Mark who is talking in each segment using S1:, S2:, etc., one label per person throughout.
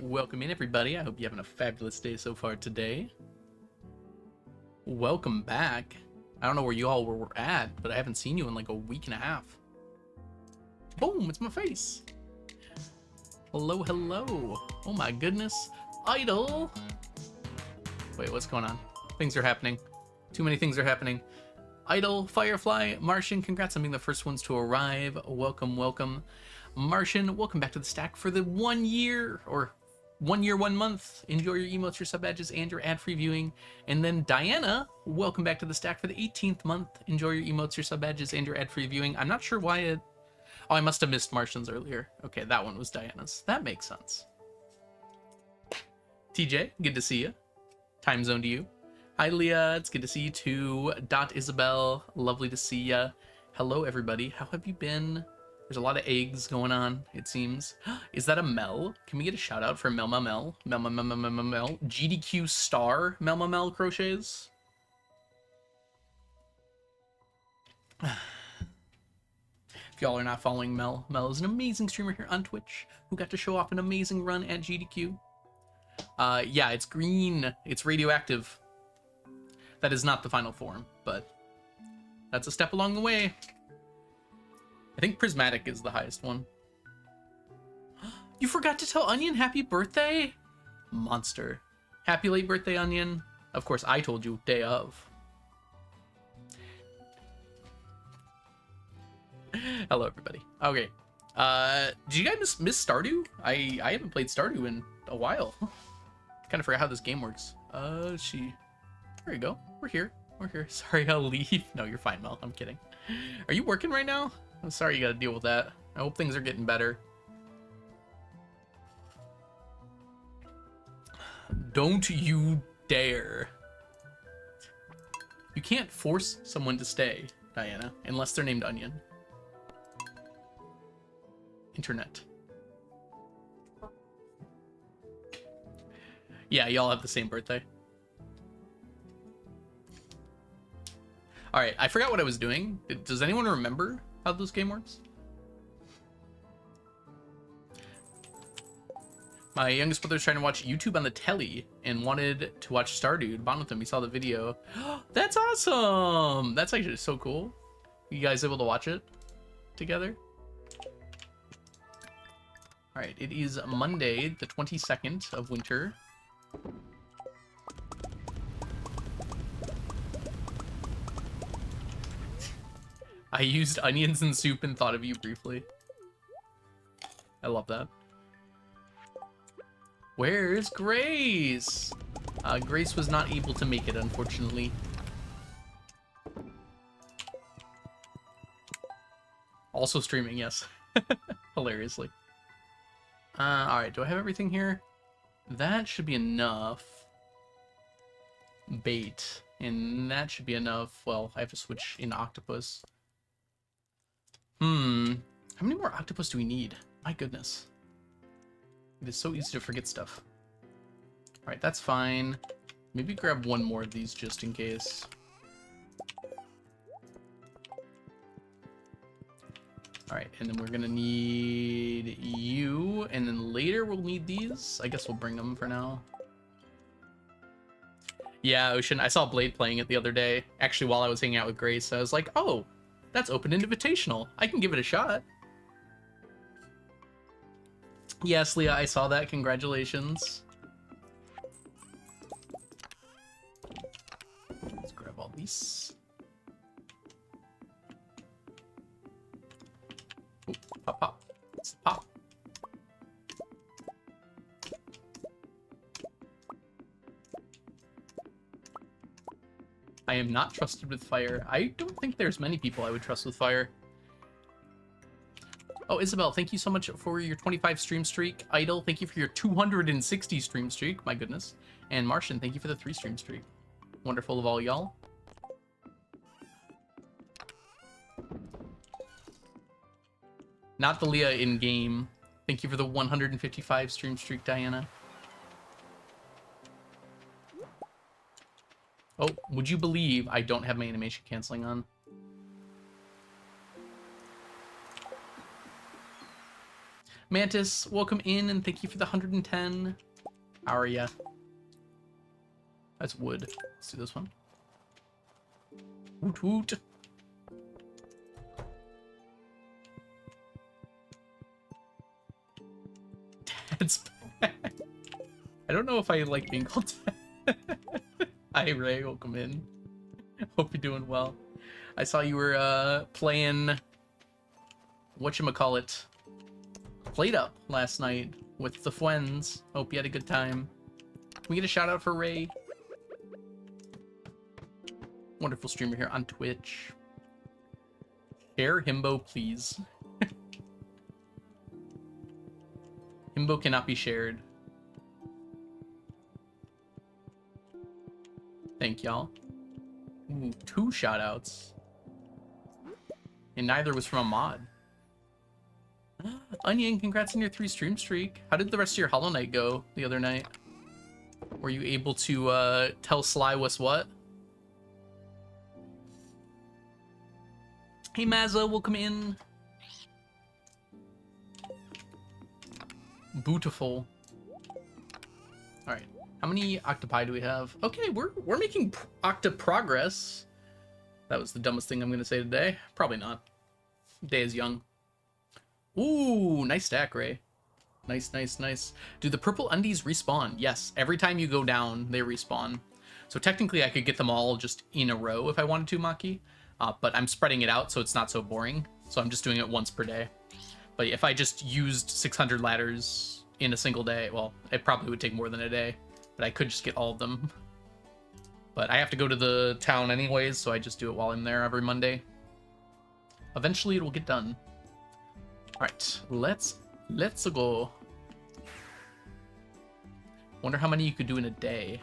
S1: Welcome in, everybody. I hope you're having a fabulous day so far today. Welcome back. I don't know where you all were at, but I haven't seen you in like a week and a half. Boom, it's my face. Hello, hello. Oh my goodness. Idle. Wait, what's going on? Things are happening. Too many things are happening. Idle, Firefly, Martian, congrats on being the first ones to arrive. Welcome, welcome. Martian, welcome back to the stack for the 1 year, or 1 year, 1 month. Enjoy your emotes, your sub badges, and your ad-free viewing. And then Diana, welcome back to the stack for the 18th month. Enjoy your emotes, your sub badges, and your ad-free viewing. I'm not sure why it... Oh, I must have missed Martian's earlier. Okay, that one was Diana's. That makes sense. TJ, good to see you. Time zone to you. Hi, Leah. It's good to see you too. Isabel, lovely to see ya. Hello, everybody. How have you been? There's a lot of eggs going on, it seems. Is that a Mel? Can we get a shout out for Mel? GDQ star Mel crochets? If y'all are not following Mel, Mel is an amazing streamer here on Twitch who got to show off an amazing run at GDQ. Yeah, it's green. It's radioactive. That is not the final form, but that's a step along the way. I think Prismatic is the highest one. You forgot to tell Onion happy birthday? Monster. Happy late birthday, Onion. Of course, I told you day of. Hello, everybody. Okay. Did you guys miss Stardew? I haven't played Stardew in a while. Kind of forgot how this game works. There you go. We're here. We're here. Sorry, I'll leave. No, you're fine, Mel. I'm kidding. Are you working right now? I'm sorry you gotta deal with that. I hope things are getting better. Don't you dare. You can't force someone to stay, Diana, unless they're named Onion. Internet. Yeah, y'all have the same birthday. Alright, I forgot what I was doing. Does anyone remember how this game works? My youngest brother's trying to watch YouTube on the telly and wanted to watch Stardew. Bond with him. He saw the video. That's awesome! That's actually so cool. You guys able to watch it together? Alright, it is Monday, the 22nd of winter. I used onions in soup and thought of you briefly. I love that. Where's Grace? Grace was not able to make it, unfortunately. Also streaming, yes. Hilariously. Alright, do I have everything here? That should be enough. Bait. And that should be enough. Well, I have to switch in octopus. How many more octopus do we need? My goodness. It is so easy to forget stuff. Alright, that's fine. Maybe grab one more of these just in case. Alright, and then we're gonna need you, and then later we'll need these. I guess we'll bring them for now. Yeah, Ocean, I saw Blade playing it the other day. Actually, while I was hanging out with Grace, I was like, oh, that's open invitational. I can give it a shot. Yes, Leah, I saw that. Congratulations. Let's grab all these. Ooh, pop, pop. Let's pop. I am not trusted with fire. I don't think there's many people I would trust with fire. Oh, Isabel, thank you so much for your 25 stream streak. Idle, thank you for your 260 stream streak. My goodness. And Martian, thank you for the 3 stream streak. Wonderful of all y'all. Not the Leah in-game. Thank you for the 155 stream streak, Diana. Oh, would you believe I don't have my animation canceling on? Mantis, welcome in and thank you for the 110. How are ya? That's wood. Let's do this one. Woot woot. Dad's back. I don't know if I like being called Dad. Hi Ray, welcome in. Hope you're doing well. I saw you were playing whatchamacallit, Played Up last night with the friends. Hope you had a good time. Can we get a shout out for Ray? Wonderful streamer here on Twitch. Share Himbo, please. Himbo cannot be shared. Thank y'all. Ooh, 2 shout outs. And neither was from a mod. Onion, congrats on your 3 stream streak. How did the rest of your Hollow Knight go the other night? Were you able to tell Sly what's what? Hey Mazza, welcome in. Beautiful. Alright, how many octopi do we have? Okay, we're making octa progress. That was the dumbest thing I'm gonna say today. Probably not. Day is young. Ooh, nice stack, Ray. Nice, nice, nice. Do the purple undies respawn? Yes, every time you go down, they respawn. So technically I could get them all just in a row if I wanted to, Maki. But I'm spreading it out so it's not so boring. So I'm just doing it once per day. But if I just used 600 ladders in a single day, well, it probably would take more than a day. But I could just get all of them. But I have to go to the town anyways, so I just do it while I'm there every Monday. Eventually it will get done. Alright, let's go. Wonder how many you could do in a day.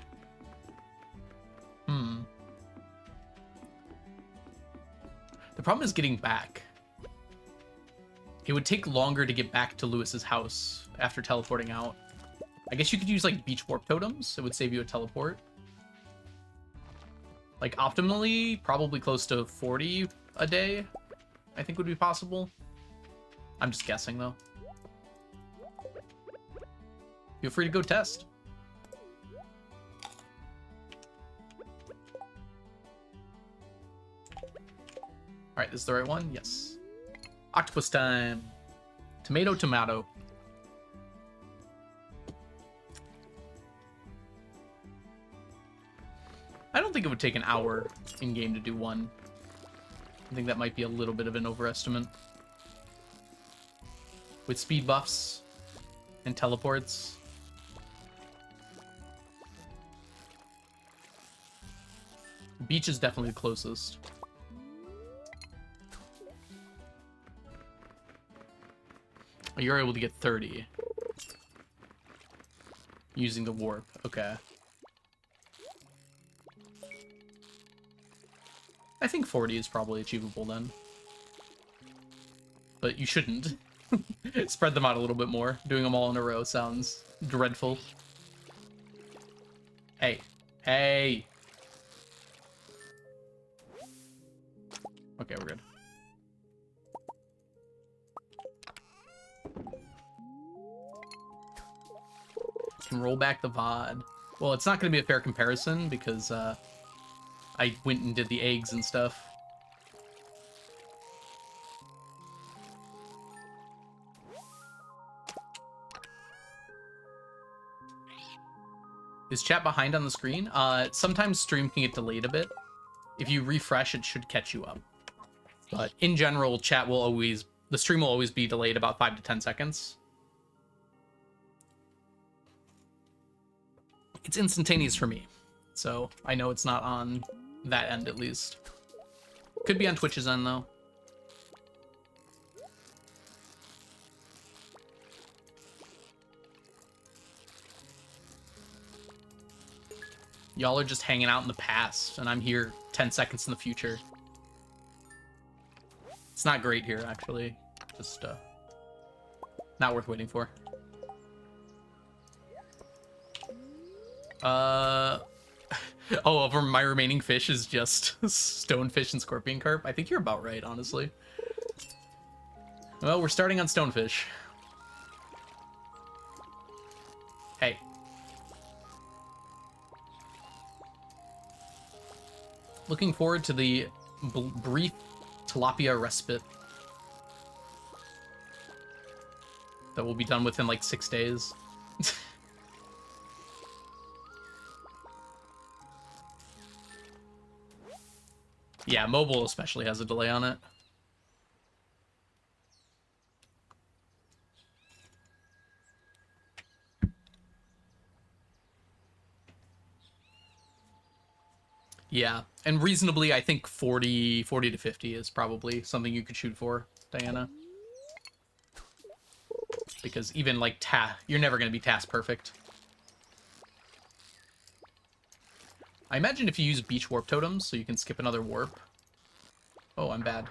S1: The problem is getting back. It would take longer to get back to Lewis's house after teleporting out. I guess you could use like beach warp totems. It would save you a teleport. Like optimally, probably close to 40 a day, I think would be possible. I'm just guessing though. Feel free to go test. Alright, this is the right one? Yes. Octopus time. Tomato, tomato. I don't think it would take an hour in-game to do one. I think that might be a little bit of an overestimate. With speed buffs and teleports. Beach is definitely the closest. You're able to get 30 using the warp. Okay. I think 40 is probably achievable then. But you shouldn't. Spread them out a little bit more. Doing them all in a row sounds dreadful. Hey. Hey! Okay, we're good. Can roll back the VOD. Well, it's not going to be a fair comparison because I went and did the eggs and stuff. Is chat behind on the screen? Sometimes stream can get delayed a bit. If you refresh, it should catch you up. But in general, chat will always... The stream will always be delayed about 5 to 10 seconds. It's instantaneous for me. So I know it's not on that end, at least. Could be on Twitch's end, though. Y'all are just hanging out in the past, and I'm here 10 seconds in the future. It's not great here, actually. Just, not worth waiting for. Oh, over my remaining fish is just stonefish and scorpion carp. I think you're about right, honestly. Well, we're starting on stonefish. Looking forward to the brief tilapia respite that will be done within like 6 days. Yeah, mobile especially has a delay on it. Yeah, and reasonably, I think 40 to 50 is probably something you could shoot for, Diana. Because even like you're never going to be task perfect. I imagine if you use beach warp totems, so you can skip another warp. Oh, I'm bad.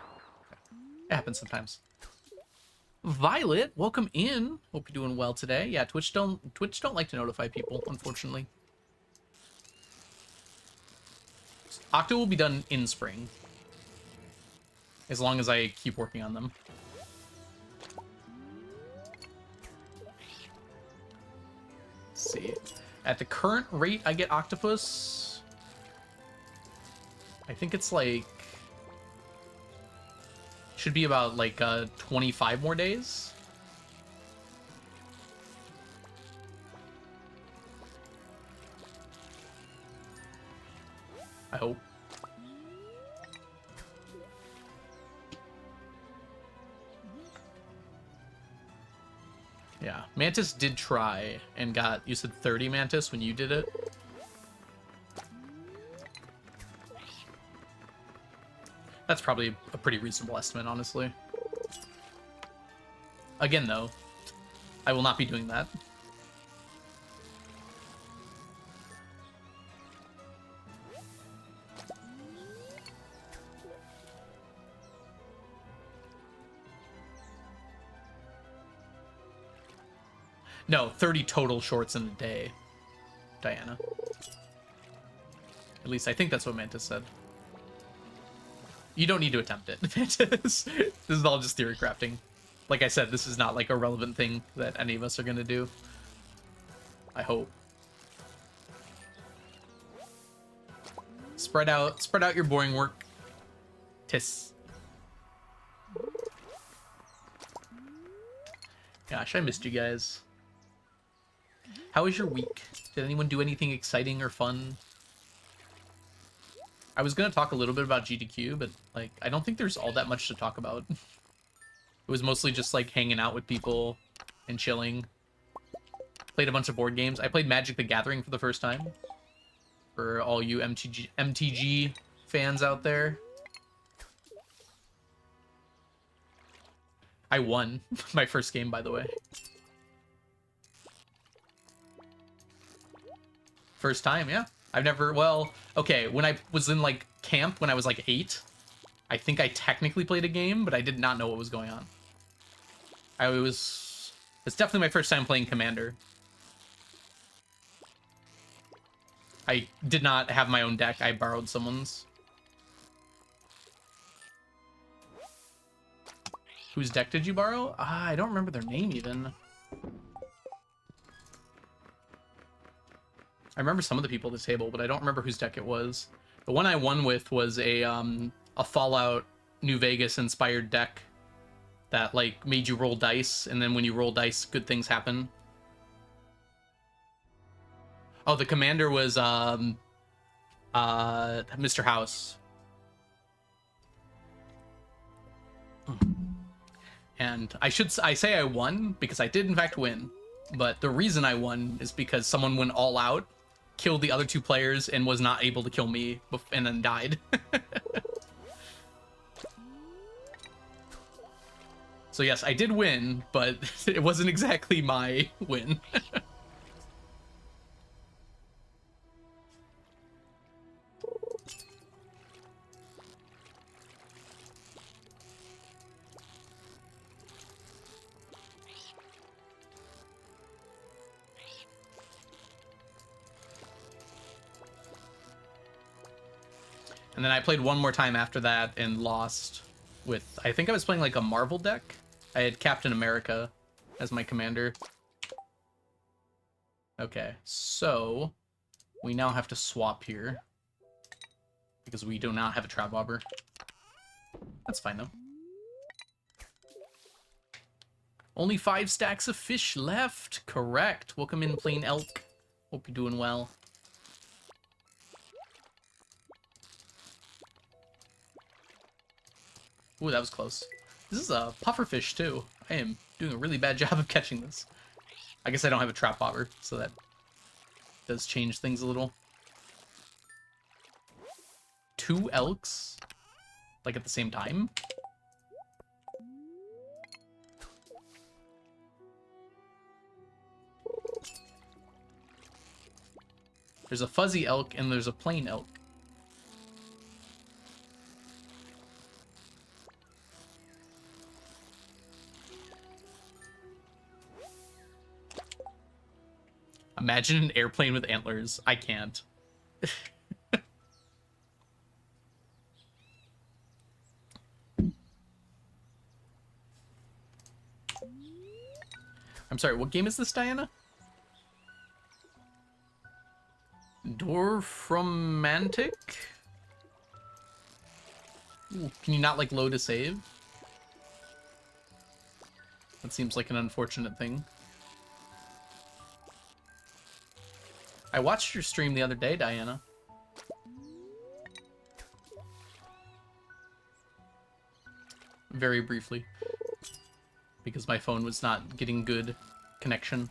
S1: It happens sometimes. Violet, welcome in. Hope you're doing well today. Yeah, Twitch don't like to notify people, unfortunately. Octo will be done in spring, as long as I keep working on them. Let's see. At the current rate I get octopus, I think it's like... should be about like 25 more days. I hope. Yeah, Mantis did try and got, you said 30 Mantis when you did it. That's probably a pretty reasonable estimate, honestly. Again, though, I will not be doing that. No, 30 total shorts in a day, Diana. At least I think that's what Mantis said. You don't need to attempt it, Mantis. This is all just theory crafting. Like I said, this is not like a relevant thing that any of us are going to do. I hope. Spread out your boring work. Tis. Gosh, I missed you guys. How was your week? Did anyone do anything exciting or fun? I was gonna talk a little bit about GDQ, but like I don't think there's all that much to talk about. It was mostly just like hanging out with people and chilling. Played a bunch of board games. I played Magic the Gathering for the first time. For all you MTG fans out there. I won my first game, by the way. First time, yeah. I've never, well, okay, when I was in, like, camp when I was, like, 8, I think I technically played a game, but I did not know what was going on. It's definitely my first time playing Commander. I did not have my own deck, I borrowed someone's. Whose deck did you borrow? I don't remember their name, even. I remember some of the people at the table, but I don't remember whose deck it was. The one I won with was a Fallout New Vegas inspired deck that like made you roll dice, and then when you roll dice, good things happen. Oh, the commander was Mr. House. And I say I won because I did in fact win, but the reason I won is because someone went all out, killed the other 2 players, and was not able to kill me, and then died. So yes, I did win, but it wasn't exactly my win. And then I played one more time after that and lost with, I think I was playing like a Marvel deck. I had Captain America as my commander. Okay, so we now have to swap here. because we do not have a trap bobber. That's fine though. Only 5 stacks of fish left. Correct. Welcome in, plain elk. Hope you're doing well. Ooh, that was close. This is a pufferfish too. I am doing a really bad job of catching this. I guess I don't have a trap bobber, so that does change things a little. 2 elks? Like at the same time? There's a fuzzy elk and there's a plain elk. Imagine an airplane with antlers. I can't. I'm sorry, what game is this, Diana? Dwarfromantic? Ooh, can you not, like, load a save? That seems like an unfortunate thing. I watched your stream the other day, Diana. Very briefly. Because my phone was not getting good connection.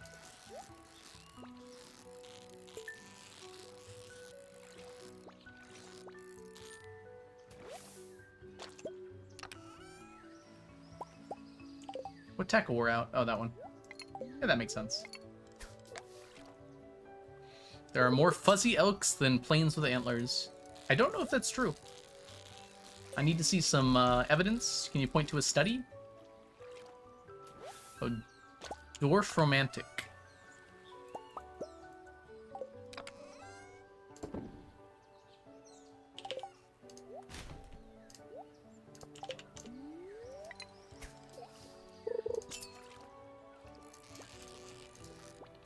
S1: What tackle wore out? Oh, that one. Yeah, that makes sense. There are more fuzzy elks than plains with antlers. I don't know if that's true. I need to see some evidence. Can you point to a study? Oh, dwarf romantic.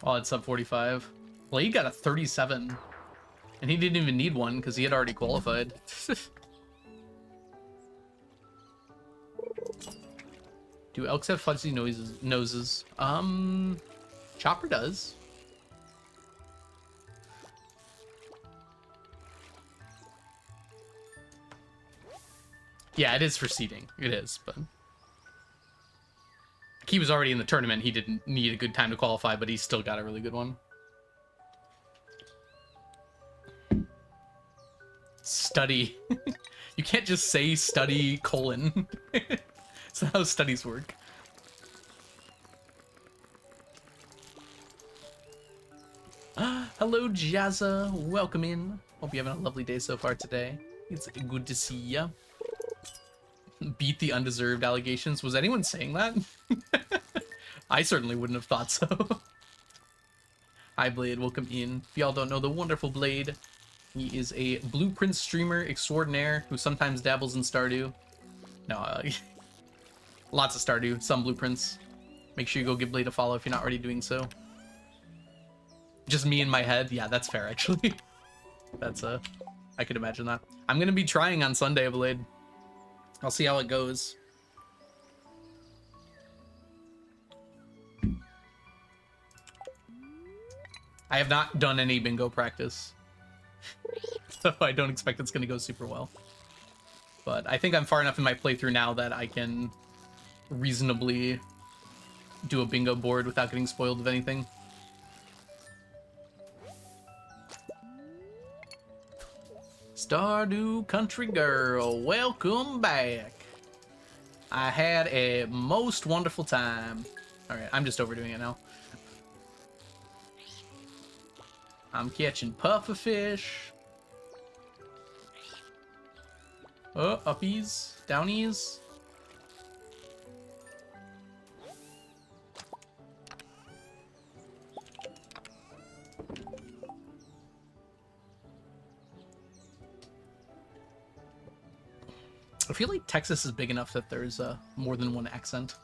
S1: Oh, it's sub 45. Well, he got a 37. And he didn't even need one because he had already qualified. Do elks have fuzzy noses? Chopper does. Yeah, it is for seeding. It is, but... He was already in the tournament. He didn't need a good time to qualify, but he still got a really good one. Study. You can't just say study colon. That's not how studies work. Hello, Jazza. Welcome in. Hope you're having a lovely day so far today. It's good to see ya. Beat the undeserved allegations. Was anyone saying that? I certainly wouldn't have thought so. Hi, Blade. Welcome in. If y'all don't know the wonderful Blade, he is a blueprint streamer extraordinaire who sometimes dabbles in Stardew. No, lots of Stardew, some blueprints. Make sure you go give Blade a follow if you're not already doing so. Just me in my head? Yeah, that's fair, actually. That's, I could imagine that. I'm gonna be trying on Sunday, Blade. I'll see how it goes. I have not done any bingo practice. So I don't expect it's gonna go super well. But I think I'm far enough in my playthrough now that I can reasonably do a bingo board without getting spoiled of anything. Stardew Country Girl, welcome back. I had a most wonderful time. Alright, I'm just overdoing it now. I'm catching pufferfish. Oh, uppies, downies. I feel like Texas is big enough that there's more than one accent.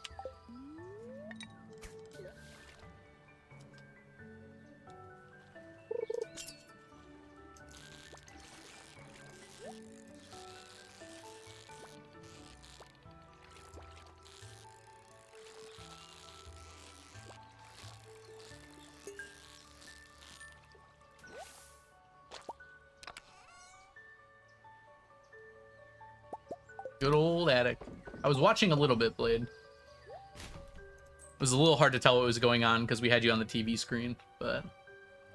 S1: Good old attic. I was watching a little bit, Blade. It was a little hard to tell what was going on because we had you on the TV screen, but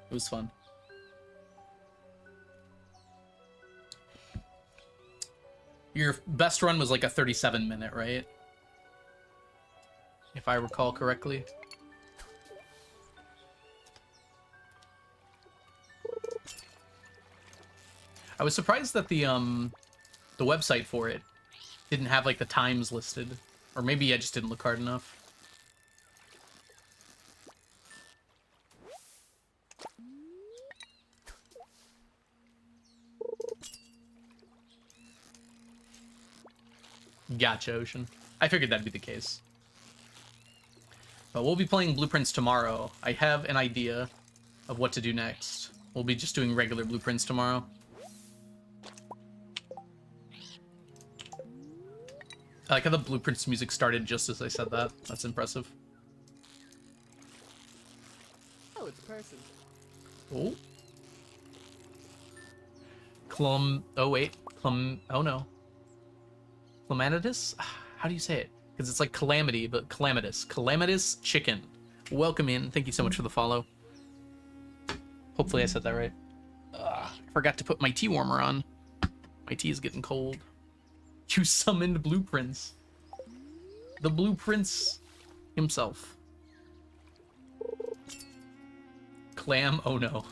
S1: it was fun. Your best run was like a 37-minute, right? If I recall correctly. I was surprised that the website for it didn't have like the times listed, or maybe I just didn't look hard enough. Gotcha, Ocean. I figured that'd be the case. But we'll be playing Blueprints tomorrow. I have an idea of what to do next. We'll be just doing regular Blueprints tomorrow. I like how the Blueprints music started just as I said that. That's impressive.
S2: Oh, it's a person.
S1: Oh. Oh wait. Oh no. Clematis? How do you say it? Because it's like calamity, but calamitous. Calamitous chicken. Welcome in. Thank you so much for the follow. Hopefully I said that right. I forgot to put my tea warmer on. My tea is getting cold. You summoned Blueprints. The Blueprints himself. Clam, oh no.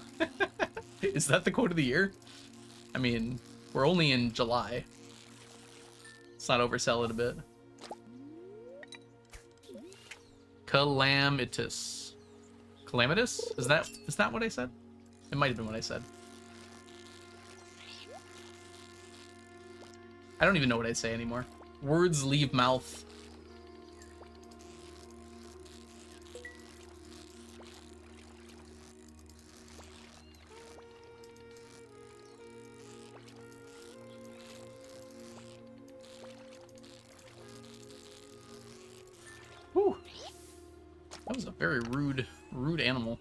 S1: Is that the quote of the year? I mean, we're only in July. Let's not oversell it a bit. Calamitous. Calamitous? Is that what I said? It might have been what I said. I don't even know what I say anymore. Words leave mouth. Whew. That was a very rude animal.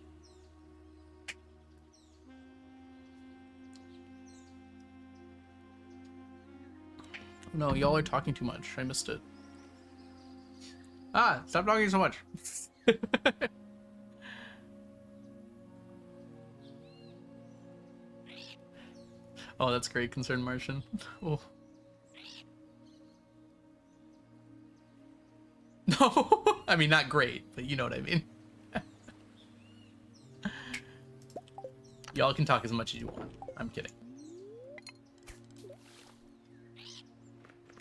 S1: No, y'all are talking too much. I missed it. Ah, stop talking so much. Oh, that's great, Concerned Martian. Oh. No, I mean, not great, but you know what I mean. Y'all can talk as much as you want. I'm kidding.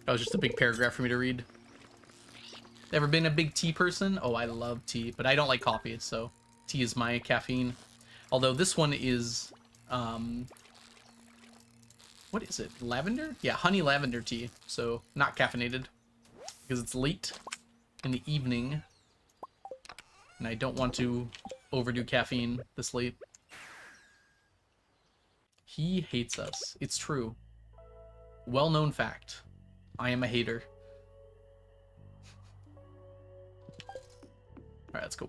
S1: That was just a big paragraph for me to read. Ever been a big tea person? Oh, I love tea, but I don't like coffee, so tea is my caffeine. Although this one is, what is it? Lavender? Yeah, honey lavender tea. So not caffeinated because it's late in the evening, and I don't want to overdo caffeine this late. He hates us. It's true. Well-known fact. I am a hater. Alright, let's go.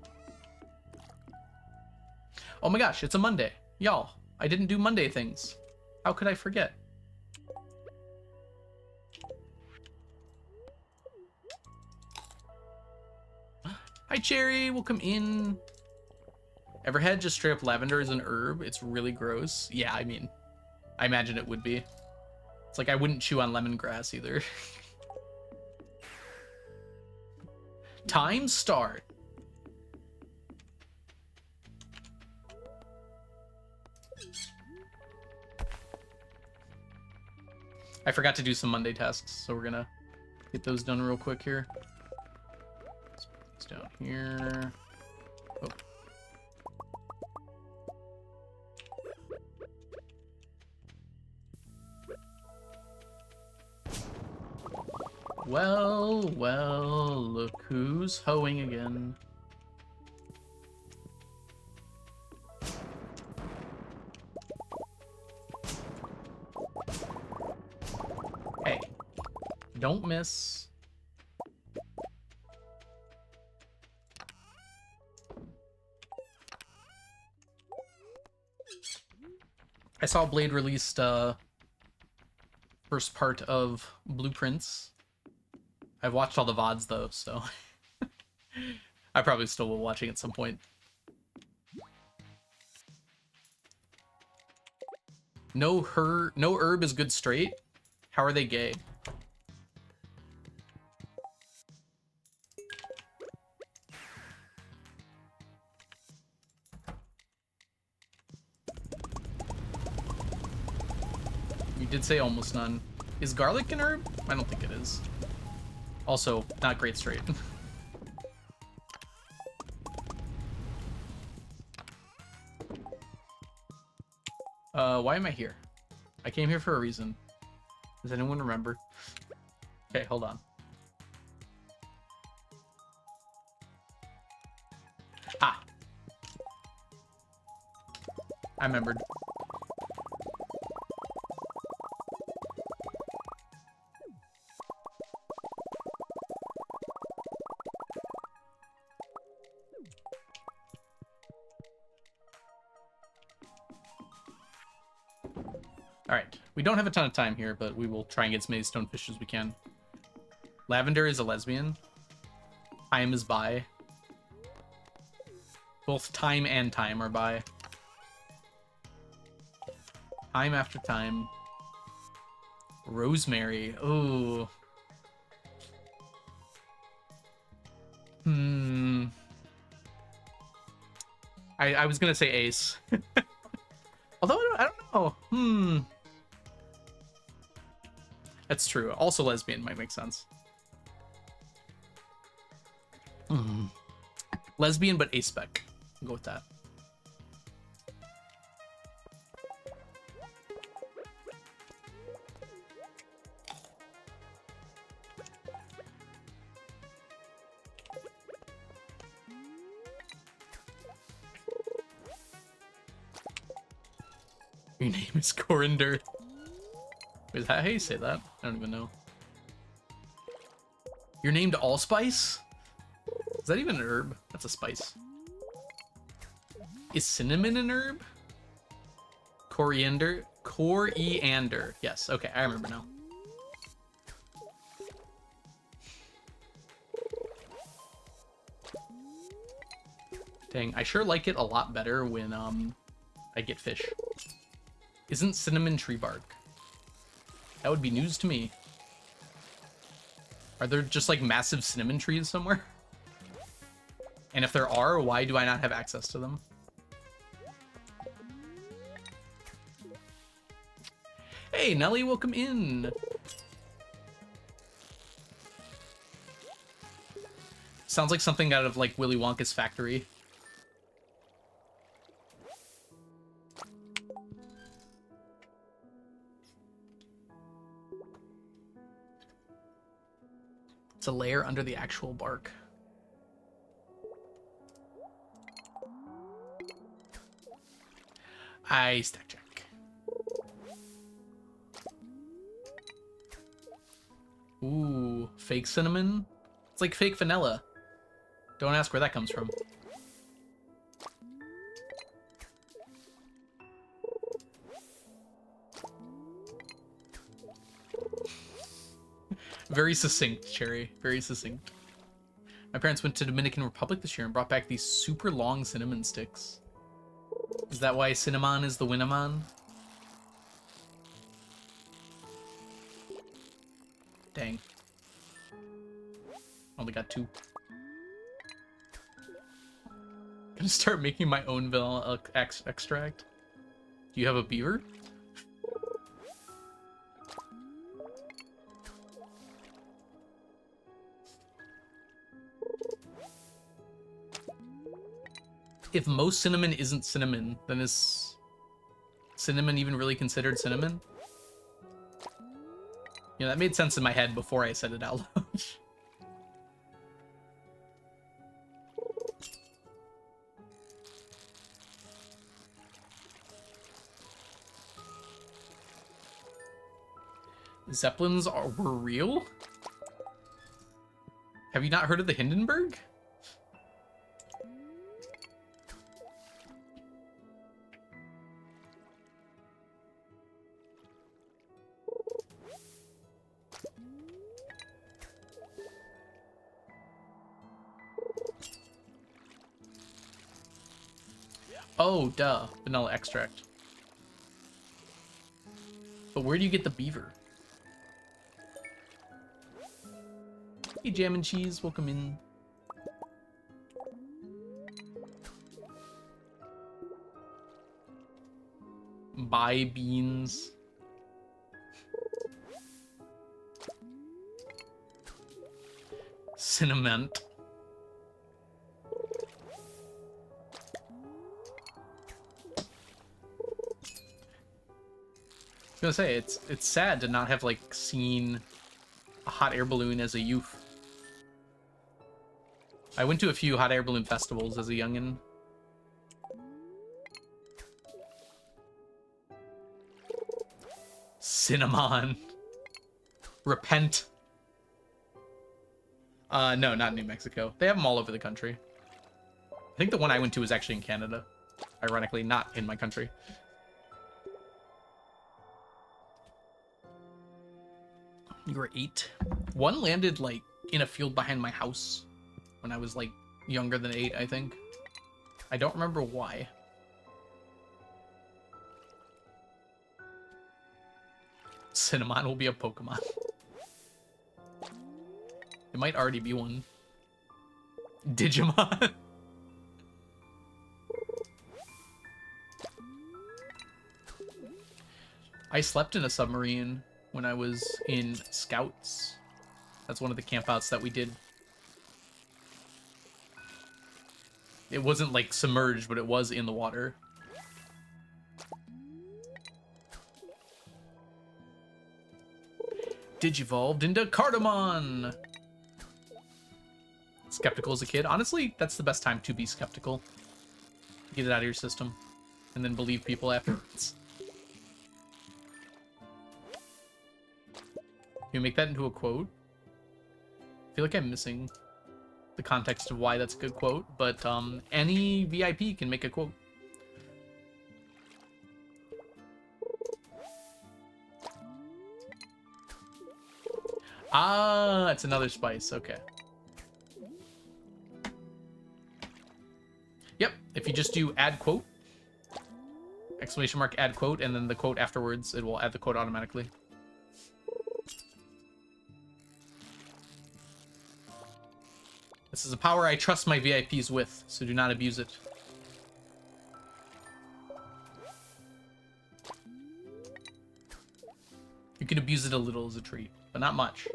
S1: Oh my gosh, it's a Monday. Y'all, I didn't do Monday things. How could I forget? Hi, Cherry. Welcome in. Ever had just straight up lavender as an herb? It's really gross. Yeah, I mean, I imagine it would be. It's like I wouldn't chew on lemongrass either. Time start. I forgot to do some Monday tasks, so we're gonna get those done real quick here. Let's put this down here. Oh. Well, well, look who's hoeing again. Hey, don't miss. I saw Blade released first part of Blueprints I've watched all the VODs though, so I probably still will watching at some point. No herb is good straight. How are they gay? You did say almost none. Is garlic an herb? I don't think it is. Also, not great straight. Why am I here? I came here for a reason. Does anyone remember? Okay, hold on. Ah! I remembered. Alright, we don't have a ton of time here, but we will try and get as many stonefish as we can. Lavender is a lesbian. Time is bi. Both time and time are bi. Time after time. Rosemary. Ooh. I was gonna say Ace. Although I don't know. That's true. Also lesbian might make sense. Lesbian but A-spec. I'll go with that. Your name is Corinder. Is that how you say that? I don't even know. You're named Allspice? Is that even an herb? That's a spice. Is cinnamon an herb? Coriander? Coriander. Yes, okay, I remember now. Dang, I sure like it a lot better when I get fish. Isn't cinnamon tree bark? That would be news to me. Are there just like massive cinnamon trees somewhere? And if there are, why do I not have access to them? Hey, Nelly, welcome in. Sounds like something out of like Willy Wonka's factory. It's a layer under the actual bark. I stack check. Ooh, fake cinnamon? It's like fake vanilla. Don't ask where that comes from. Very succinct, Cherry. Very succinct. My parents went to Dominican Republic this year and brought back these super long cinnamon sticks. Is that why cinnamon is the Winamon? Dang. Only got 2. Gonna start making my own vanilla extract. Do you have a beaver? If most cinnamon isn't cinnamon, then is cinnamon even really considered cinnamon? You know, that made sense in my head before I said it out loud. Zeppelins were real? Have you not heard of the Hindenburg? Oh, duh. Vanilla extract. But where do you get the beaver? Hey, Jam and Cheese, welcome in. Buy beans. Cinnamon. I was gonna say, it's sad to not have, like, seen a hot air balloon as a youth. I went to a few hot air balloon festivals as a youngin'. Cinnamon. Repent. No, not New Mexico. They have them all over the country. I think the one I went to was actually in Canada. Ironically, not in my country. You were 8. One landed, like, in a field behind my house when I was, like, younger than 8, I think. I don't remember why. Cinnamon will be a Pokemon. It might already be one. Digimon. I slept in a submarine when I was in Scouts. That's one of the campouts that we did. It wasn't like submerged, but it was in the water. Digivolved into Cardamon! Skeptical as a kid. Honestly, that's the best time to be skeptical. Get it out of your system. And then believe people afterwards. Can you make that into a quote? I feel like I'm missing the context of why that's a good quote, but any VIP can make a quote. Ah, it's another spice. Okay. Yep, if you just do add quote, exclamation mark add quote, and then the quote afterwards, it will add the quote automatically. This is a power I trust my VIPs with, so do not abuse it. You can abuse it a little as a treat, but not much.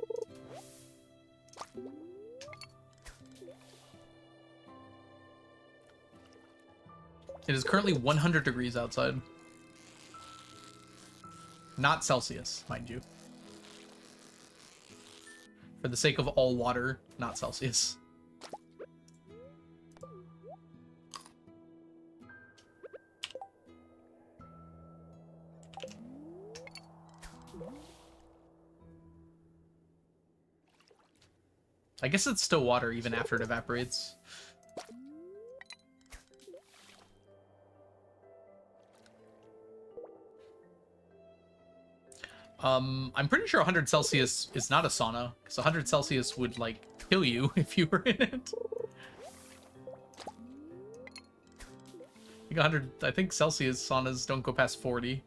S1: It is currently 100 degrees outside. Not Celsius, mind you. For the sake of all water, not Celsius. I guess it's still water even after it evaporates. I'm pretty sure 100 Celsius is not a sauna, because 100 Celsius would, like, kill you if you were in it. I think Celsius saunas don't go past 40.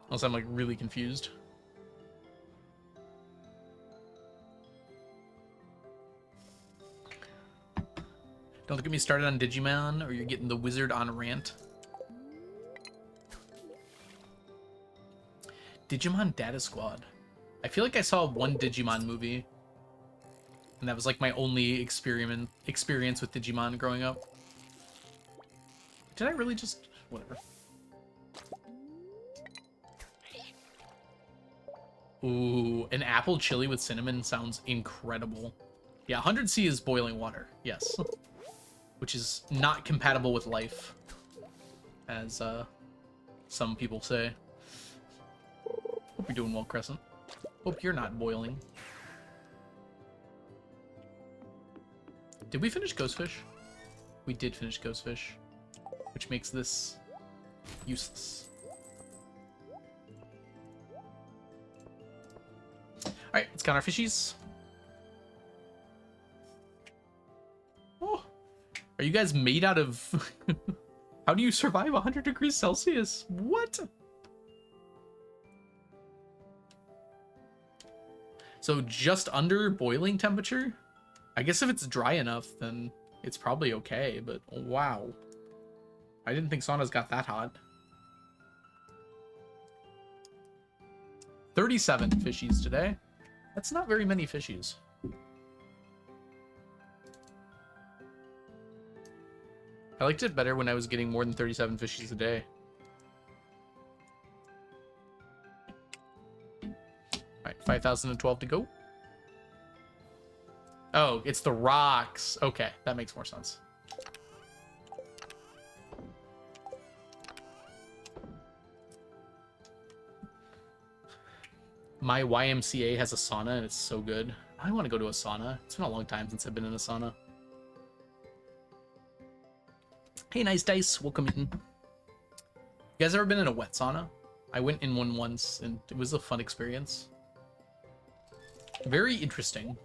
S1: Unless I'm, like, really confused. Don't get me started on Digimon, or you're getting the wizard on rant. Digimon Data Squad. I feel like I saw one Digimon movie. And that was like my only experience with Digimon growing up. Did I really just... whatever. Ooh, an apple chili with cinnamon sounds incredible. Yeah, 100C is boiling water, yes. Which is not compatible with life, as some people say. Hope you're doing well, Crescent. Hope you're not boiling. Did we finish Ghostfish? We did finish Ghostfish, which makes this useless. Alright, let's count our fishies. Are you guys made out of... How do you survive 100 degrees Celsius? What? So just under boiling temperature? I guess if it's dry enough, then it's probably okay, but wow. I didn't think saunas got that hot. 37 fishies today. That's not very many fishies. I liked it better when I was getting more than 37 fishies a day. Alright, 5,012 to go. Oh, it's the rocks. Okay, that makes more sense. My YMCA has a sauna and it's so good. I want to go to a sauna. It's been a long time since I've been in a sauna. Hey, Nice Dice, welcome in. You guys ever been in a wet sauna? I went in one once and it was a fun experience. Very interesting.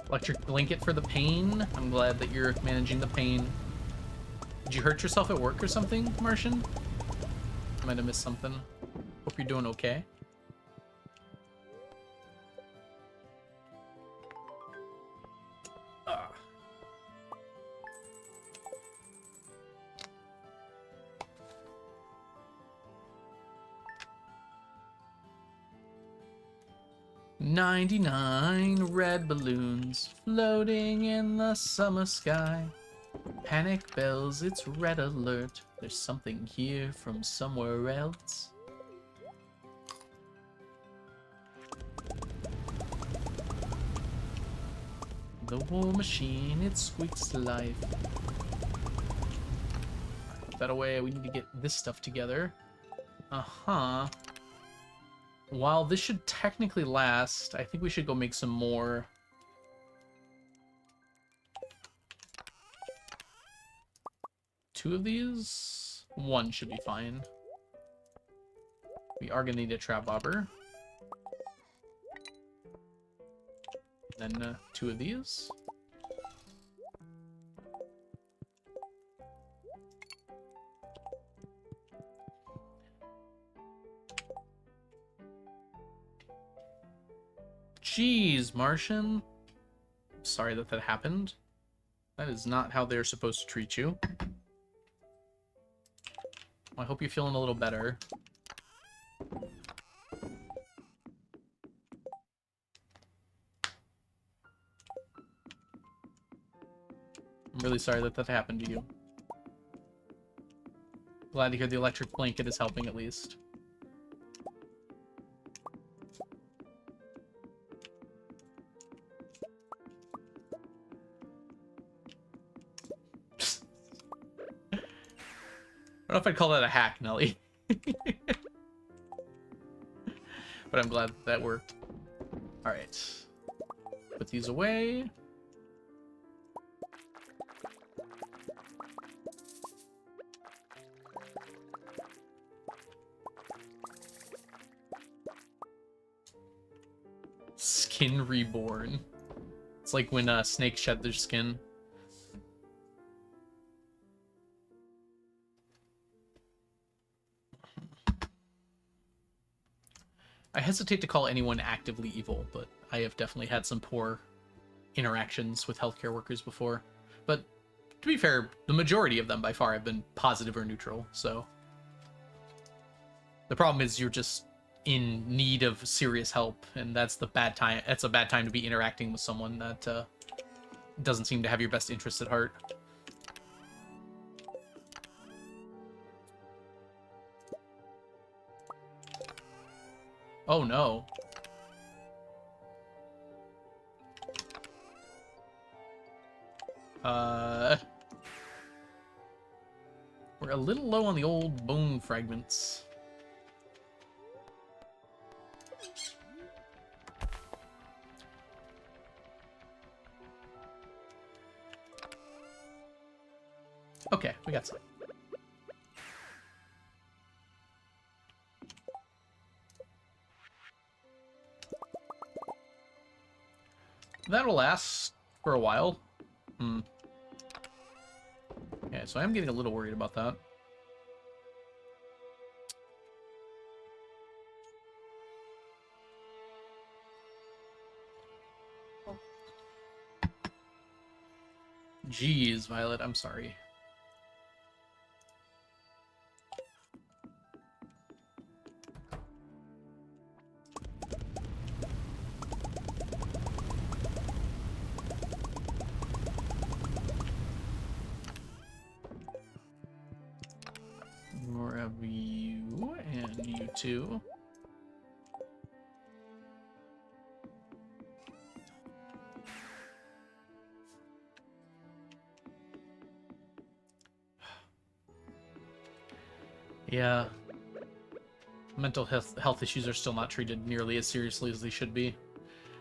S1: Electric blanket for the pain. I'm glad that you're managing the pain. Did you hurt yourself at work or something, Martian? I might have missed something. Hope you're doing okay. Ugh. "99 red balloons floating in the summer sky. Panic bells, it's red alert. There's something here from somewhere else." The war machine, it squeaks to life. Put that away. We need to get this stuff together. Uh-huh. While this should technically last, I think we should go make some more. Two of these? One should be fine. We are going to need a trap bobber. Then two of these. Jeez, Martian. Sorry that happened. That is not how they're supposed to treat you. I hope you're feeling a little better. I'm really sorry that happened to you. Glad to hear the electric blanket is helping at least. I don't know if I'd call that a hack, Nelly. But I'm glad that worked. Alright. Put these away. Skin reborn. It's like when snakes shed their skin. I hesitate to call anyone actively evil, but I have definitely had some poor interactions with healthcare workers before. But to be fair, the majority of them by far have been positive or neutral, so... The problem is you're just in need of serious help, and that's the bad time. That's a bad time to be interacting with someone that doesn't seem to have your best interests at heart. Oh no. We're a little low on the old bone fragments. We got some. That'll last for a while. Yeah, so I'm getting a little worried about that. Jeez, Violet, I'm sorry. More of you and you too. Yeah. Mental health issues are still not treated nearly as seriously as they should be.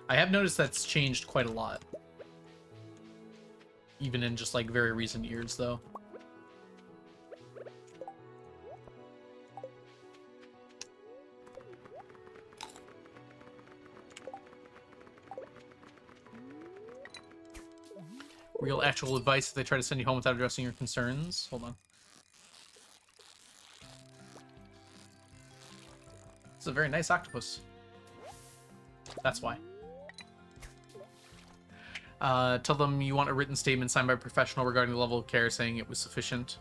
S1: I have noticed that's changed quite a lot. Even in just like very recent years, though. Real actual advice if they try to send you home without addressing your concerns. Hold on. It's a very nice octopus. That's why. Tell them you want a written statement signed by a professional regarding the level of care, saying it was sufficient.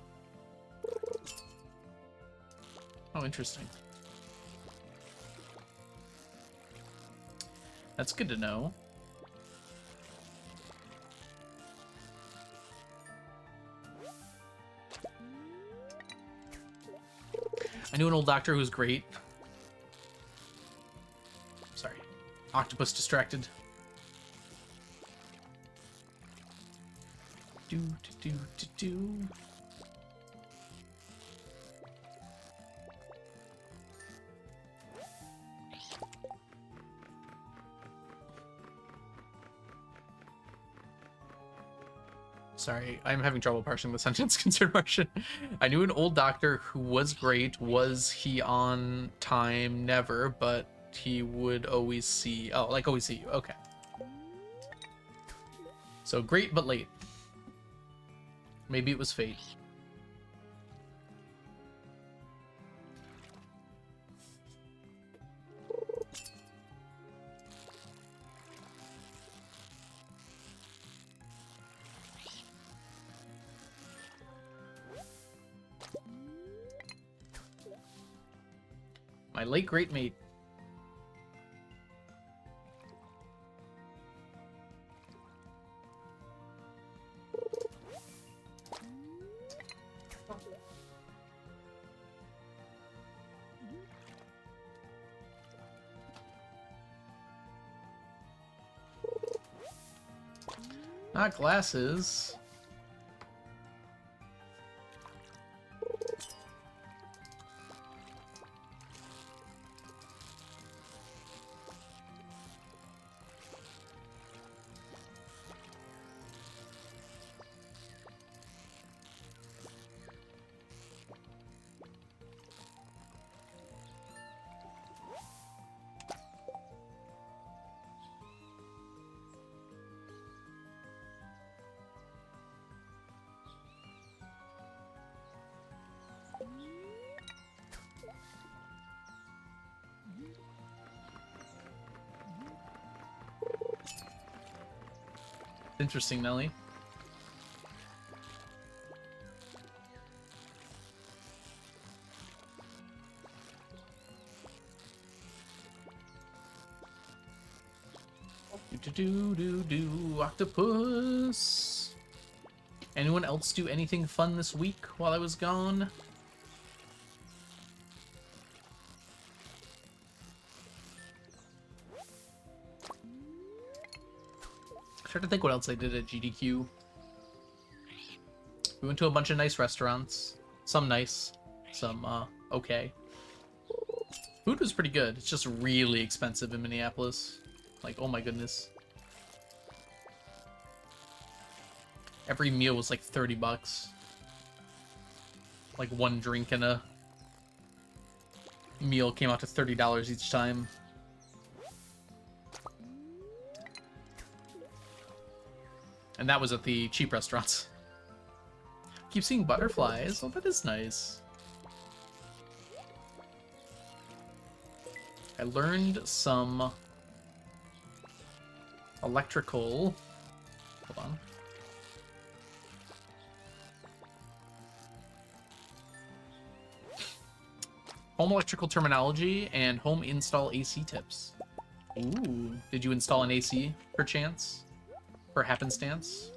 S1: Oh, interesting. That's good to know. I knew an old doctor who was great. Sorry. Octopus distracted. Do. Sorry, I'm having trouble parsing the sentence. Concerned Martian. I knew an old doctor who was great. Was he on time? Never, but he would always see. Oh, like always see you. Okay. So great, but late. Maybe it was fate. My late great mate. Not glasses. Interesting, Nelly. Do octopus. Anyone else do anything fun this week while I was gone? Trying to think what else I did at GDQ. We went to a bunch of nice restaurants. Some nice, some okay. Food was pretty good. It's just really expensive in Minneapolis. Like, oh my goodness. Every meal was like $30. Like one drink and a meal came out to $30 each time. And that was at the cheap restaurants. Keep seeing butterflies. Oh, that is nice. I learned some electrical. Hold on. Home electrical terminology and home install AC tips. Ooh. Did you install an AC per chance? For happenstance?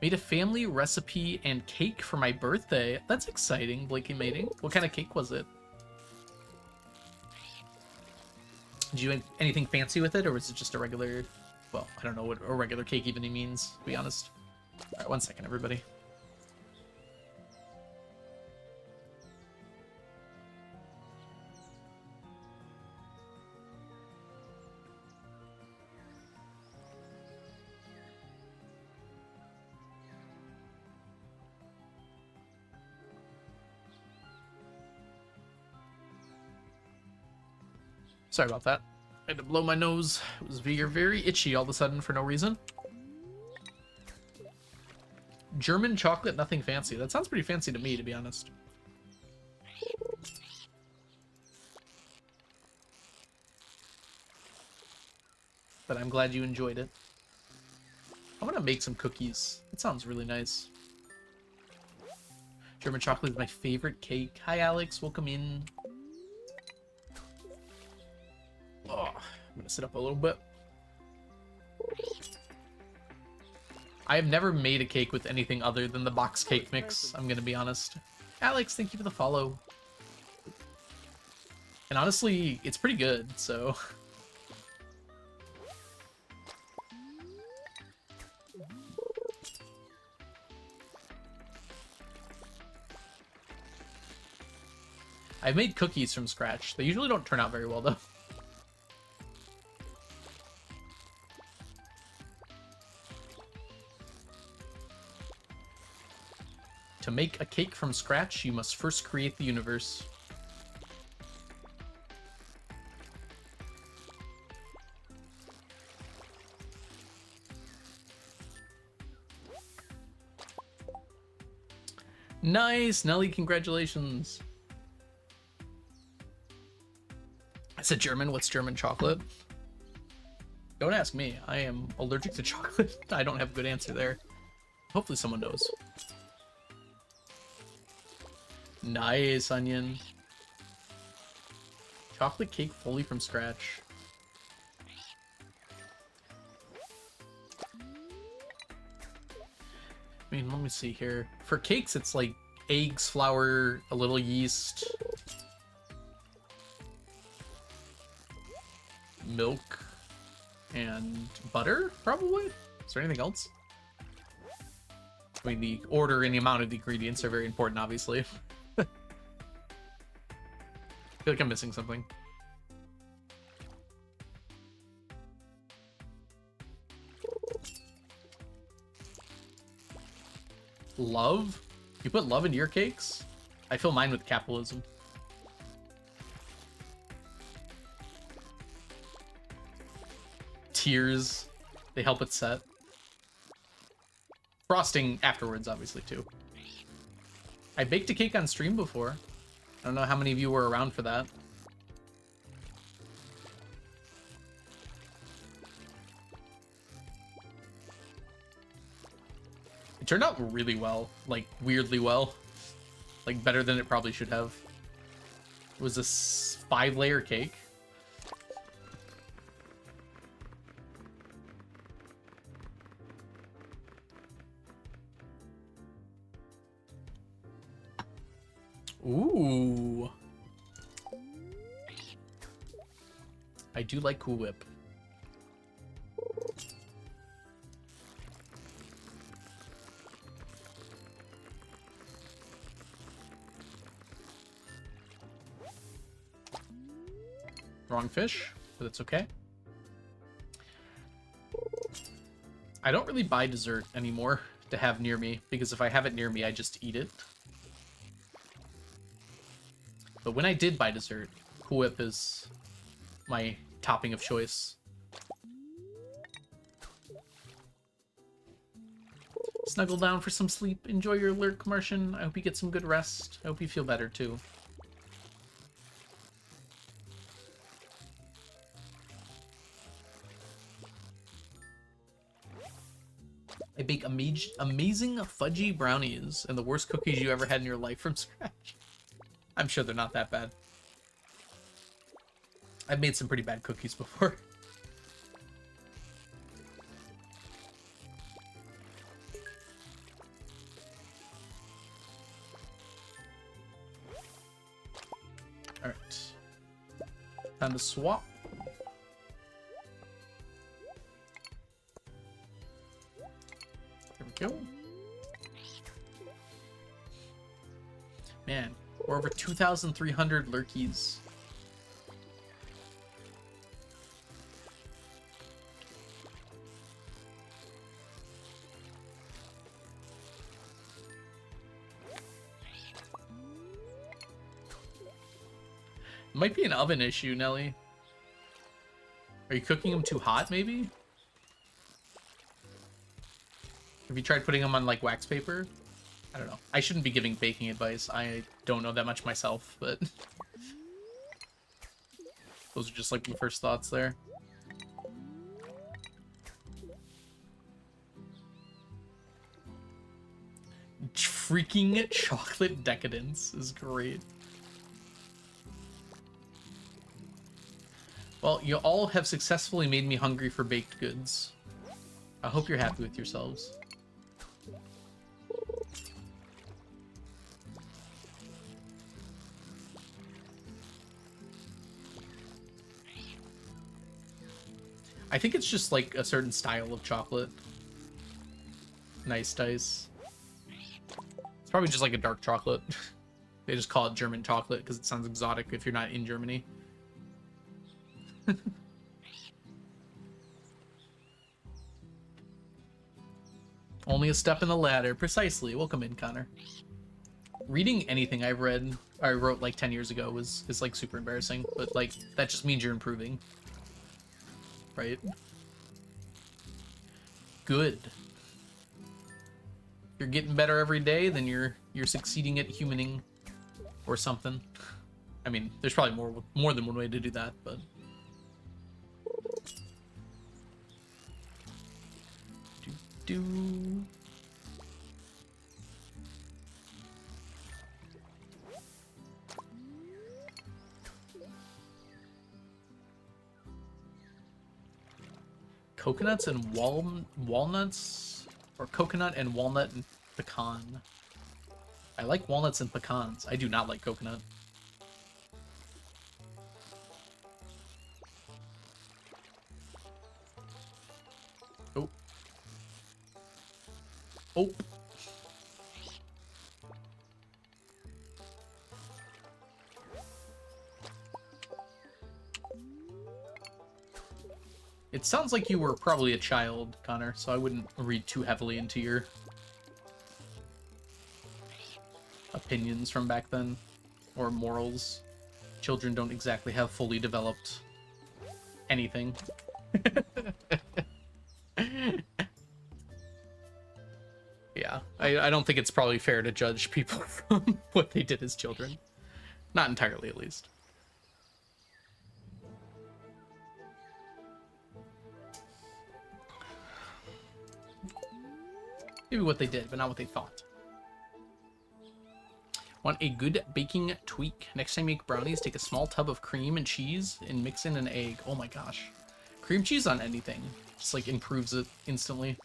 S1: Made a family recipe and cake for my birthday. That's exciting, Blakey Mating. What kind of cake was it? Did you do anything fancy with it, or was it just a regular... Well, I don't know what a regular cake even means, to be honest. Alright, 1 second, everybody. Sorry about that. I had to blow my nose. It was very itchy all of a sudden for no reason. German chocolate, nothing fancy. That sounds pretty fancy to me, to be honest. But I'm glad you enjoyed it. I'm gonna make some cookies. It sounds really nice. German chocolate is my favorite cake. Hi, Alex. Welcome in. Oh, I'm gonna sit up a little bit. I have never made a cake with anything other than the box cake mix, I'm gonna be honest. Alex, thank you for the follow. And honestly, it's pretty good, so... I've made cookies from scratch. They usually don't turn out very well, though. To make a cake from scratch, you must first create the universe. Nice, Nelly, congratulations. I said German, what's German chocolate? Don't ask me, I am allergic to chocolate. I don't have a good answer there. Hopefully someone knows. Nice, Onion. Chocolate cake fully from scratch. I mean, let me see here. For cakes, it's like eggs, flour, a little yeast, milk, and butter, probably? Is there anything else? I mean, the order and the amount of the ingredients are very important, obviously. I feel like I'm missing something. Love? You put love into your cakes? I fill mine with capitalism. Tears. They help it set. Frosting afterwards, obviously, too. I baked a cake on stream before. I don't know how many of you were around for that. It turned out really well. Like, weirdly well. Like, better than it probably should have. It was a 5-layer cake. Ooh. I do like Cool Whip. Wrong fish, but it's okay. I don't really buy dessert anymore, to have near me, because if I have it near me, I just eat it. But when I did buy dessert, Cool Whip is my topping of choice. Snuggle down for some sleep. Enjoy your lurk, Martian. I hope you get some good rest. I hope you feel better, too. I bake amazing fudgy brownies and the worst cookies you ever had in your life from scratch. I'm sure they're not that bad. I've made some pretty bad cookies before. Alright. Time to swap. There we go. Man, we're over 2,300 lurkies. Might be an oven issue, Nelly. Are you cooking them too hot, maybe? Have you tried putting them on, like, wax paper? I don't know. I shouldn't be giving baking advice. I don't know that much myself, but... those are just, like, my first thoughts there. Freaking chocolate decadence is great. Well, you all have successfully made me hungry for baked goods. I hope you're happy with yourselves. I think it's just like a certain style of chocolate. Nice dice. It's probably just like a dark chocolate. They just call it German chocolate because it sounds exotic if you're not in Germany. Only a step in the ladder. Precisely. Welcome in, Connor. Reading anything I've read, I wrote like 10 years ago is like super embarrassing, but like that just means you're improving. Right? Good. If you're getting better every day, then you're succeeding at humaning or something. I mean, there's probably more than one way to do that, but do. Coconuts and walnuts, or coconut and walnut and pecan. I like walnuts and pecans. I do not like coconut. Oh. Oh. It sounds like you were probably a child, Connor, so I wouldn't read too heavily into your opinions from back then, or morals. Children don't exactly have fully developed anything. Yeah, I don't think it's probably fair to judge people from what they did as children. Not entirely, at least. Maybe what they did, but not what they thought. Want a good baking tweak? Next time you make brownies, take a small tub of cream and cheese and mix in an egg. Oh my gosh. Cream cheese on anything just like improves it instantly.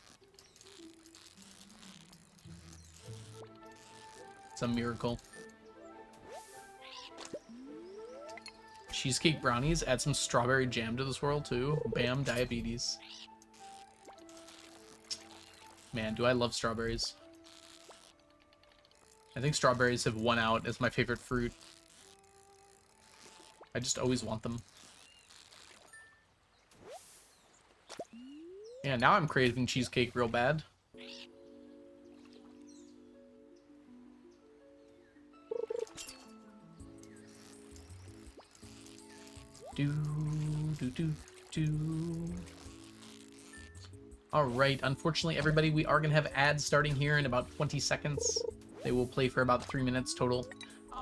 S1: It's a miracle. Cheesecake brownies, add some strawberry jam to this world too. Bam, diabetes. Man, do I love strawberries. I think strawberries have won out as my favorite fruit. I just always want them. Yeah, now I'm craving cheesecake real bad. Do, do, do, do. All right. Unfortunately, everybody, we are going to have ads starting here in about 20 seconds. They will play for about 3 minutes total.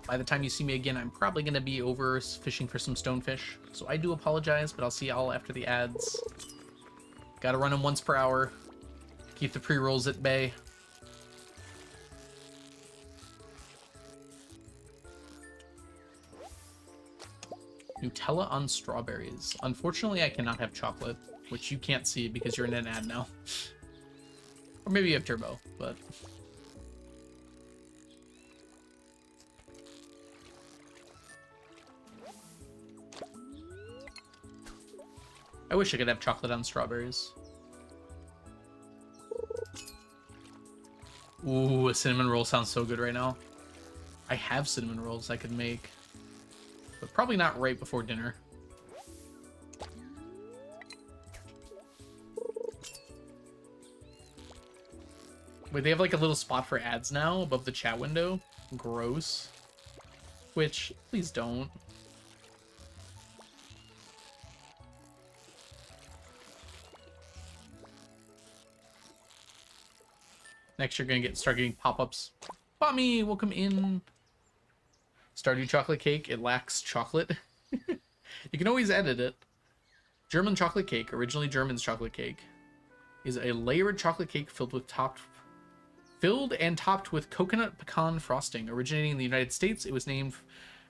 S1: By the time you see me again, I'm probably going to be over fishing for some stonefish. So I do apologize, but I'll see y'all after the ads. Got to run them once per hour. Keep the pre-rolls at bay. Nutella on strawberries. Unfortunately, I cannot have chocolate, which you can't see because you're in an ad now. Or maybe you have turbo, but... I wish I could have chocolate on strawberries. Ooh, a cinnamon roll sounds so good right now. I have cinnamon rolls I could make. But probably not right before dinner. Wait, they have like a little spot for ads now above the chat window. Gross. Which, please don't. Next, you're gonna start getting pop-ups. Bommy, welcome in. Stardew chocolate cake. It lacks chocolate. You can always edit it. German chocolate cake, originally German's chocolate cake, is a layered chocolate cake filled and topped with coconut pecan frosting. Originating in the United States, it was named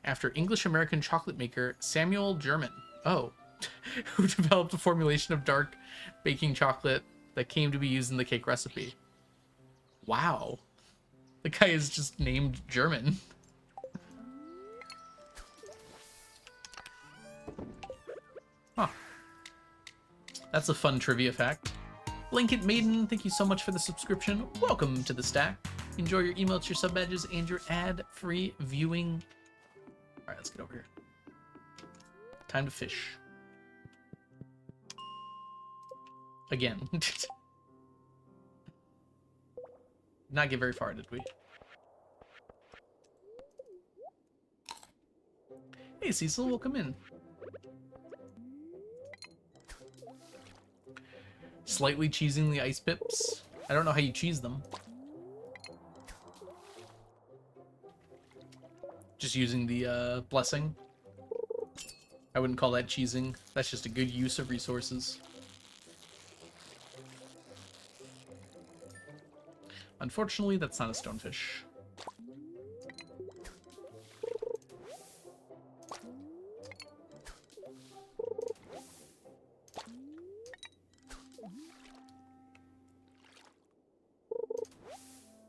S1: after English-American chocolate maker Samuel German. Oh, who developed a formulation of dark baking chocolate that came to be used in the cake recipe. Wow. The guy is just named German. Huh. That's a fun trivia fact. Blanket Maiden, thank you so much for the subscription. Welcome to the stack. Enjoy your emotes, your sub badges, and your ad-free viewing. All right, let's get over here. Time to fish. Again. Not get very far, did we? Hey, Cecil, welcome in. Slightly cheesing the ice pips. I don't know how you cheese them. Just using the blessing. I wouldn't call that cheesing. That's just a good use of resources. Unfortunately, that's not a stonefish.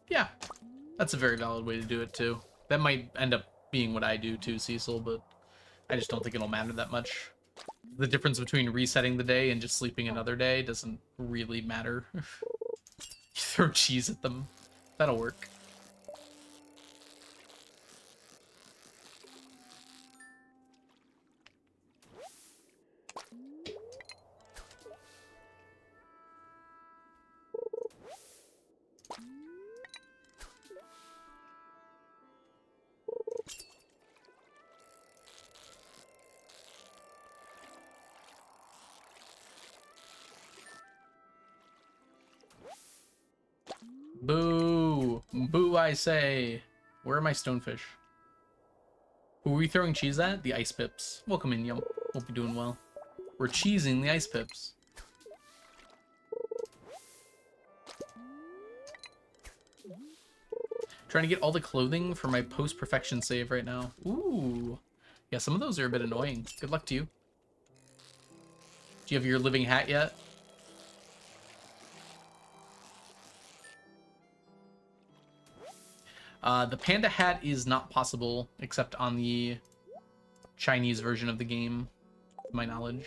S1: Yeah, that's a very valid way to do it too. That might end up being what I do too, Cecil, but I just don't think it'll matter that much. The difference between resetting the day and just sleeping another day doesn't really matter. You throw cheese at them. That'll work. Boo! Boo, I say. Where are my stonefish? Who are we throwing cheese at? The ice pips. Welcome in, Yum. Hope you're doing well. We're cheesing the ice pips. Trying to get all the clothing for my post-perfection save right now. Ooh. Yeah, some of those are a bit annoying. Good luck to you. Do you have your living hat yet? The panda hat is not possible except on the Chinese version of the game, to my knowledge.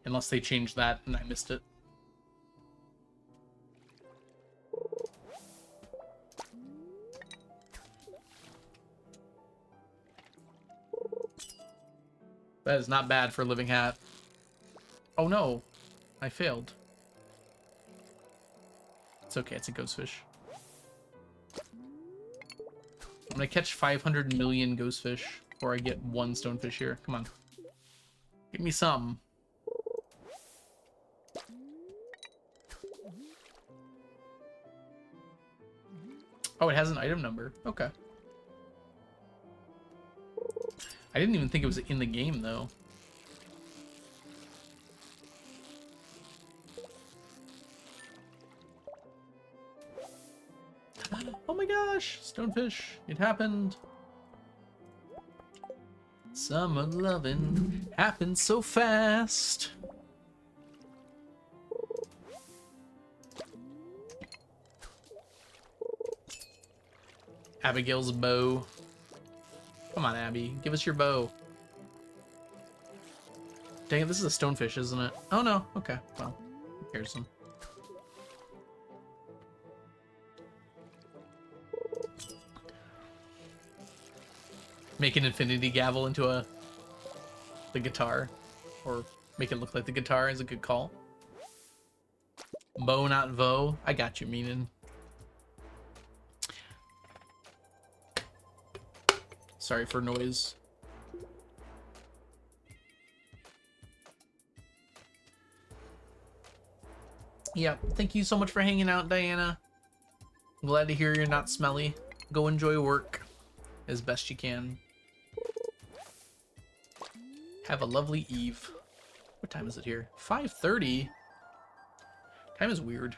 S1: Unless they changed that and I missed it. That is not bad for a living hat. Oh no, I failed. It's okay, it's a ghost fish. I'm gonna catch 500 million ghost fish. before I get one stonefish here. Come on. Give me some. Oh, it has an item number. Okay. I didn't even think it was in the game, though. Oh my gosh! Stonefish. It happened. Summer loving happened so fast. Abigail's bow. Come on, Abby. Give us your bow. Dang it, this is a stonefish, isn't it? Oh no. Okay. Well, who cares then? Make an infinity gavel into the guitar. Or make it look like the guitar is a good call. Bow, not vo. I got you, meaning. Sorry for noise. Yeah, thank you so much for hanging out, Diana. I'm glad to hear you're not smelly. Go enjoy work as best you can. Have a lovely eve. What time is it here? 5:30? Time is weird.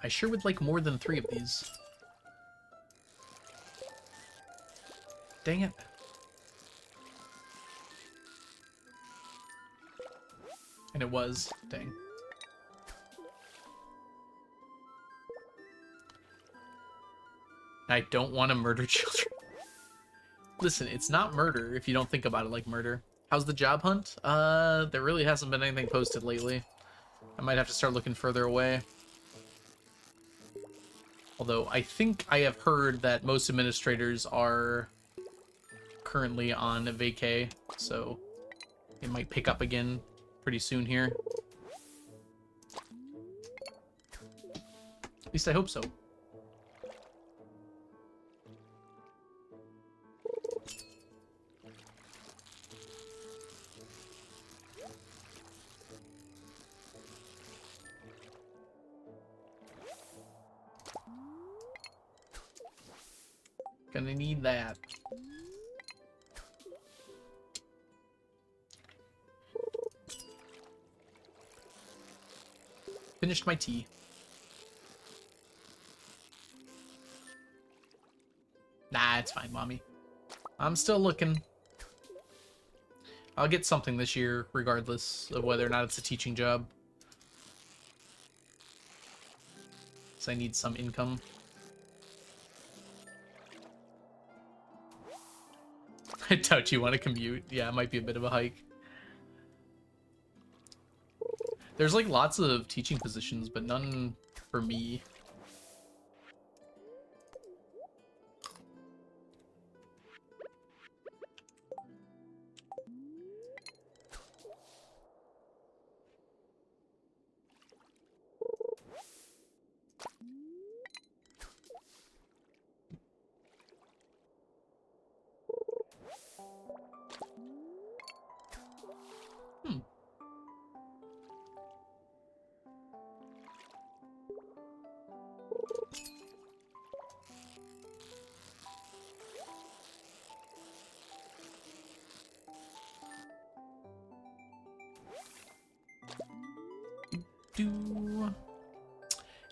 S1: I sure would like more than 3 of these. Dang it. And it was. Dang. I don't want to murder children. Listen, it's not murder if you don't think about it like murder. How's the job hunt? There really hasn't been anything posted lately. I might have to start looking further away. Although I think I have heard that most administrators are currently on vacay, so it might pick up again pretty soon here. At least I hope so. Gonna need that. Finished my tea. Nah, it's fine, Mommy. I'm still looking. I'll get something this year, regardless of whether or not it's a teaching job. Because I need some income. I doubt you want to commute. Yeah, it might be a bit of a hike. There's like lots of teaching positions, but none for me.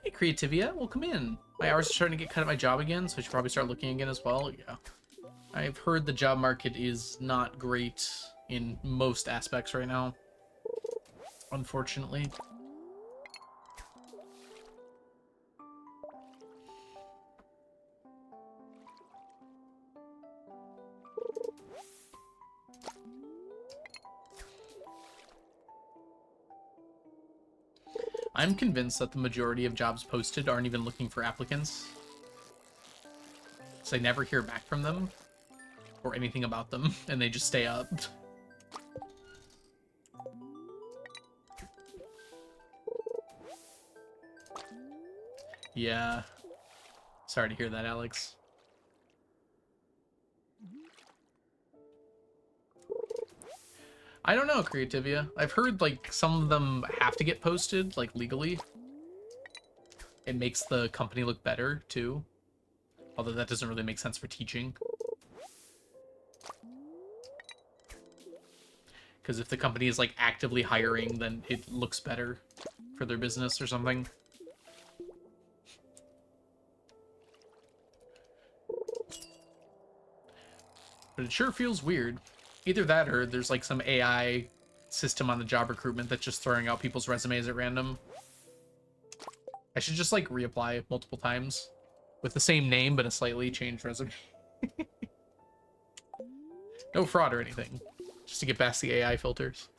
S1: Hey, Creativia, welcome in. My hours are starting to get cut at my job again, so I should probably start looking again as well. Yeah. I've heard the job market is not great in most aspects right now, unfortunately. I'm convinced that the majority of jobs posted aren't even looking for applicants. So I never hear back from them or anything about them, and they just stay up. Yeah. Sorry to hear that, Alex. I don't know, Creativia. I've heard, like, some of them have to get posted, like, legally. It makes the company look better, too. Although that doesn't really make sense for teaching. Because if the company is, like, actively hiring, then it looks better for their business or something. But it sure feels weird. Either that or there's, like, some AI system on the job recruitment that's just throwing out people's resumes at random. I should just, like, reapply multiple times with the same name but a slightly changed resume. No fraud or anything. Just to get past the AI filters.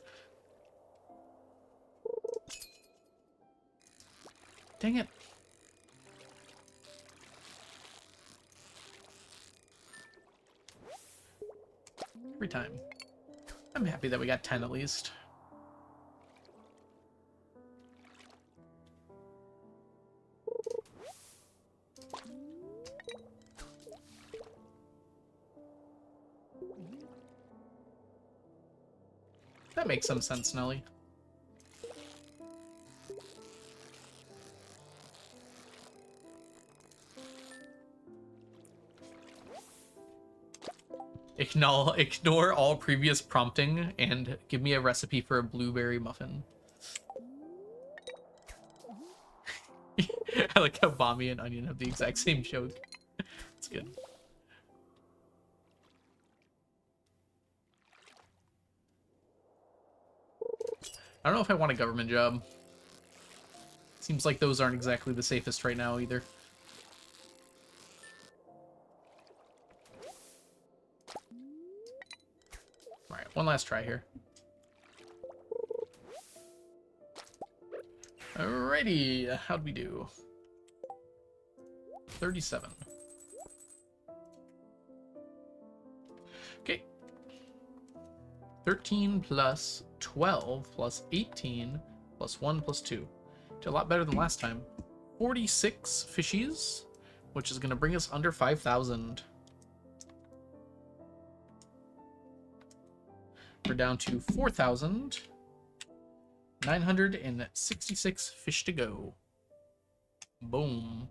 S1: Dang it. Every time. I'm happy that we got 10 at least. That makes some sense, Nelly. Ignore all previous prompting and give me a recipe for a blueberry muffin. I like how Bommy and Onion have the exact same joke. It's good. I don't know if I want a government job. Seems like those aren't exactly the safest right now either. Alright, one last try here. Alrighty, how'd we do? 37. Okay. 13 plus 12 plus 18 plus 1 plus 2. Did a lot better than last time. 46 fishies, which is going to bring us under 5,000. We're down to 4,966 fish to go. Boom.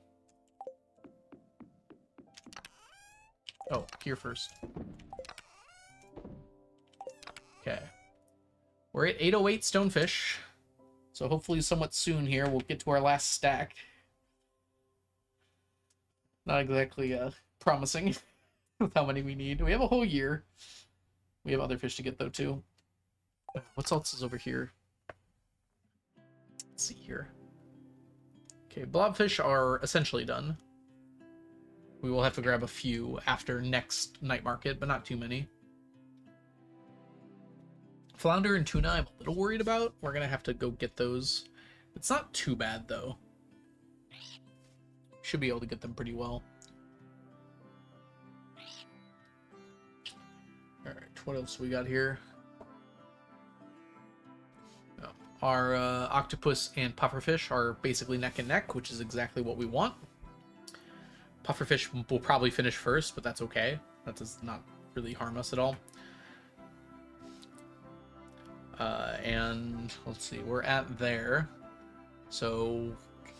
S1: Oh, here first. Okay. We're at 808 stonefish. So hopefully somewhat soon here we'll get to our last stack. Not exactly promising with how many we need. We have a whole year. We have other fish to get though too. What else is over here? Let's see here. Okay, blobfish are essentially done. We will have to grab a few after next night market, but not too many. Flounder and tuna I'm a little worried about. We're gonna have to go get those. It's not too bad though. Should be able to get them pretty well. Alright, what else we got here? Oh, our octopus and pufferfish are basically neck and neck, which is exactly what we want. Pufferfish will probably finish first, but that's okay. That does not really harm us at all. And let's see, we're at there. So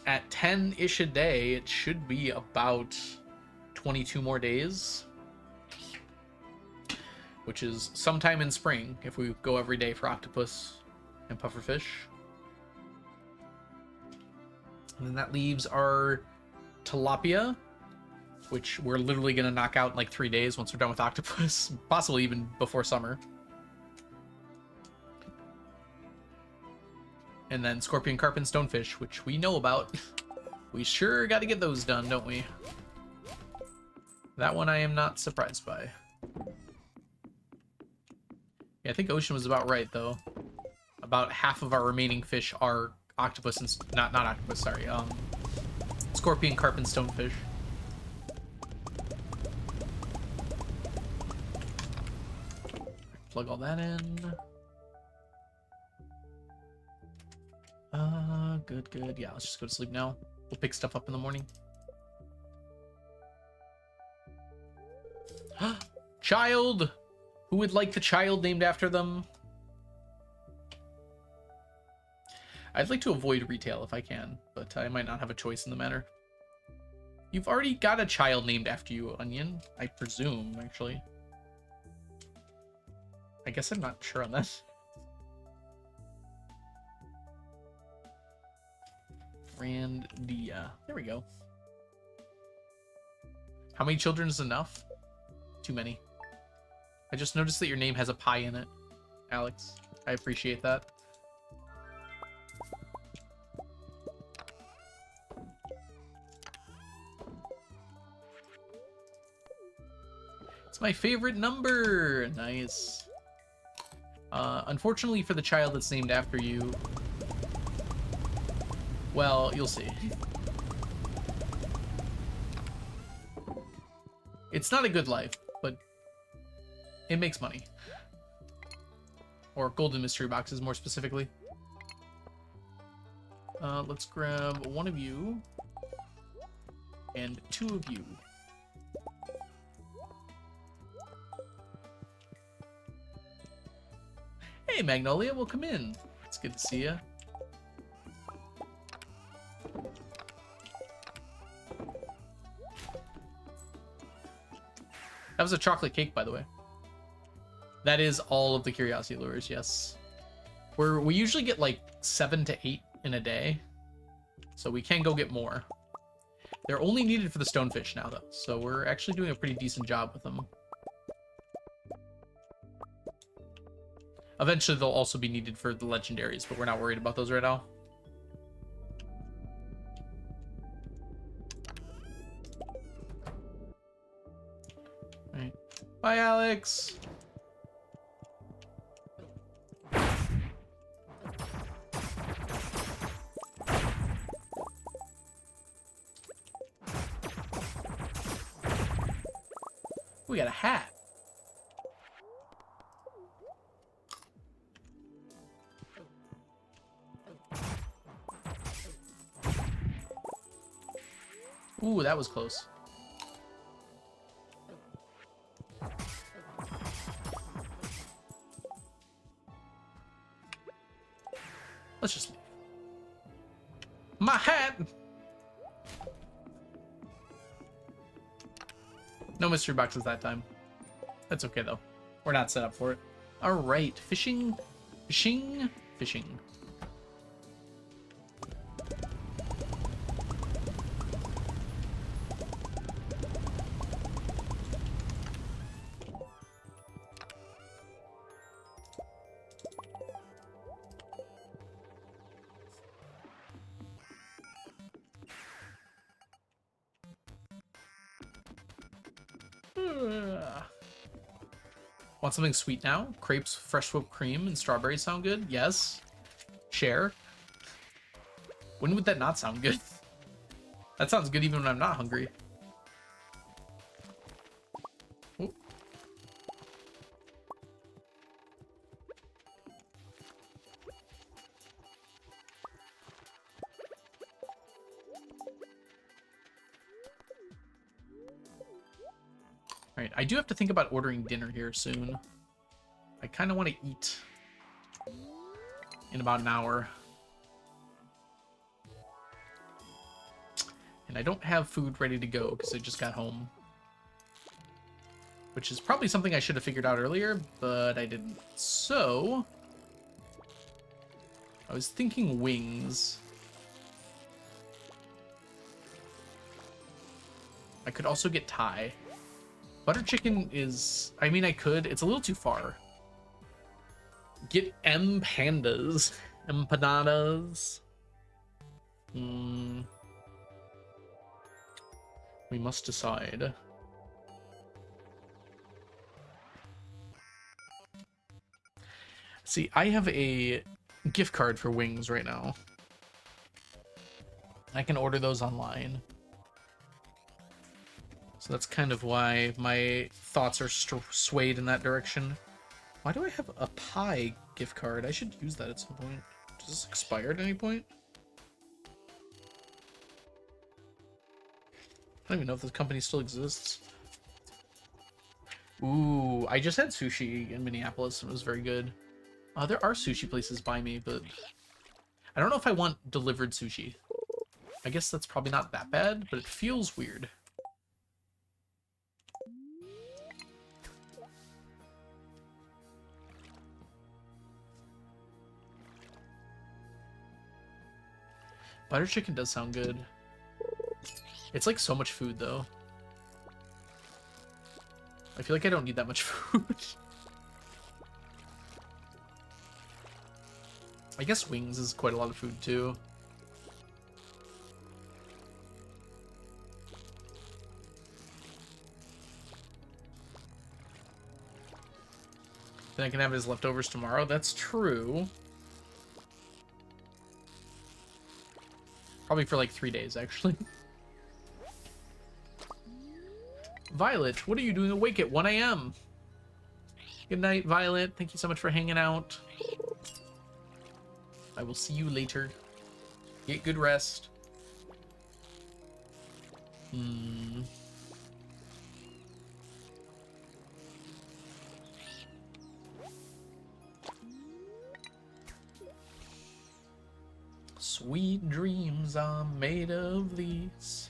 S1: at 10-ish a day, it should be about 22 more days. Which is sometime in spring, if we go every day for octopus and pufferfish. And then that leaves our tilapia, which we're literally going to knock out in like 3 days once we're done with octopus, possibly even before summer. And then scorpion, carp, and stonefish, which we know about. We sure got to get those done, don't we? That one I am not surprised by. Yeah, I think Ocean was about right, though. About half of our remaining fish are octopus and... Not octopus, sorry. Scorpion, carp, and stonefish. Plug all that in. Good. Yeah, let's just go to sleep now. We'll pick stuff up in the morning. Child! Who would like the child named after them? I'd like to avoid retail if I can, but I might not have a choice in the matter. You've already got a child named after you, Onion. I presume, actually. I guess I'm not sure on this. Randia. There we go. How many children is enough? Too many. I just noticed that your name has a pie in it, Alex. I appreciate that. It's my favorite number. Nice. Unfortunately for the child that's named after you, well, you'll see. It's not a good life, but it makes money. Or golden mystery boxes, more specifically. Let's grab one of you and two of you. Hey, Magnolia, welcome in. It's good to see you. That was a chocolate cake, by the way. That is all of the curiosity lures, yes. We usually get like 7 to 8 in a day, so we can go get more. They're only needed for the stonefish now, though, so we're actually doing a pretty decent job with them. Eventually, they'll also be needed for the legendaries, but we're not worried about those right now. All right. Bye, Alex. We got a hat. Ooh, that was close. Let's just leave. My hat! No mystery boxes that time. That's okay, though. We're not set up for it. All right, fishing, fishing, fishing. Want something sweet now? Crepes, fresh whipped cream, and strawberries sound good? Yes. Share. When would that not sound good? That sounds good even when I'm not hungry. Ooh. Alright, I do have to think about ordering dinner here soon. I kind of want to eat in about an hour. And I don't have food ready to go because I just got home. Which is probably something I should have figured out earlier, but I didn't. So, I was thinking wings. I could also get Thai. Butter chicken is... I mean, I could. It's a little too far. Get pandas. Empanadas. We must decide. See, I have a gift card for wings right now. I can order those online. So that's kind of why my thoughts are swayed in that direction. Why do I have a pie gift card? I should use that at some point. Does this expire at any point? I don't even know if this company still exists. Ooh, I just had sushi in Minneapolis and it was very good. There are sushi places by me, but I don't know if I want delivered sushi. I guess that's probably not that bad, but it feels weird. Butter chicken does sound good. It's like so much food, though. I feel like I don't need that much food. I guess wings is quite a lot of food, too. Then I can have his leftovers tomorrow. That's true. Probably for like 3 days, actually. Violet, what are you doing awake at 1 a.m.? Good night, Violet. Thank you so much for hanging out. I will see you later. Get good rest. Sweet dreams are made of these.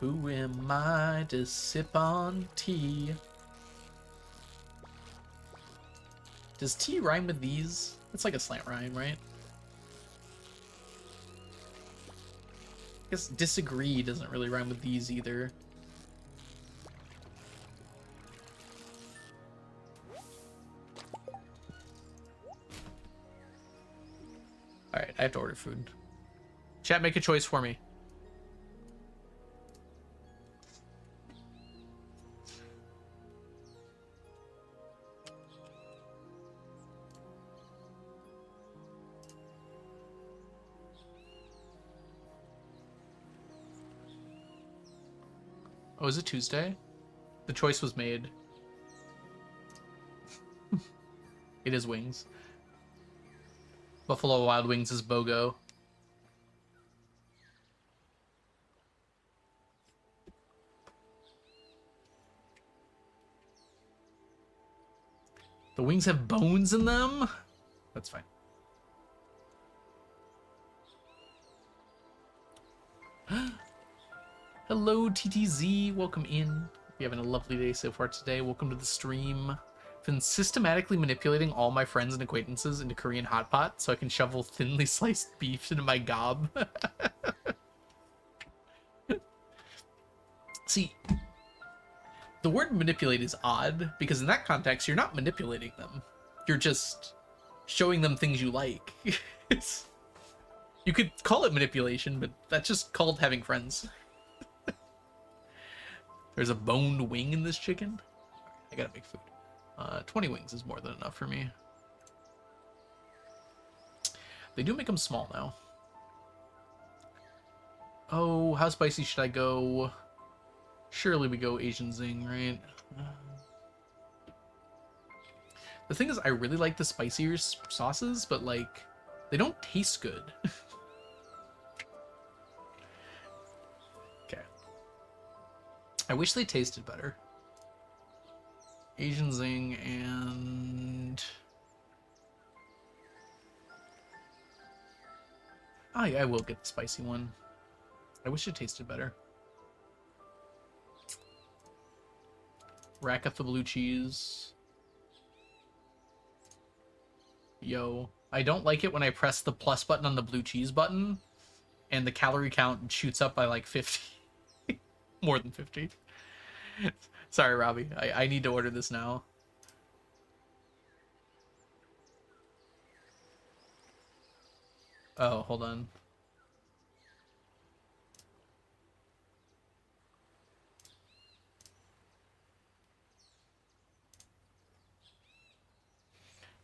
S1: Who am I to sip on tea? Does tea rhyme with these? It's like a slant rhyme, right? I guess disagree doesn't really rhyme with these either. Alright, I have to order food. Chat, make a choice for me. Oh, is it Tuesday? The choice was made. It is wings. Buffalo Wild Wings is BOGO. The wings have bones in them? That's fine. Hello, TTZ. Welcome in. Hope you're having a lovely day so far today. Welcome to the stream. I've been systematically manipulating all my friends and acquaintances into Korean hot pot so I can shovel thinly sliced beef into my gob. See, the word manipulate is odd because in that context, you're not manipulating them. You're just showing them things you like. You could call it manipulation, but that's just called having friends. There's a boned wing in this chicken. I gotta make food. 20 wings is more than enough for me. They do make them small now. Oh, how spicy should I go? Surely we go Asian Zing, right? The thing is, I really like the spicier sauces, but like, they don't taste good. Okay. I wish they tasted better. Asian Zing and... Oh, yeah, I will get the spicy one. I wish it tasted better. Rack up the blue cheese. Yo. I don't like it when I press the plus button on the blue cheese button and the calorie count shoots up by like 50. More than 50. Sorry, Robbie. I need to order this now. Oh, hold on.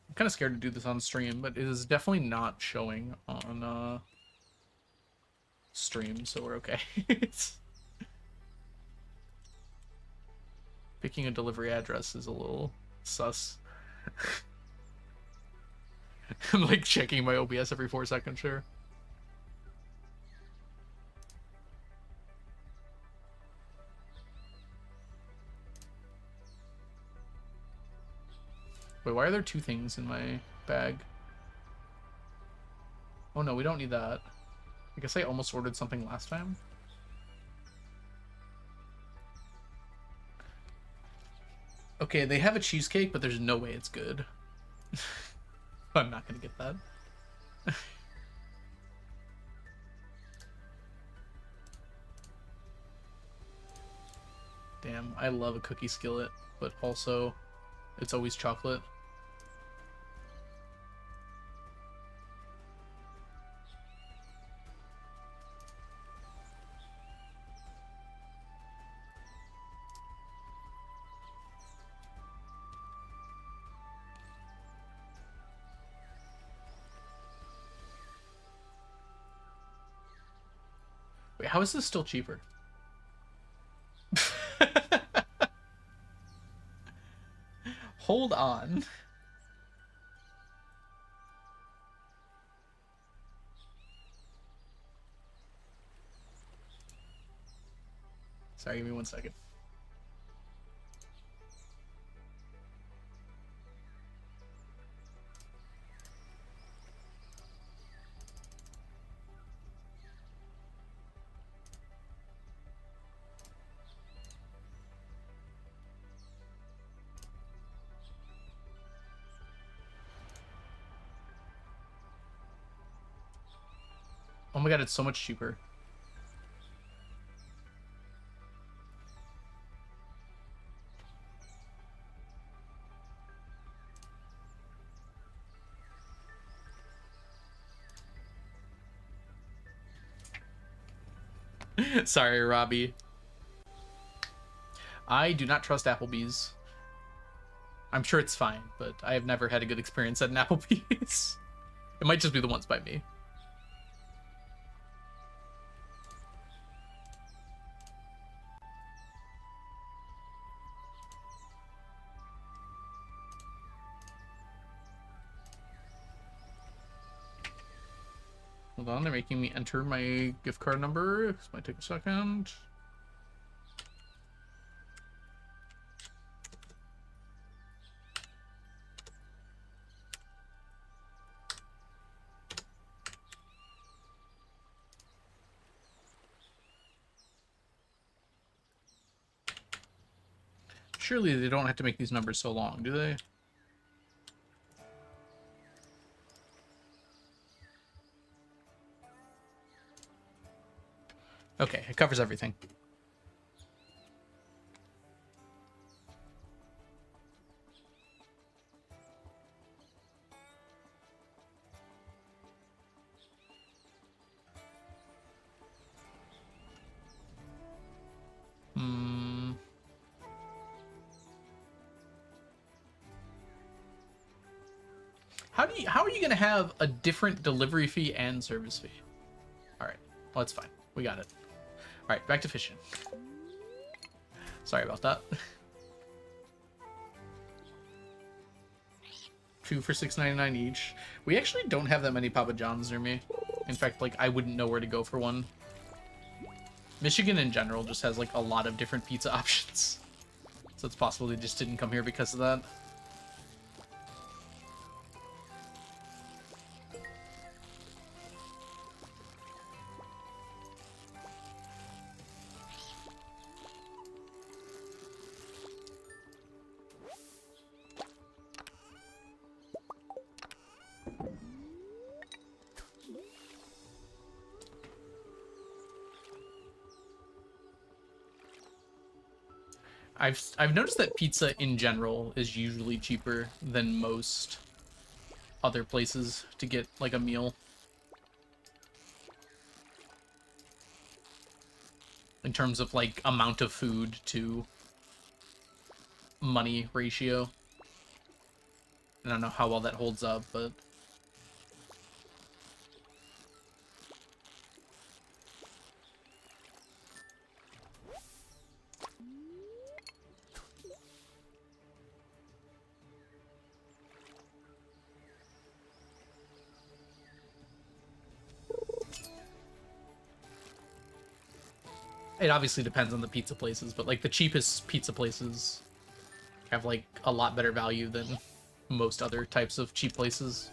S1: I'm kind of scared to do this on stream, but it is definitely not showing on stream, so we're okay. Picking a delivery address is a little sus. I'm like checking my OBS every 4 seconds, sure. Wait, why are there two things in my bag? Oh no, we don't need that. I guess I almost ordered something last time. Okay, they have a cheesecake, but there's no way it's good. I'm not gonna get that. Damn, I love a cookie skillet, but also it's always chocolate. Wait, how is this still cheaper? Hold on. Sorry, give me 1 second. Oh my god, it's so much cheaper. Sorry, Robbie. I do not trust Applebee's. I'm sure it's fine, but I have never had a good experience at an Applebee's. It might just be the ones by me. Hold on, they're making me enter my gift card number. This might take a second. Surely they don't have to make these numbers so long, do they? Okay, it covers everything. How are you gonna have a different delivery fee and service fee? All right, well, that's fine. We got it. All right, back to fishing. Sorry about that. 2 for $6.99 each. We actually don't have that many Papa John's near me. In fact, like, I wouldn't know where to go for one. Michigan in general just has like a lot of different pizza options. So it's possible they just didn't come here because of that. I've noticed that pizza in general is usually cheaper than most other places to get like a meal. In terms of like amount of food to money ratio. I don't know how well that holds up, but it obviously depends on the pizza places, but like the cheapest pizza places have like a lot better value than most other types of cheap places.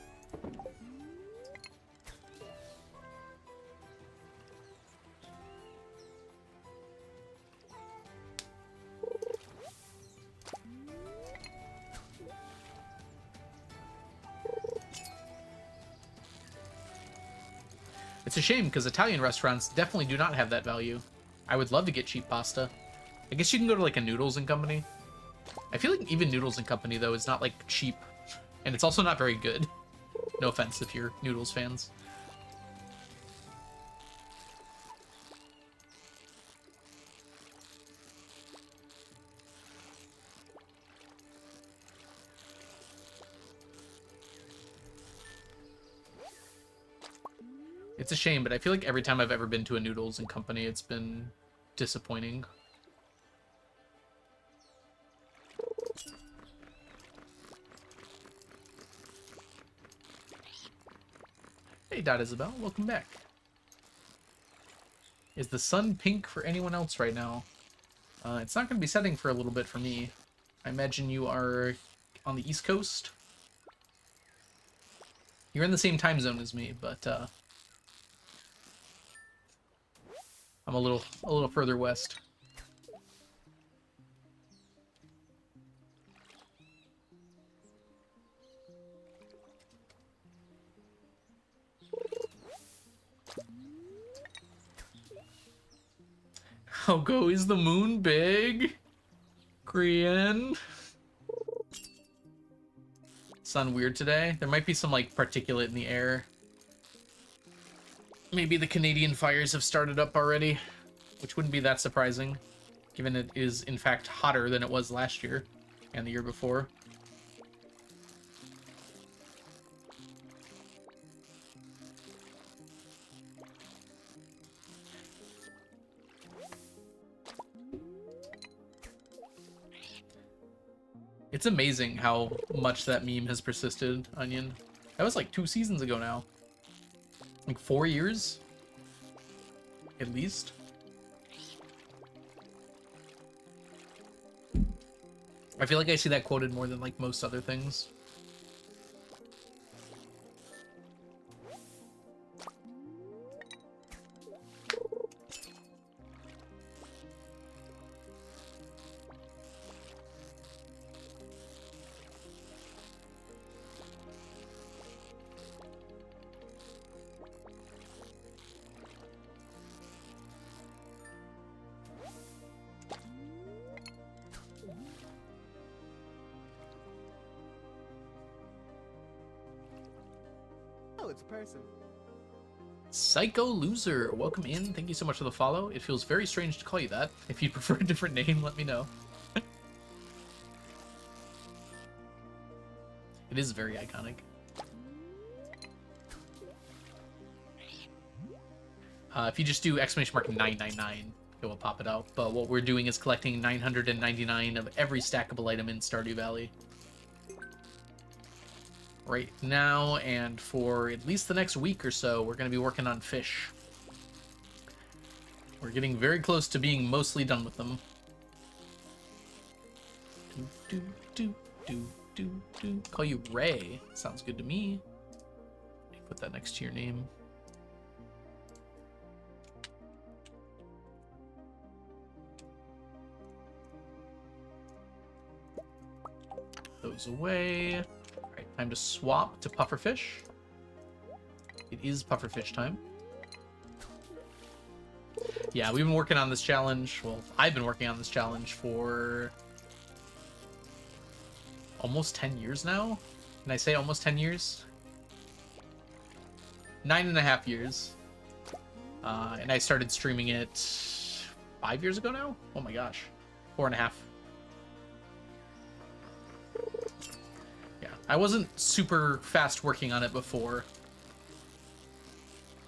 S1: It's a shame, because Italian restaurants definitely do not have that value. I would love to get cheap pasta. I guess you can go to, like, a Noodles and Company. I feel like even Noodles and Company, though, is not, like, cheap. And it's also not very good. No offense if you're Noodles fans. It's a shame, but I feel like every time I've ever been to a Noodles and Company, it's been disappointing. Hey, Dot Isabel, welcome back. Is the sun pink for anyone else right now? It's not going to be setting for a little bit for me. I imagine you are on the East Coast. You're in the same time zone as me, but I'm a little further west. How go is the moon big? Korean. Sun weird today. There might be some like particulate in the air. Maybe the Canadian fires have started up already, which wouldn't be that surprising, given it is in fact hotter than it was last year and the year before. It's amazing how much that meme has persisted, Onion. That was like 2 seasons ago now. Like 4 years? At least. I feel like I see that quoted more than like most other things.
S2: Oh, it's a person.
S1: Psycho Loser, welcome in. Thank you so much for the follow. It feels very strange to call you that. If you prefer a different name, let me know. It is very iconic. If you just do !999, it will pop it out. But what we're doing is collecting 999 of every stackable item in Stardew Valley right now, and for at least the next week or so, we're going to be working on fish. We're getting very close to being mostly done with them. Call you Ray. Sounds good to me. Put that next to your name. Those away. Alright, time to swap to pufferfish. It is pufferfish time. Yeah, we've been working on this challenge. Well, I've been working on this challenge for almost 10 years now. Can I say almost 10 years? 9.5 years. And I started streaming it 5 years ago now? Oh my gosh. 4.5. Yeah, I wasn't super fast working on it before.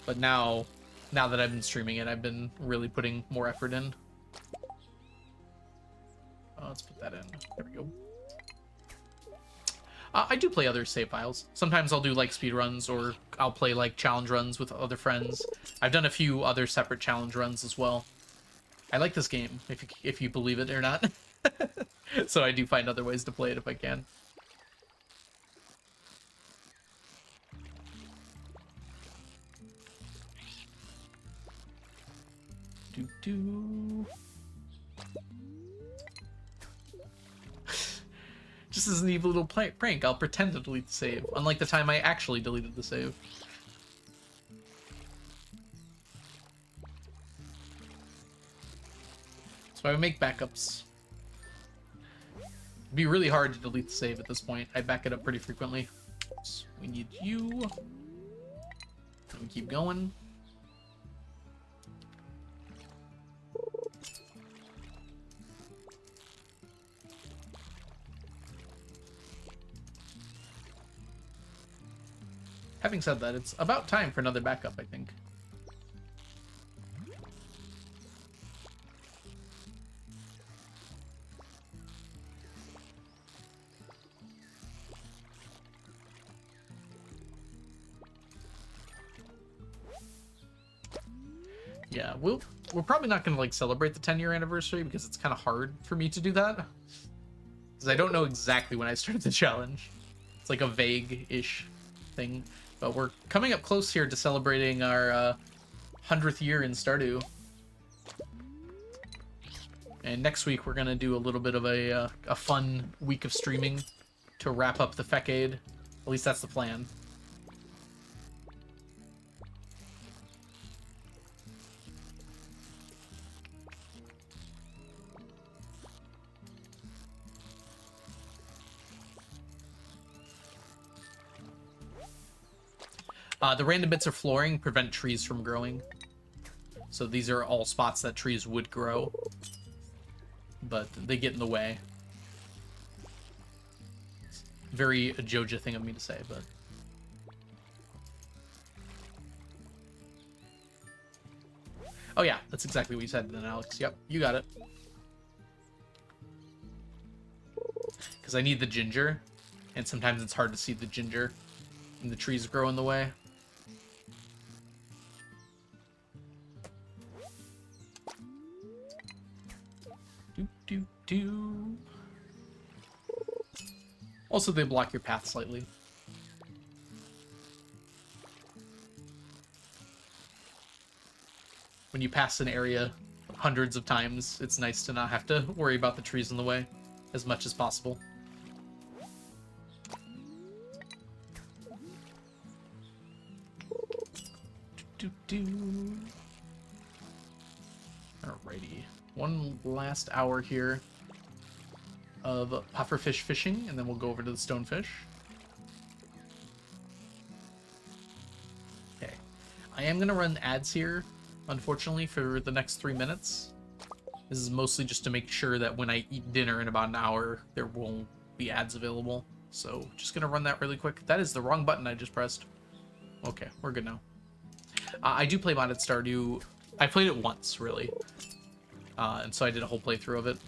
S1: But now that I've been streaming it, I've been really putting more effort in. Let's put that in. There we go. I do play other save files. Sometimes I'll do like speed runs, or I'll play like challenge runs with other friends. I've done a few other separate challenge runs as well. I like this game, if you believe it or not. So I do find other ways to play it if I can. Do. Just as an evil little prank, I'll pretend to delete the save, unlike the time I actually deleted the save. So I make backups. It'd be really hard to delete the save at this point. I back it up pretty frequently. So we need you. And we keep going. Having said that, it's about time for another backup, I think. Yeah, we're probably not gonna like celebrate the 10-year anniversary because it's kind of hard for me to do that. Because I don't know exactly when I started the challenge. It's like a vague-ish thing. But we're coming up close here to celebrating our 100th year in Stardew. And next week we're gonna do a little bit of a fun week of streaming to wrap up the Fecade. At least that's the plan. The random bits of flooring prevent trees from growing. So these are all spots that trees would grow, but they get in the way. Very a Joja thing of me to say, but... Oh yeah, that's exactly what you said then, Alex. Yep, you got it. Because I need the ginger, and sometimes it's hard to see the ginger, and the trees grow in the way. Do. Also, they block your path slightly. When you pass an area hundreds of times, it's nice to not have to worry about the trees in the way as much as possible. Alrighty. One last hour here of pufferfish fishing, and then we'll go over to the stonefish. Okay. I am going to run ads here, unfortunately, for the next 3 minutes. This is mostly just to make sure that when I eat dinner in about an hour, there won't be ads available. So, just going to run that really quick. That is the wrong button I just pressed. Okay, we're good now. I do play modded Stardew. I played it once, really. And so I did a whole playthrough of it.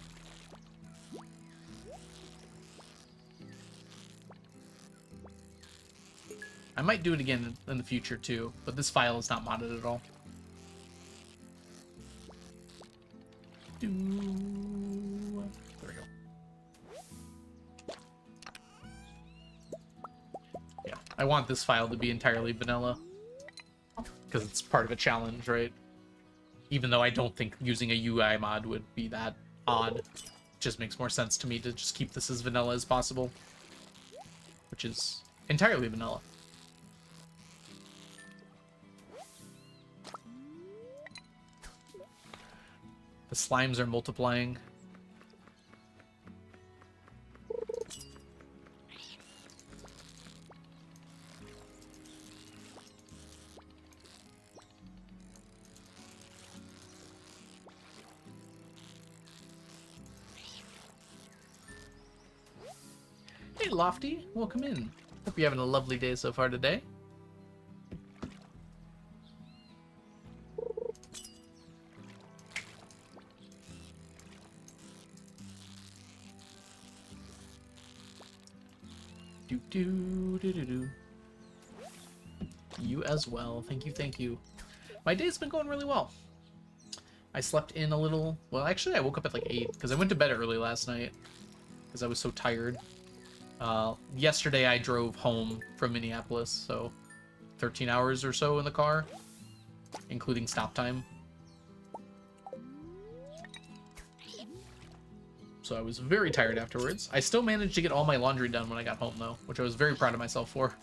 S1: I might do it again in the future too, but this file is not modded at all. There we go. Yeah, I want this file to be entirely vanilla because it's part of a challenge, right? Even though I don't think using a UI mod would be that odd. It just makes more sense to me to just keep this as vanilla as possible. Which is entirely vanilla. The slimes are multiplying. Hey, Lofty, welcome in. Hope you're having a lovely day so far today. Do. You as well. Thank you, thank you. My day's been going really well. I slept in a little. Well, actually, I woke up at like 8 because I went to bed early last night because I was so tired. Yesterday I drove home from Minneapolis, so 13 hours or so in the car, including stop time. so I was very tired afterwards. I still managed to get all my laundry done when I got home, though, which I was very proud of myself for.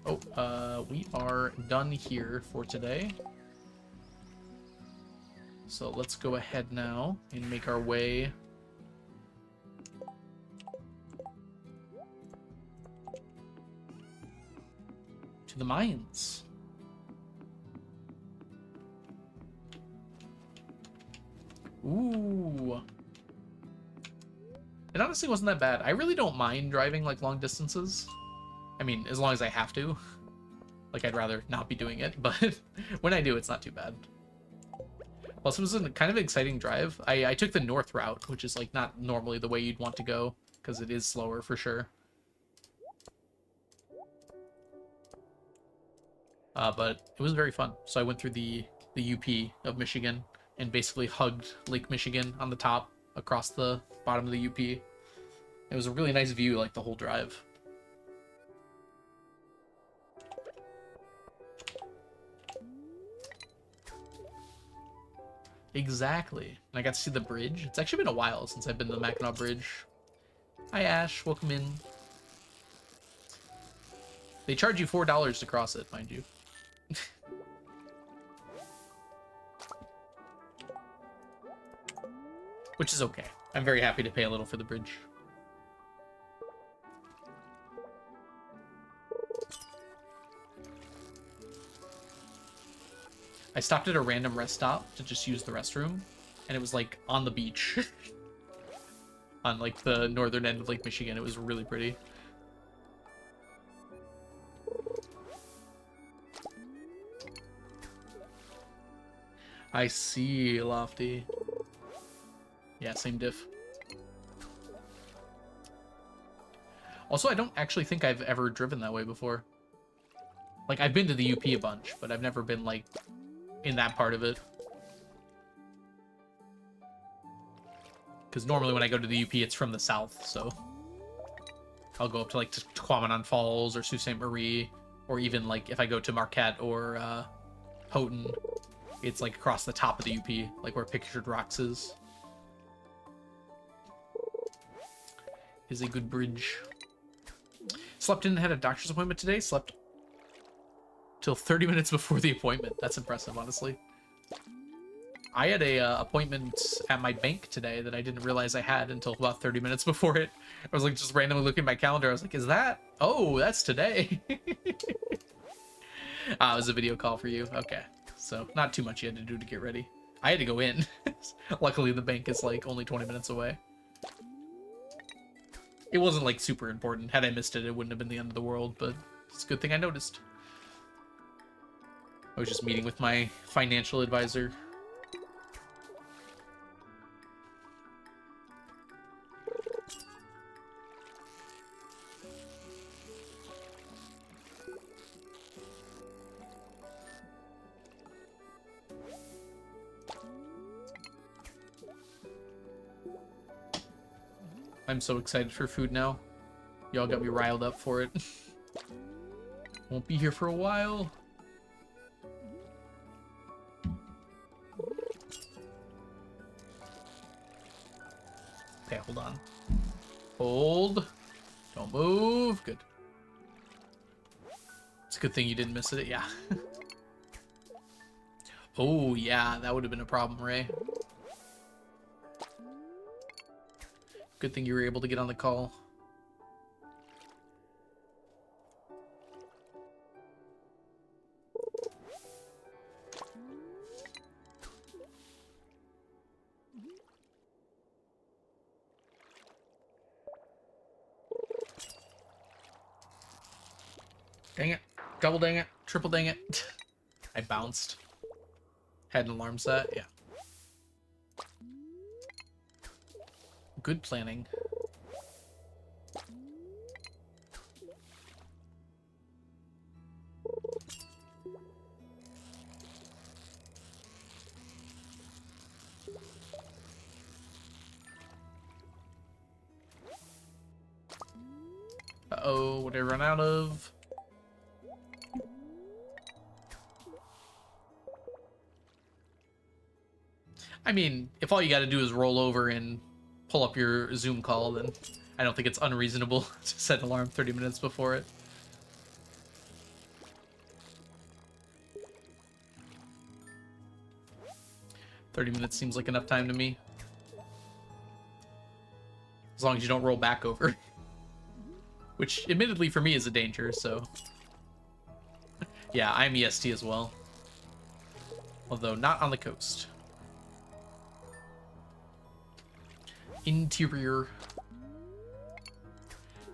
S1: Oh, we are done here for today. So let's go ahead now and make our way to the mines. Ooh. It honestly wasn't that bad. I really don't mind driving like long distances. I mean, as long as I have to. Like, I'd rather not be doing it, but when I do, it's not too bad. Plus, it was a kind of exciting drive. I took the north route, which is like not normally the way you'd want to go, because it is slower for sure. But it was very fun. So I went through the UP of Michigan and basically hugged Lake Michigan on the top across the bottom of the UP. It was a really nice view, like the whole drive. Exactly. And I got to see the bridge. It's actually been a while since I've been to the Mackinac Bridge. Hi, Ash. Welcome in. They charge you $4 to cross it, mind you. Which is okay. I'm very happy to pay a little for the bridge. I stopped at a random rest stop to just use the restroom, and it was like on the beach. On like the northern end of Lake Michigan. It was really pretty. I see, Lofty. Yeah, same diff. Also, I don't actually think I've ever driven that way before. Like, I've been to the UP a bunch, but I've never been, like, in that part of it. Because normally when I go to the UP, it's from the south, so... I'll go up to, like, Tequamanon Falls or Sault Ste. Marie, or even, like, if I go to Marquette or Houghton, it's, like, across the top of the UP, like where Pictured Rocks is. Is a good bridge. Slept in and had a doctor's appointment today. Slept till 30 minutes before the appointment. That's impressive, honestly. I had a appointment at my bank today that I didn't realize I had until about 30 minutes before it. I was like just randomly looking at my calendar. I was like, is that? Oh, that's today. It was a video call for you. Okay. So not too much you had to do to get ready. I had to go in. Luckily, the bank is like only 20 minutes away. It wasn't like super important. Had I missed it, it wouldn't have been the end of the world, but it's a good thing I noticed. I was just meeting with my financial advisor. I'm so excited for food now. Y'all got me riled up for it. Won't be here for a while. Okay, hold on. Hold. Don't move. Good. It's a good thing you didn't miss it. Yeah. Oh, yeah. That would have been a problem, Ray. Good thing you were able to get on the call. Dang it. Double dang it. Triple dang it. I bounced. Had an alarm set. Yeah. Good planning. Uh-oh, what did I run out of? I mean, if all you got to do is roll over and pull up your Zoom call, then I don't think it's unreasonable to set an alarm 30 minutes before it. $30 seems like enough time to me. As long as you don't roll back over. Which, admittedly, for me is a danger, so... Yeah, I'm EST as well. Although, not on the coast. Interior.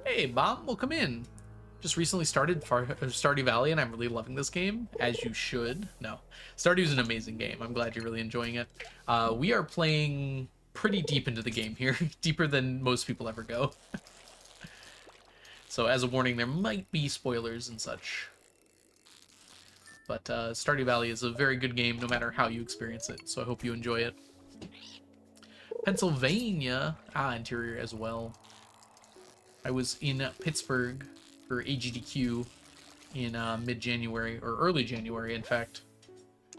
S1: Hey, Bomb, welcome in. Just recently started Stardew Valley, and I'm really loving this game, as you should. No, Stardew's an amazing game. I'm glad you're really enjoying it. We are playing pretty deep into the game here, deeper than most people ever go. So as a warning, there might be spoilers and such. But Stardew Valley is a very good game, no matter how you experience it, so I hope you enjoy it. Pennsylvania, interior as well. I was in Pittsburgh for AGDQ in mid-January, or early January, in fact.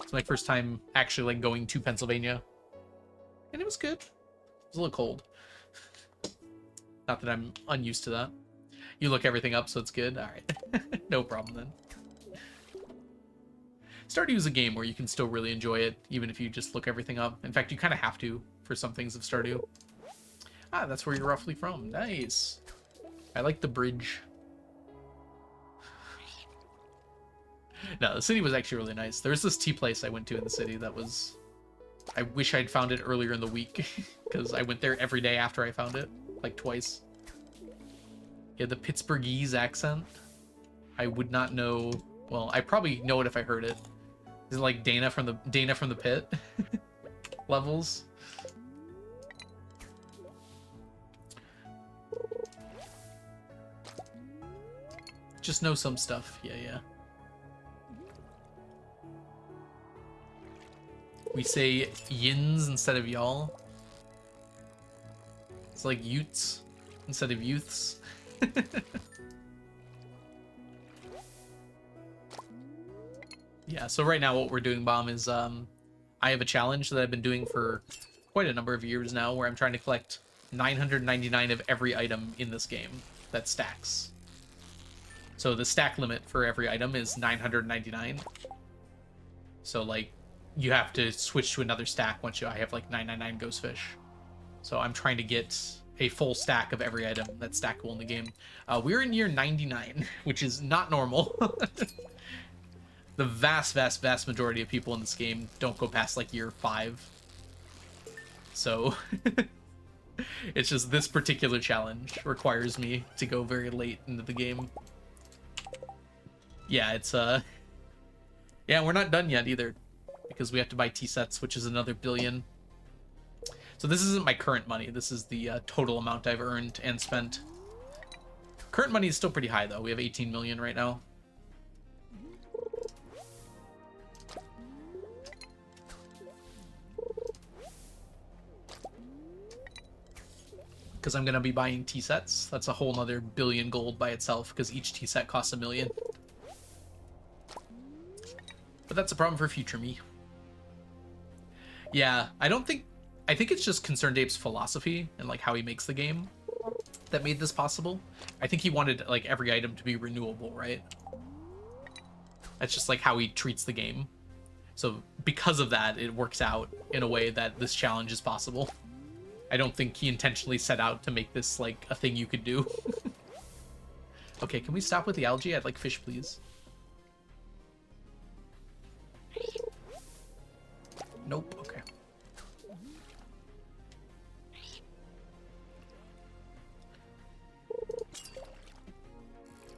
S1: It's my first time actually like going to Pennsylvania, and it was good. It was a little cold. Not that I'm unused to that. You look everything up, so it's good. All right, no problem then. Stardew is a game where you can still really enjoy it, even if you just look everything up. In fact, you kind of have to for some things of Stardew. That's where you're roughly from. Nice. I like the bridge. No, the city was actually really nice. There's this tea place I went to in the city that was... I wish I'd found it earlier in the week, because I went there every day after I found it, like twice. Yeah, the Pittsburghese accent. I would not know... Well, I probably know it if I heard it. Is it like Dana from the Pit levels? Just know some stuff. Yeah. We say yins instead of y'all. It's like utes instead of youths. Yeah, so right now what we're doing, Bomb, is I have a challenge that I've been doing for quite a number of years now, where I'm trying to collect 999 of every item in this game that stacks. So the stack limit for every item is 999. So, like, you have to switch to another stack once I have, like, 999 ghost fish. So I'm trying to get a full stack of every item that's stackable in the game. We're in year 99, which is not normal. The vast majority of people in this game don't go past like year 5. So it's just this particular challenge requires me to go very late into the game. Yeah, it's yeah, we're not done yet either, because we have to buy tea sets, which is another billion. So this isn't my current money. This is the total amount I've earned and spent. Current money is still pretty high though. We have 18 million right now. Because I'm going to be buying tea sets. That's a whole nother billion gold by itself, because each tea set costs 1 million. But that's a problem for future me. Yeah, I think it's just Concerned Ape's philosophy and like how he makes the game that made this possible. I think he wanted like every item to be renewable, right? That's just like how he treats the game. So because of that, it works out in a way that this challenge is possible. I don't think he intentionally set out to make this like a thing you could do. Okay, can we stop with the algae? I'd like fish, please. Nope, okay.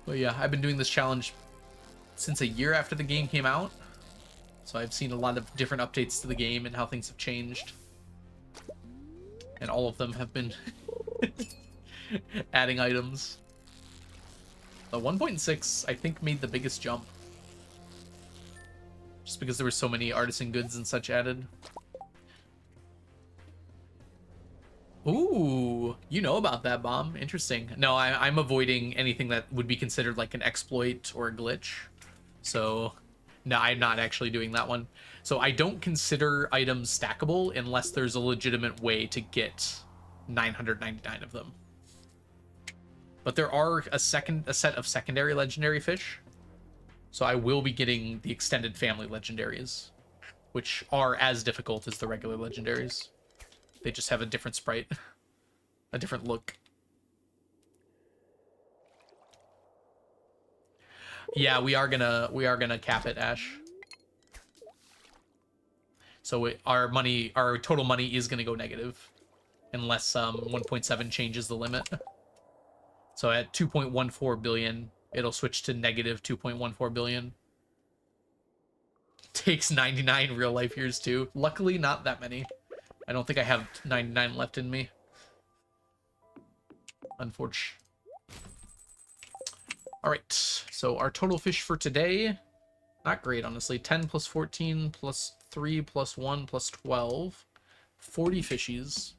S1: But yeah, I've been doing this challenge since a year after the game came out. So I've seen a lot of different updates to the game and how things have changed. And all of them have been adding items. The 1.6, I think, made the biggest jump. Just because there were so many artisan goods and such added. Ooh, you know about that, Bomb. Interesting. No, I'm avoiding anything that would be considered like an exploit or a glitch. So No, I'm not actually doing that one. So I don't consider items stackable unless there's a legitimate way to get 999 of them. But there are a set of secondary legendary fish. So I will be getting the extended family legendaries, which are as difficult as the regular legendaries. They just have a different sprite, a different look. Yeah, we are gonna cap it, Ash. So our total money is gonna go negative, unless 1.7 changes the limit. So at 2.14 billion, it'll switch to negative 2.14 billion. Takes 99 real life years too. Luckily, not that many. I don't think I have 99 left in me. Unfortunately. All right, so our total fish for today, not great, honestly. 10 plus 14 plus 3 plus 1 plus 12. 40 fishies.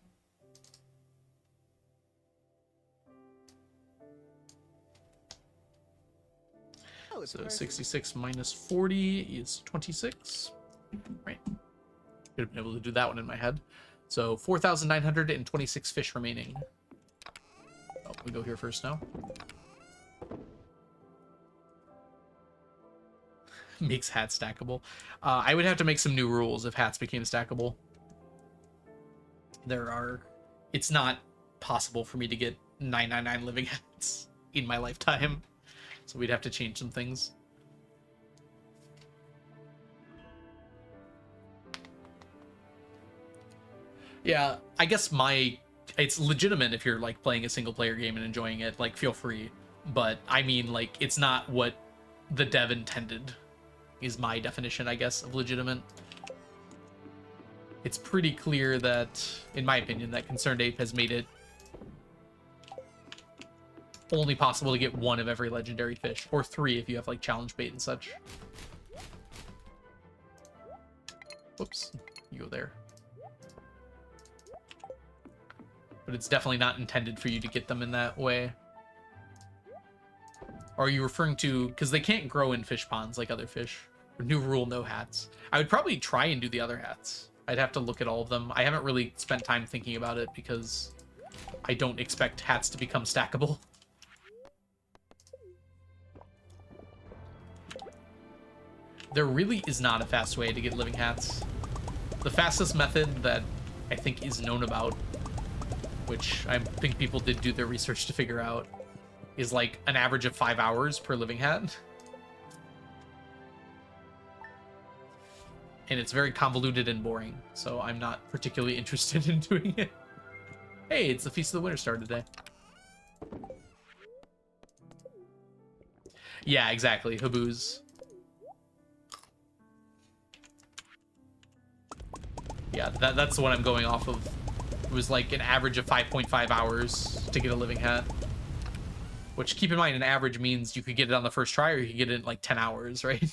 S2: Oh, it's a
S1: So
S2: person.
S1: 66 minus 40 is 26. Right. Could have been able to do that one in my head. So 4,926 fish remaining. Oh, we go here first now. Makes hats stackable. I would have to make some new rules if hats became stackable. It's not possible for me to get 999 living hats in my lifetime. So we'd have to change some things. Yeah, I guess it's legitimate if you're like playing a single player game and enjoying it, like feel free. But I mean, like, it's not what the dev intended, is my definition, I guess, of legitimate. It's pretty clear that, in my opinion, that Concerned Ape has made it only possible to get one of every legendary fish, or 3 if you have like challenge bait and such. Whoops, you go there. But it's definitely not intended for you to get them in that way. Or are you referring to, because they can't grow in fish ponds like other fish. New rule, no hats. I would probably try and do the other hats. I'd have to look at all of them. I haven't really spent time thinking about it because I don't expect hats to become stackable. There really is not a fast way to get living hats. The fastest method that I think is known about, which I think people did do their research to figure out, is like an average of 5 hours per living hat. And it's very convoluted and boring, so I'm not particularly interested in doing it. Hey, it's the Feast of the Winter Star today. Yeah, exactly. Haboos. Yeah, that's the one I'm going off of. It was like an average of 5.5 hours to get a living hat. Which, keep in mind, an average means you could get it on the first try or you could get it in like 10 hours, right?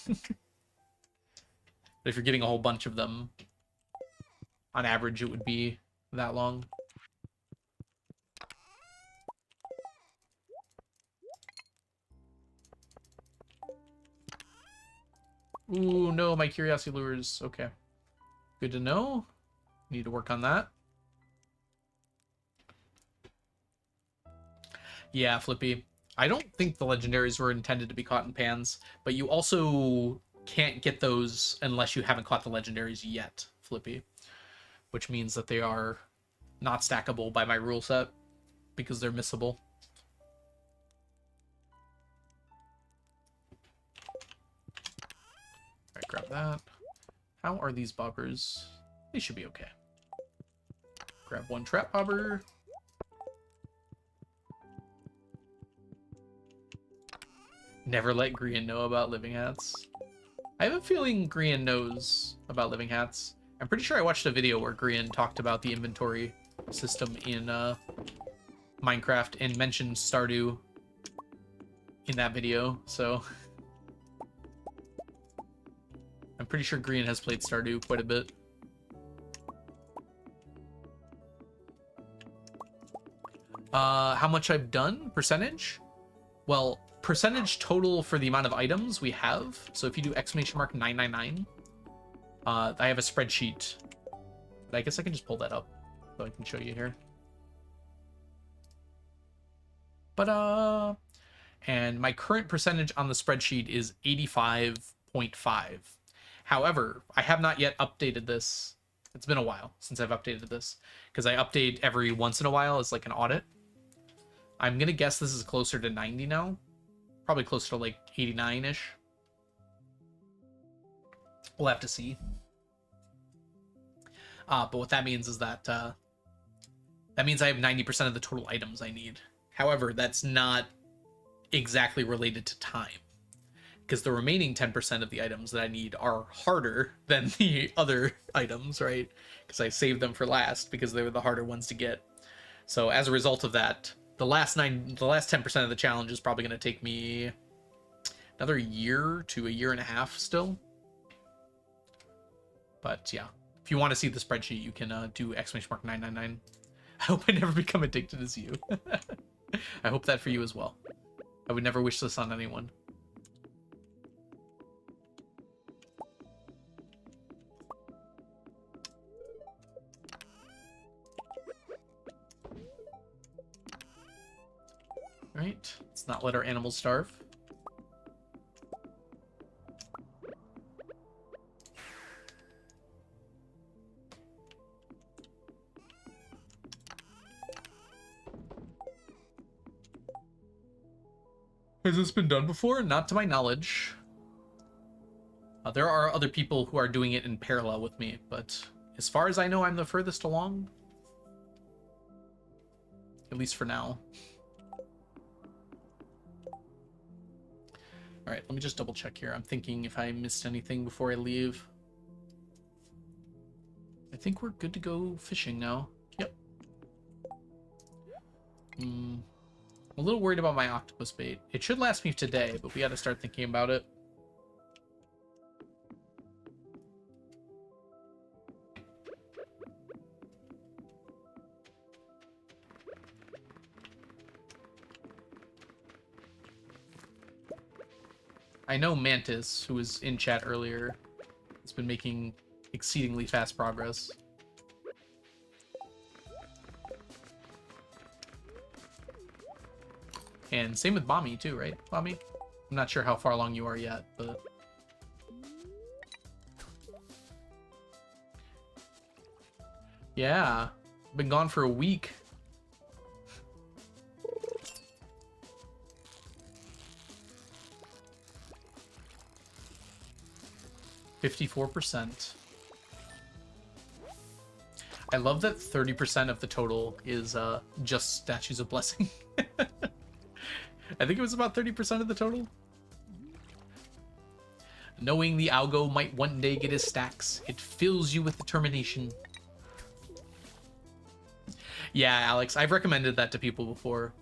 S1: But if you're getting a whole bunch of them, on average, it would be that long. Ooh, no, my curiosity lures. Okay. Good to know. Need to work on that. Yeah, Flippy. I don't think the legendaries were intended to be caught in pans, but you also can't get those unless you haven't caught the legendaries yet, Flippy. Which means that they are not stackable by my rule set because they're missable. Alright, grab that. How are these bobbers? They should be okay. Grab one trap bobber. Never let Grian know about living hats. I have a feeling Grian knows about living hats. I'm pretty sure I watched a video where Grian talked about the inventory system in Minecraft and mentioned Stardew in that video, so I'm pretty sure Grian has played Stardew quite a bit. How much I've done? Percentage? Well, percentage total for the amount of items we have. So if you do exclamation mark 999, I have a spreadsheet. But I guess I can just pull that up so I can show you here. And my current percentage on the spreadsheet is 85.5. However, I have not yet updated this. It's been a while since I've updated this because I update every once in a while as like an audit. I'm going to guess this is closer to 90 now. Probably closer to like 89-ish. We'll have to see. But what that means is that that means I have 90% of the total items I need. However, that's not exactly related to time, because the remaining 10% of the items that I need are harder than the other items, right? Because I saved them for last because they were the harder ones to get. So as a result of that, the last 10% of the challenge is probably going to take me another year to a year and a half still. But yeah, if you want to see the spreadsheet, you can do exclamation mark 999. I hope I never become addicted as you. I hope that for you as well. I would never wish this on anyone. Right, let's not let our animals starve. Has this been done before? Not to my knowledge. There are other people who are doing it in parallel with me, but as far as I know, I'm the furthest along. At least for now. Alright, let me just double check here. I'm thinking if I missed anything before I leave. I think we're good to go fishing now. Yep. I'm a little worried about my octopus bait. It should last me today, but we gotta start thinking about it. I know Mantis, who was in chat earlier, has been making exceedingly fast progress. And same with Bommy too, right, Bommy? I'm not sure how far along you are yet, but... Yeah, been gone for a week. 54%. I love that 30% of the total is just Statues of Blessing. I think it was about 30% of the total. Knowing the algo might one day get his stacks, it fills you with determination. Yeah, Alex, I've recommended that to people before.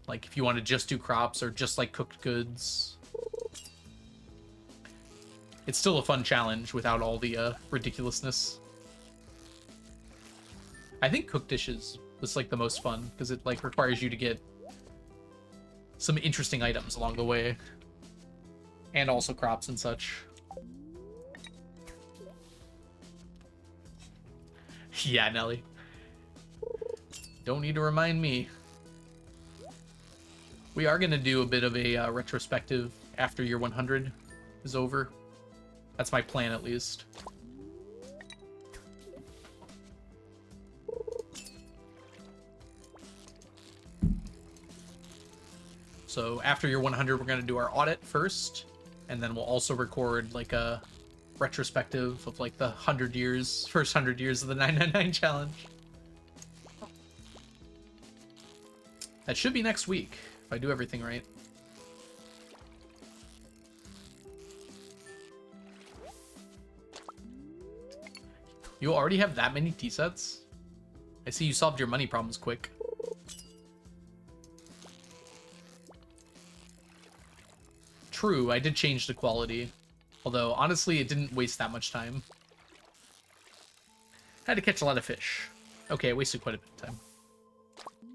S1: Like, if you want to just do crops or just like cooked goods. It's still a fun challenge without all the ridiculousness. I think cooked dishes was like the most fun because it like requires you to get some interesting items along the way. And also crops and such. Yeah, Nelly. Don't need to remind me. We are going to do a bit of a retrospective after year 100 is over. That's my plan, at least. So after year 100, we're going to do our audit first. And then we'll also record like a retrospective of like the 100 years, first 100 years of the 999 challenge. That should be next week, if I do everything right. You already have that many tea sets? I see you solved your money problems quick. True, I did change the quality. Although, honestly, it didn't waste that much time. Had to catch a lot of fish. Okay, it wasted quite a bit of time.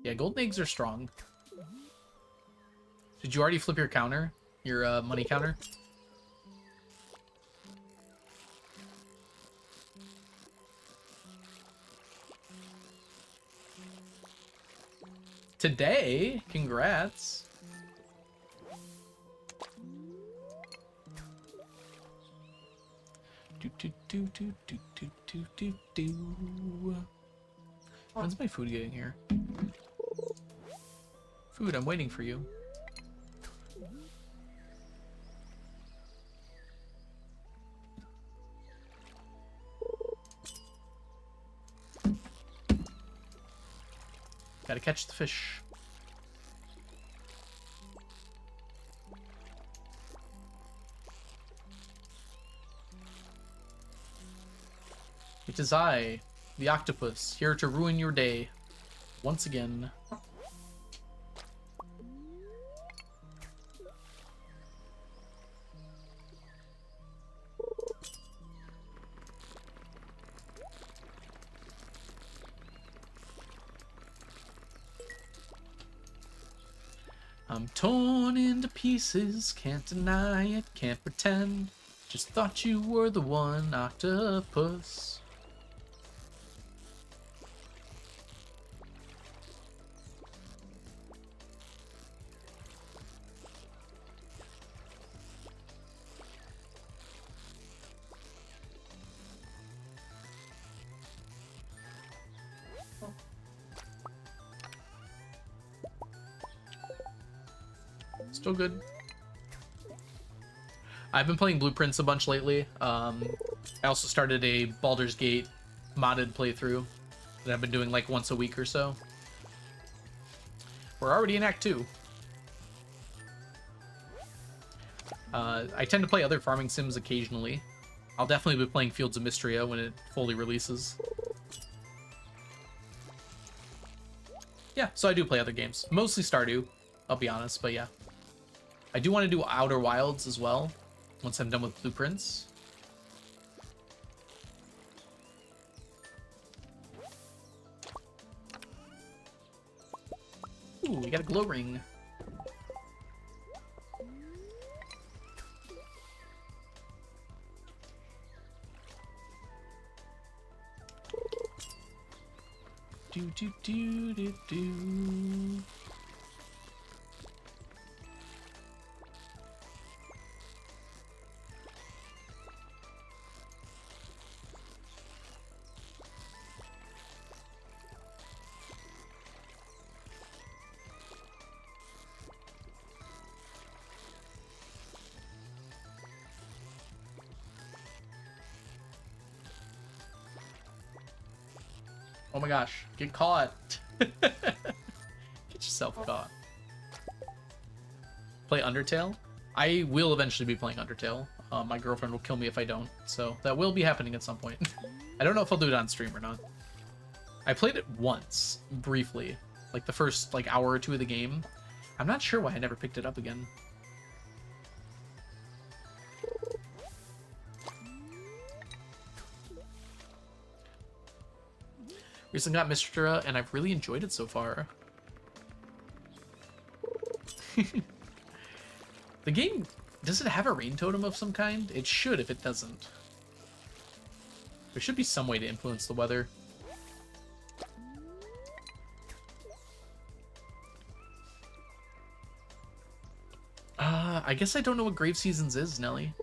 S1: Yeah, golden eggs are strong. Did you already flip your counter? Your money counter? Today? Congrats. When's my food getting here? Food, I'm waiting for you. Gotta catch the fish. It is I, the octopus, here to ruin your day. Once again. I'm torn into pieces, can't deny it, can't pretend. Just thought you were the one, octopus. Still good. I've been playing Blueprints a bunch lately. I also started a Baldur's Gate modded playthrough that I've been doing like once a week or so. We're already in Act 2. I tend to play other farming sims occasionally. I'll definitely be playing Fields of Mystria when it fully releases. Yeah, so I do play other games. Mostly Stardew, I'll be honest, but yeah. I do want to do Outer Wilds as well, once I'm done with Blueprints. Ooh, we got a glow ring. Do do do do do. Oh my gosh, get caught. Get yourself caught. Play Undertale? I will eventually be playing Undertale. My girlfriend will kill me if I don't, so that will be happening at some point. I don't know if I'll do it on stream or not. I played it once, briefly, like the first hour or two of the game. I'm not sure why I never picked it up again. Recently got Mystra, and I've really enjoyed it so far. The game, does it have a rain totem of some kind? It should if it doesn't. There should be some way to influence the weather. I guess I don't know what Grave Seasons is, Nelly.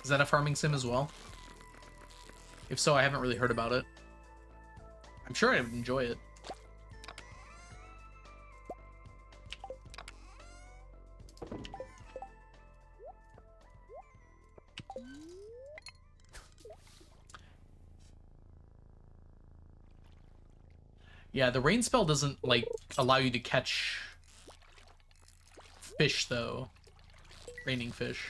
S1: Is that a farming sim as well? If so, I haven't really heard about it. I'm sure I would enjoy it. Yeah, the rain spell doesn't, allow you to catch fish, though. Raining fish.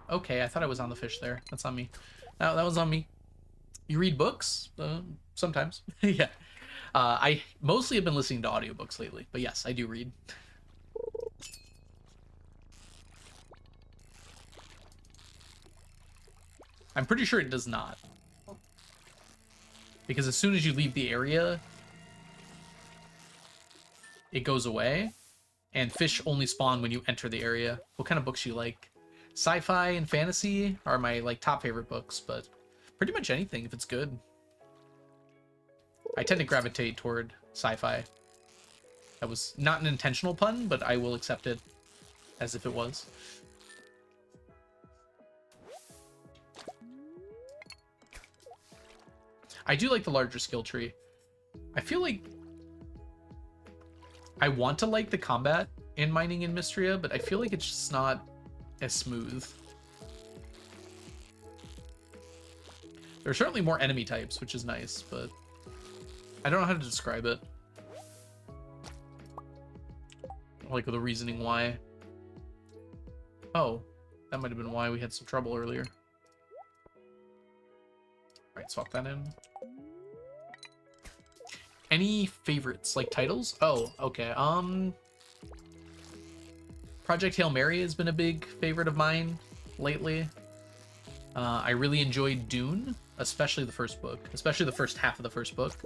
S1: Okay, I thought I was on the fish there. That's on me. No, that was on me. You read books? Sometimes. Yeah. I mostly have been listening to audiobooks lately, but yes, I do read. I'm pretty sure it does not. Because as soon as you leave the area... it goes away, and fish only spawn when you enter the area. What kind of books you like? Sci-fi and fantasy are my like top favorite books, but pretty much anything if it's good. I tend to gravitate toward sci-fi. That was not an intentional pun, but I will accept it as if it was. I do like the larger skill tree. I feel like I want to like the combat in mining in Mystria, but I feel like it's just not as smooth. There are certainly more enemy types, which is nice, but I don't know how to describe it. Like the reasoning why. Oh, that might have been why we had some trouble earlier. Right, swap that in. Any favorites, like titles? Oh, okay. Project Hail Mary has been a big favorite of mine lately. I really enjoyed Dune, especially the first book, especially the first half of the first book.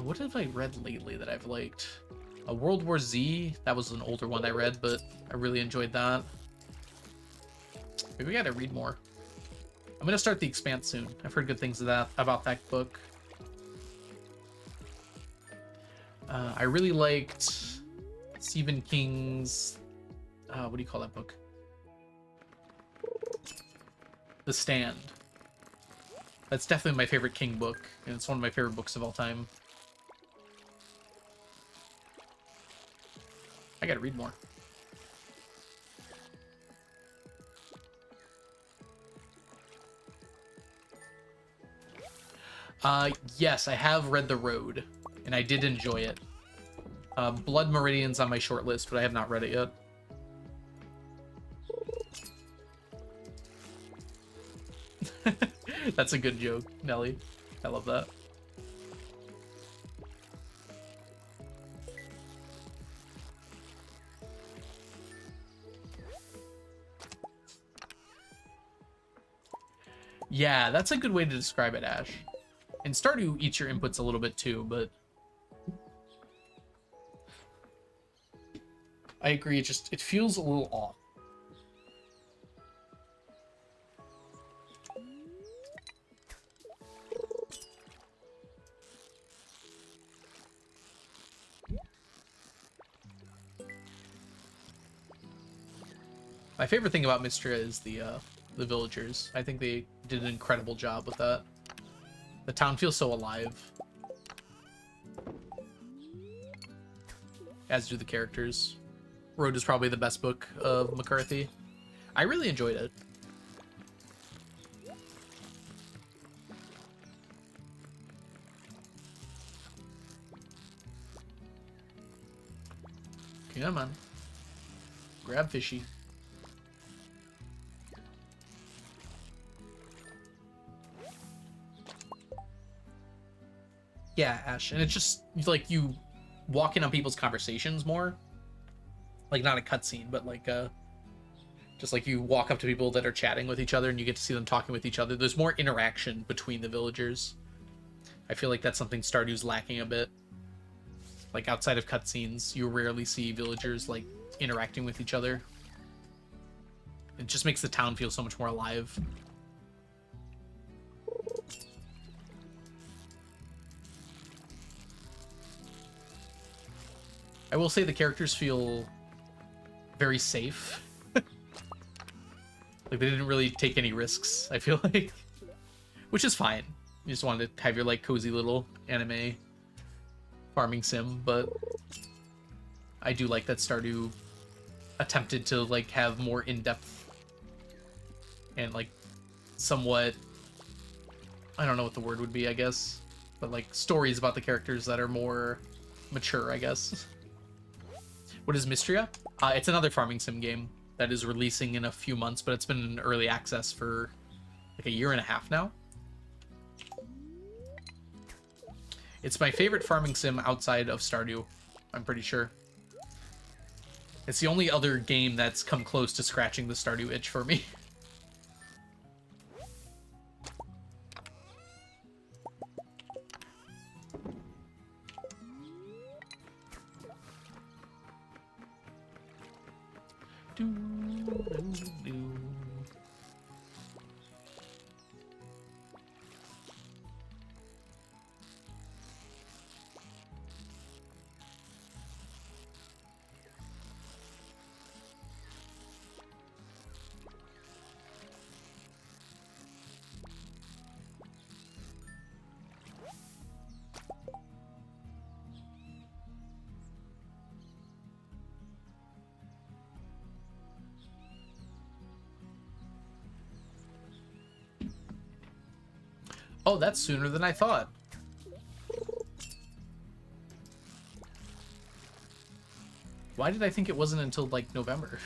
S1: What have I read lately that I've liked? World War Z, that was an older one I read, but I really enjoyed that. Maybe we gotta read more. I'm gonna start The Expanse soon. I've heard good things about that book. I really liked Stephen King's... what do you call that book? The Stand. That's definitely my favorite King book, and it's one of my favorite books of all time. I gotta read more. Yes, I have read The Road, and I did enjoy it. Blood Meridian's on my short list, but I have not read it yet. That's a good joke, Nelly. I love that. Yeah, that's a good way to describe it, Ash. And Stardew eats your inputs a little bit too, but I agree, it feels a little off. My favorite thing about Mystria is the villagers. I think they did an incredible job with that. The town feels so alive. As do the characters. Road is probably the best book of McCarthy. I really enjoyed it. Come on. Grab fishy. Yeah, Ash. And it's just like you walk in on people's conversations more. Like not a cutscene, but like just like you walk up to people that are chatting with each other and you get to see them talking with each other. There's more interaction between the villagers. I feel like that's something Stardew's lacking a bit. Like outside of cutscenes, you rarely see villagers like interacting with each other. It just makes the town feel so much more alive. I will say the characters feel very safe. Like they didn't really take any risks, I feel like. Which is fine. You just wanted to have your like cozy little anime farming sim, but I do like that Stardew attempted to like have more in-depth and like somewhat, I don't know what the word would be, I guess, but like stories about the characters that are more mature, I guess. What is Mystria? It's another farming sim game that is releasing in a few months, but it's been in early access for like a year and a half now. It's my favorite farming sim outside of Stardew, I'm pretty sure. It's the only other game that's come close to scratching the Stardew itch for me. Oh, that's sooner than I thought. Why did I think it wasn't until, like, November?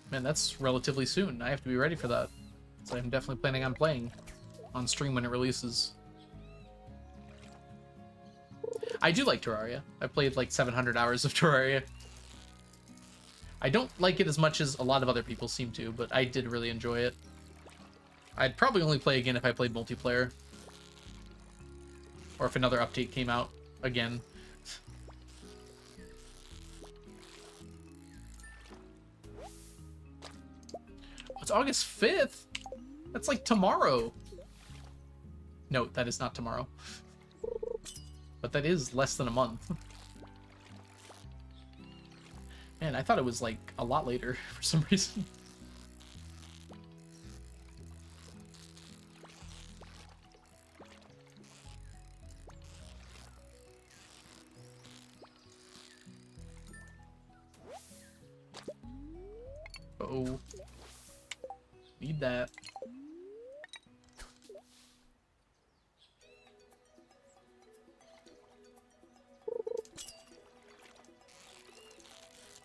S1: Man, that's relatively soon. I have to be ready for that. So I'm definitely planning on playing on stream when it releases. I do like Terraria. I played like 700 hours of Terraria. I don't like it as much as a lot of other people seem to, but I did really enjoy it. I'd probably only play again if I played multiplayer. Or if another update came out again. It's August 5th? That's like tomorrow. No, that is not tomorrow. But that is less than a month. Man, I thought it was like a lot later for some reason. Uh-oh. Need that.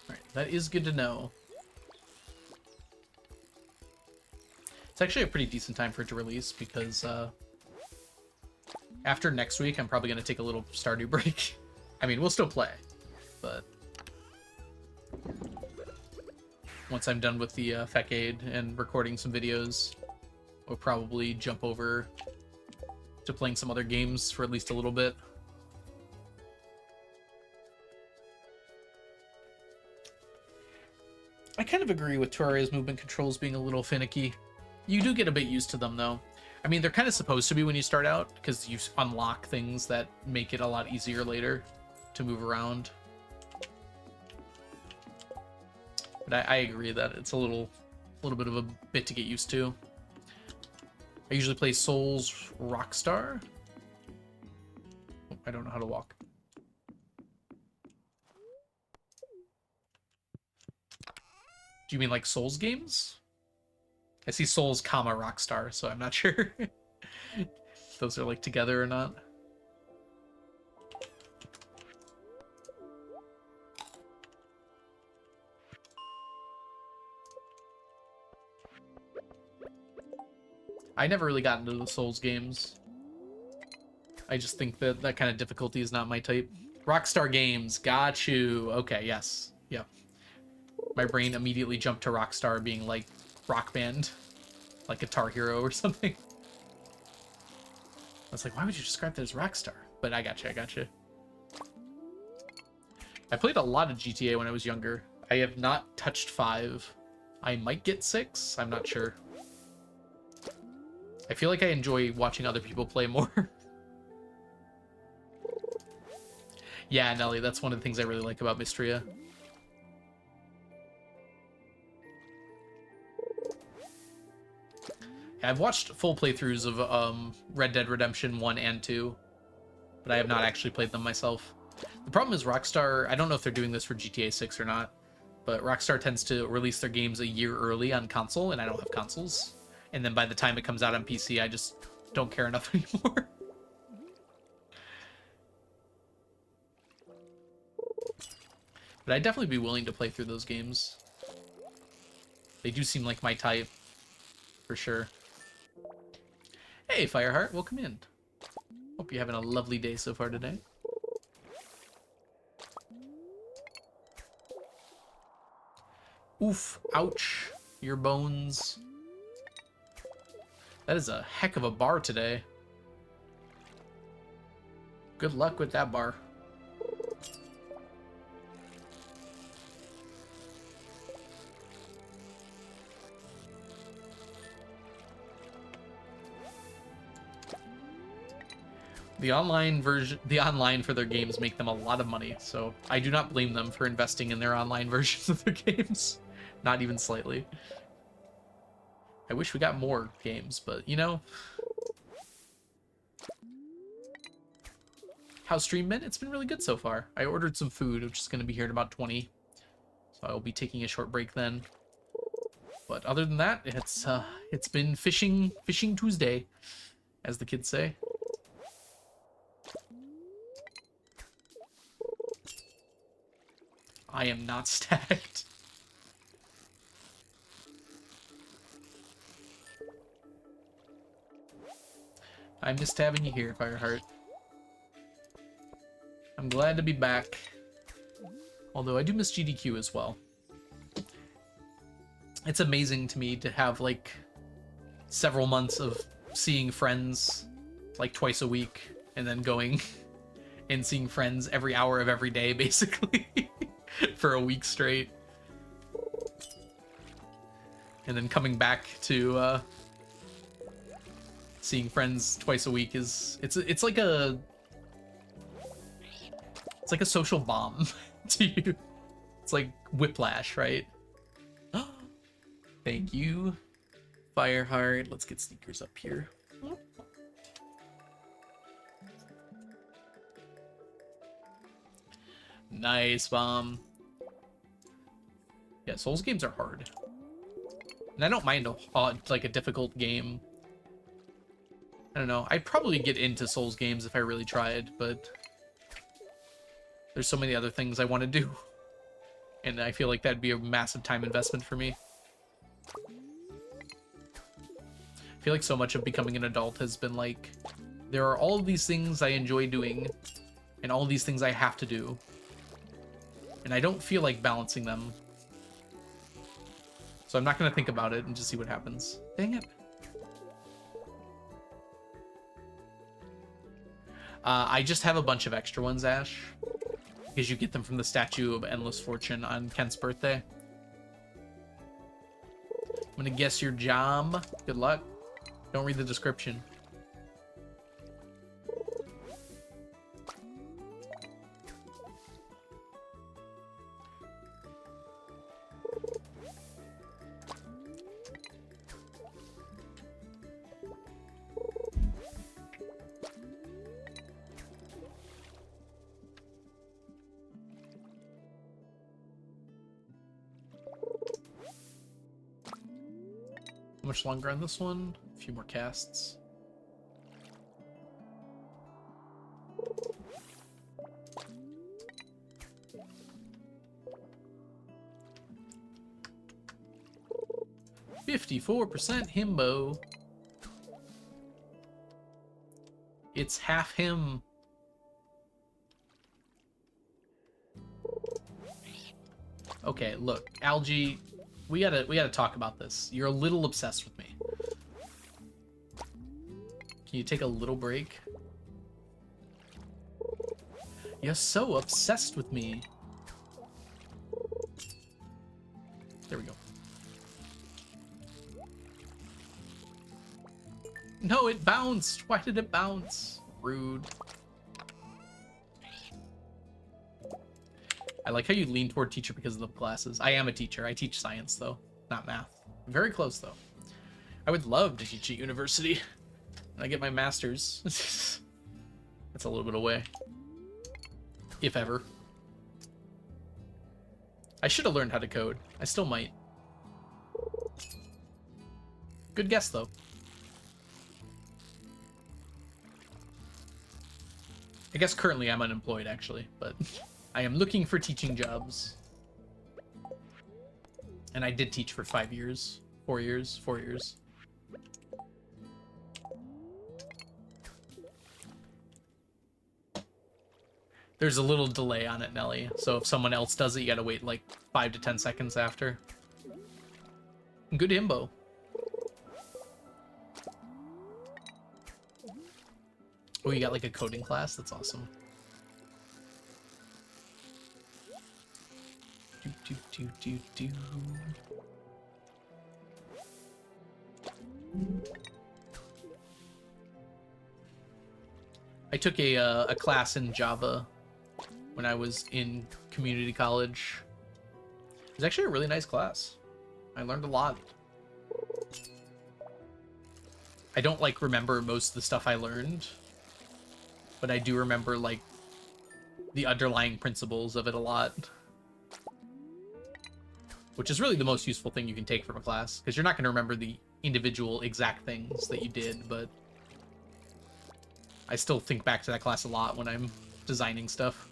S1: Alright, that is good to know. It's actually a pretty decent time for it to release because after next week, I'm probably going to take a little Stardew break. I mean, we'll still play, but once I'm done with the Fecade and recording some videos, we'll probably jump over to playing some other games for at least a little bit. I kind of agree with Terraria's movement controls being a little finicky. You do get a bit used to them, though. I mean, they're kind of supposed to be when you start out, because you unlock things that make it a lot easier later to move around. But I agree that it's a little bit of a bit to get used to. I usually play Souls Rockstar. Oh, I don't know how to walk. Do you mean like Souls games? I see Souls, comma, Rockstar, so I'm not sure if those are like together or not. I never really got into the Souls games. I just think that that kind of difficulty is not my type. Rockstar Games, got you. Okay, yes. Yep. My brain immediately jumped to Rockstar being like Rock Band, like Guitar Hero or something. I was like, why would you describe that as Rockstar? But I gotcha, I gotcha. I played a lot of GTA when I was younger. I have not touched 5. I might get 6, I'm not sure. I feel like I enjoy watching other people play more. Yeah, Nelly, that's one of the things I really like about Mystria. I've watched full playthroughs of Red Dead Redemption 1 and 2, but I have not actually played them myself. The problem is Rockstar, I don't know if they're doing this for GTA 6 or not, but Rockstar tends to release their games a year early on console, and I don't have consoles. And then by the time it comes out on PC, I just don't care enough anymore. But I'd definitely be willing to play through those games. They do seem like my type, for sure. Hey, Fireheart, welcome in. Hope you're having a lovely day so far today. Oof, ouch, your bones. That is a heck of a bar today. Good luck with that bar. The online for their games make them a lot of money, so I do not blame them for investing in their online versions of their games. Not even slightly. I wish we got more games, but you know. How's stream been? It's been really good so far. I ordered some food, which is going to be here in about 20. So I'll be taking a short break then. But other than that, it's been fishing Tuesday, as the kids say. I am not stacked. I missed having you here, Fireheart. I'm glad to be back. Although I do miss GDQ as well. It's amazing to me to have like several months of seeing friends like twice a week and then going and seeing friends every hour of every day basically for a week straight. And then coming back to seeing friends twice a week is it's like a social bomb to you. It's like whiplash, right? Thank you, Fireheart. Let's get sneakers up here. Nice, bomb. Yeah, Souls games are hard. And I don't mind like a difficult game. I don't know. I'd probably get into Souls games if I really tried, but there's so many other things I want to do. And I feel like that'd be a massive time investment for me. I feel like so much of becoming an adult has been like, there are all of these things I enjoy doing, and all of these things I have to do. And I don't feel like balancing them. So I'm not going to think about it and just see what happens. Dang it. I just have a bunch of extra ones, Ash. Because you get them from the Statue of Endless Fortune on Kent's birthday. I'm going to guess your job. Good luck. Don't read the description. How much longer on this one? A few more casts. $54% himbo. It's half him. Okay, look, Algae, we gotta talk about this. You're a little obsessed with me. Can you take a little break? You're so obsessed with me. There we go. No, it bounced. Why did it bounce? Rude. I like how you lean toward teacher because of the glasses. I am a teacher. I teach science, though, not math. Very close, though. I would love to teach at university. When I get my master's. That's a little bit away. If ever. I should have learned how to code. I still might. Good guess, though. I guess currently I'm unemployed, actually, but I am looking for teaching jobs. And I did teach for 5 years. 4 years. 4 years. There's a little delay on it, Nelly. So if someone else does it, you gotta wait like 5 to 10 seconds after. Good himbo. Oh, you got like a coding class? That's awesome. Do. I took a class in Java when I was in community college. It was actually a really nice class. I learned a lot. I don't like remember most of the stuff I learned, but I do remember like the underlying principles of it a lot, which is really the most useful thing you can take from a class, because you're not going to remember the individual exact things that you did, but I still think back to that class a lot when I'm designing stuff.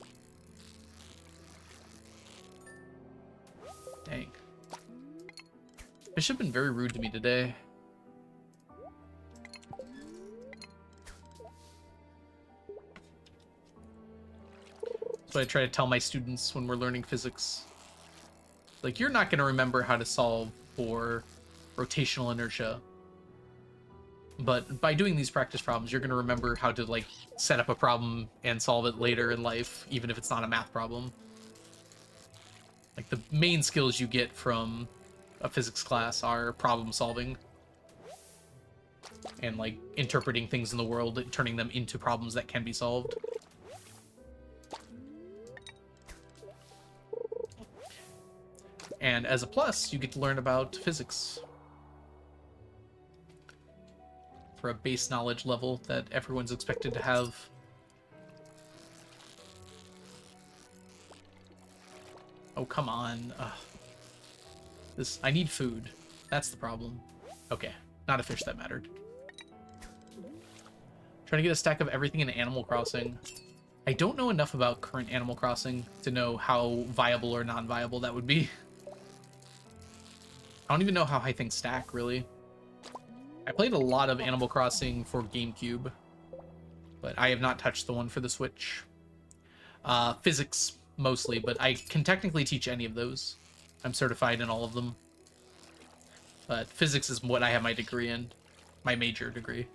S1: Dang. Fish have been very rude to me today. That's what I try to tell my students when we're learning physics. Like, you're not going to remember how to solve for rotational inertia, but by doing these practice problems, you're going to remember how to, like, set up a problem and solve it later in life, even if it's not a math problem. Like, the main skills you get from a physics class are problem solving and, like, interpreting things in the world and turning them into problems that can be solved. And as a plus, you get to learn about physics for a base knowledge level that everyone's expected to have. Oh, come on. I need food. That's the problem. Okay, not a fish that mattered. Trying to get a stack of everything in Animal Crossing. I don't know enough about current Animal Crossing to know how viable or non-viable that would be. I don't even know how high things stack, really. I played a lot of Animal Crossing for GameCube, but I have not touched the one for the Switch. Physics, mostly, but I can technically teach any of those. I'm certified in all of them. But physics is what I have my degree in. My major degree.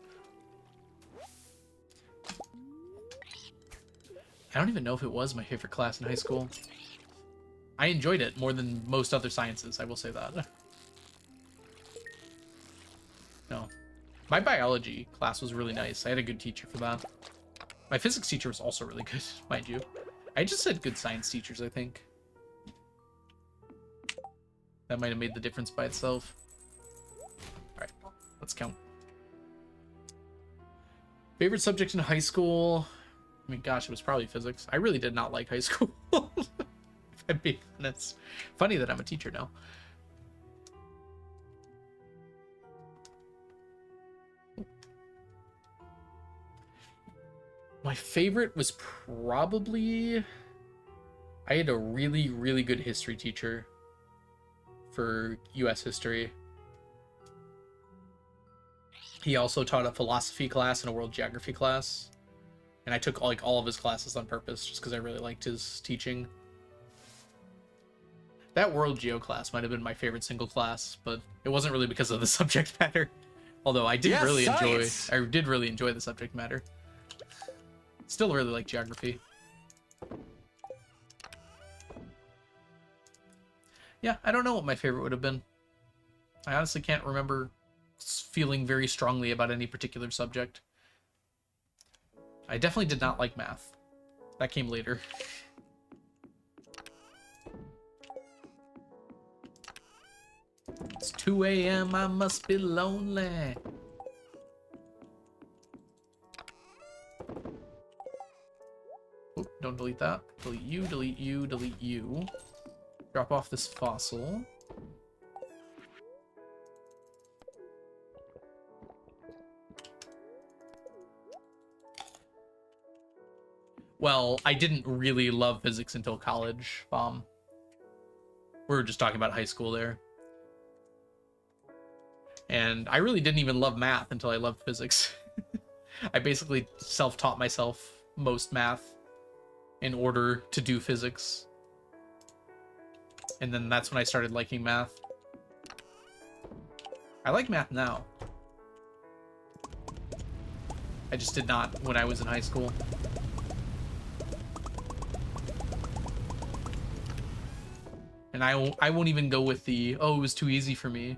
S1: I don't even know if it was my favorite class in high school. I enjoyed it more than most other sciences, I will say that. No. My biology class was really nice. I had a good teacher for that. My physics teacher was also really good, mind you. I just said good science teachers, I think. That might have made the difference by itself. Alright, let's count. Favorite subject in high school? I mean, gosh, it was probably physics. I really did not like high school. If I'm being honest. Funny that I'm a teacher now. My favorite was probably... I had a really, really good history teacher for US history. He also taught a philosophy class and a world geography class. And I took like all of his classes on purpose just because I really liked his teaching. That world geo class might have been my favorite single class, but it wasn't really because of the subject matter. Although I did really enjoy the subject matter. Still really like geography. Yeah, I don't know what my favorite would have been. I honestly can't remember feeling very strongly about any particular subject. I definitely did not like math. That came later. It's 2 a.m. I must be lonely. Oh, don't delete that. Delete you, delete you, delete you. Drop off this fossil. Well, I didn't really love physics until college. We were just talking about high school there. And I really didn't even love math until I loved physics. I basically self-taught myself most math in order to do physics. And then that's when I started liking math. I like math now. I just did not when I was in high school. And I won't even go with the, oh, it was too easy for me.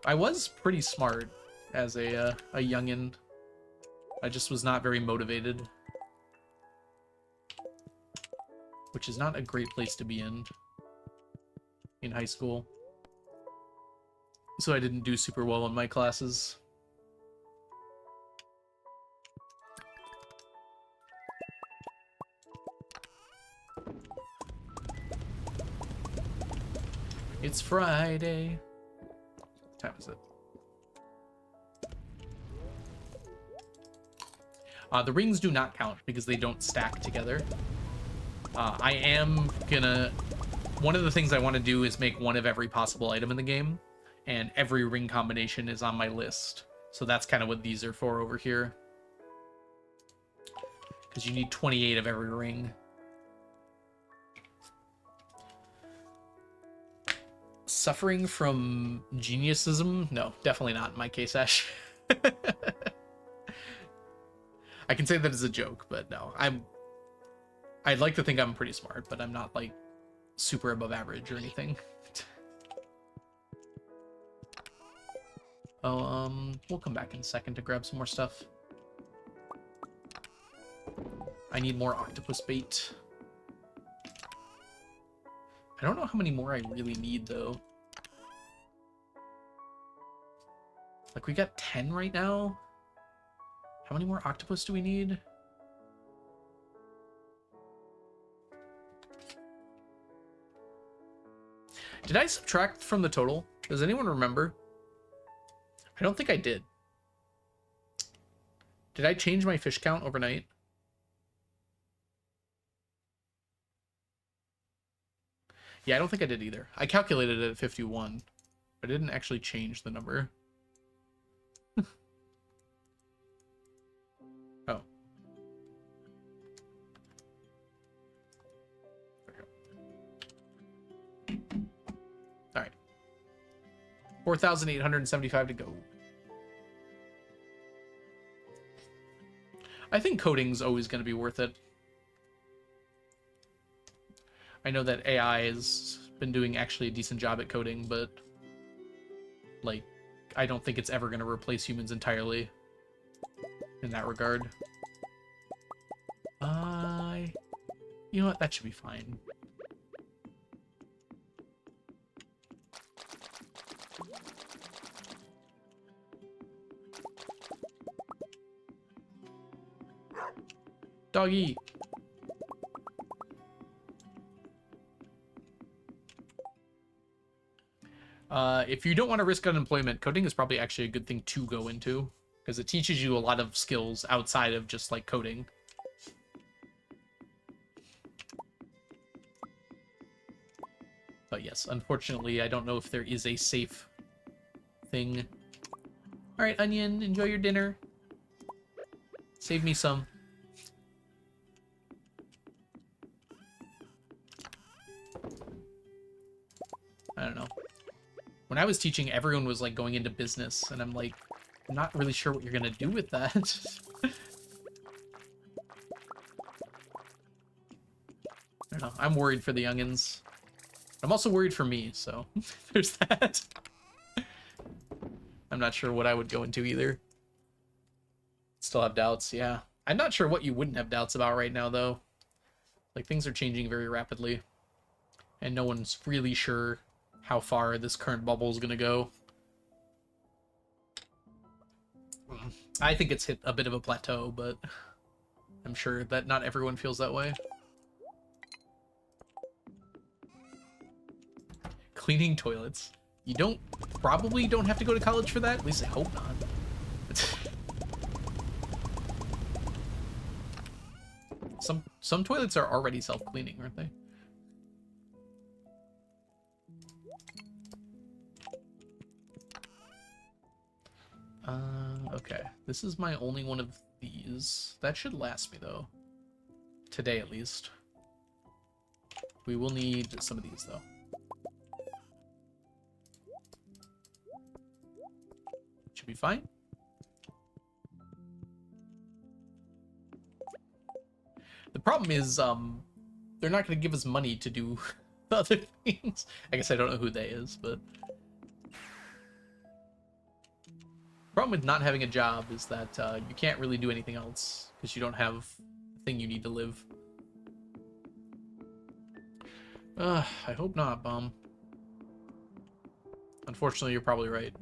S1: I was pretty smart as a youngin. I just was not very motivated. Which is not a great place to be in high school. So I didn't do super well in my classes. It's Friday. What time is it? The rings do not count because they don't stack together. I am gonna... One of the things I want to do is make one of every possible item in the game, and every ring combination is on my list. So that's kind of what these are for over here. Because you need 28 of every ring. Suffering from geniusism? No, definitely not in my case, Ash. I can say that as a joke, but no. I'd like to think I'm pretty smart, but I'm not, like, super above average or anything. We'll come back in a second to grab some more stuff. I need more octopus bait. I don't know how many more I really need, though. Like, we got 10 right now? How many more octopus do we need? Did I subtract from the total? Does anyone remember? I don't think I did. Did I change my fish count overnight? Yeah, I don't think I did either. I calculated it at 51. But I didn't actually change the number. Oh. Alright. 4,875 to go. I think coding's always going to be worth it. I know that AI has been doing actually a decent job at coding, but like, I don't think it's ever going to replace humans entirely in that regard. You know what? That should be fine. Doggy. If you don't want to risk unemployment, coding is probably actually a good thing to go into, because it teaches you a lot of skills outside of just like coding. But yes, unfortunately, I don't know if there is a safe thing. All right, Onion, enjoy your dinner. Save me some. I don't know. When I was teaching, everyone was like going into business, and I'm like, I'm not really sure what you're gonna do with that. I don't know. I'm worried for the youngins. I'm also worried for me, so there's that. I'm not sure what I would go into either. Still have doubts, yeah. I'm not sure what you wouldn't have doubts about right now, though. Like, things are changing very rapidly, and no one's really sure how far this current bubble is going to go. I think it's hit a bit of a plateau, but I'm sure that not everyone feels that way. Cleaning toilets. You probably don't have to go to college for that. At least I hope not. Some toilets are already self-cleaning, aren't they? Okay. This is my only one of these. That should last me, though. Today, at least. We will need some of these, though. Should be fine. The problem is, they're not going to give us money to do the other things. I guess I don't know who they is, but... Problem with not having a job is that you can't really do anything else because you don't have the thing you need to live. I hope not, Bum. Unfortunately, you're probably right.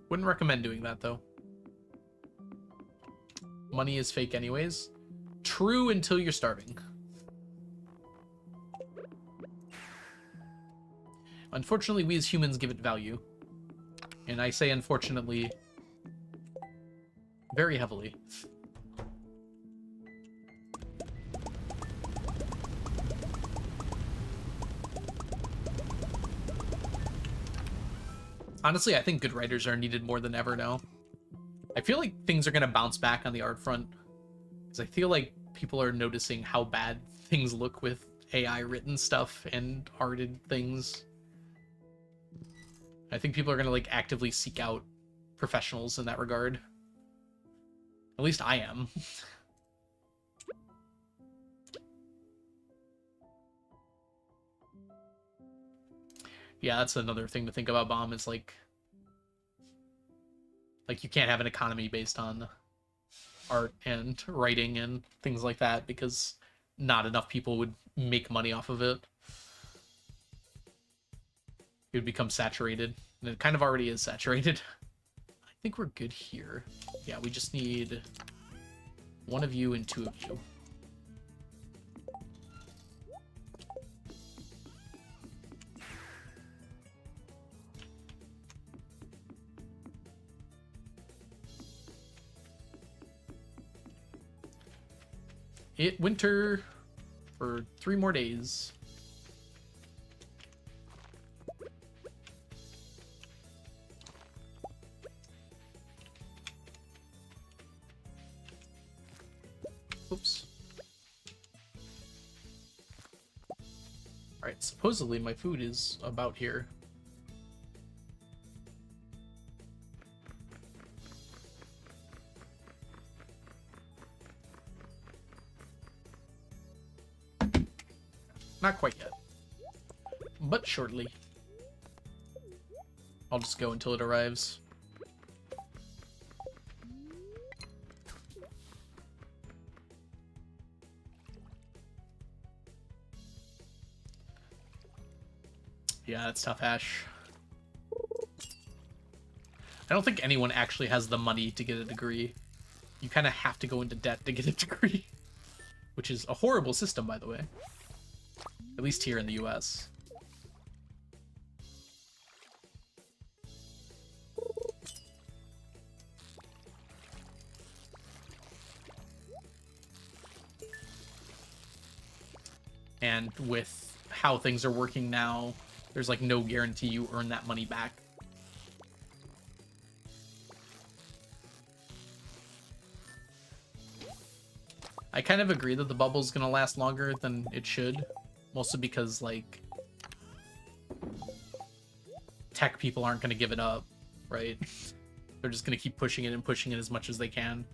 S1: Wouldn't recommend doing that, though. Money is fake anyways. True until you're starving. Unfortunately, we as humans give it value. And I say unfortunately very heavily. Honestly, I think good writers are needed more than ever now. I feel like things are going to bounce back on the art front. Because I feel like people are noticing how bad things look with AI written stuff and arted things. I think people are going to like actively seek out professionals in that regard. At least I am. Yeah, that's another thing to think about, Bomb, is like you can't have an economy based on art and writing and things like that because not enough people would make money off of it. It would become saturated, and it kind of already is saturated. I think we're good here. Yeah, we just need one of you and two of you. It winter for 3 more days. Oops. Alright, supposedly my food is about here. Not quite yet. But shortly. I'll just go until it arrives. Yeah, that's tough, Ash. I don't think anyone actually has the money to get a degree. You kind of have to go into debt to get a degree. Which is a horrible system, by the way. At least here in the US. And with how things are working now, there's like no guarantee you earn that money back. I kind of agree that the bubble's gonna last longer than it should. Mostly because, like, tech people aren't gonna give it up, right? They're just gonna keep pushing it and pushing it as much as they can.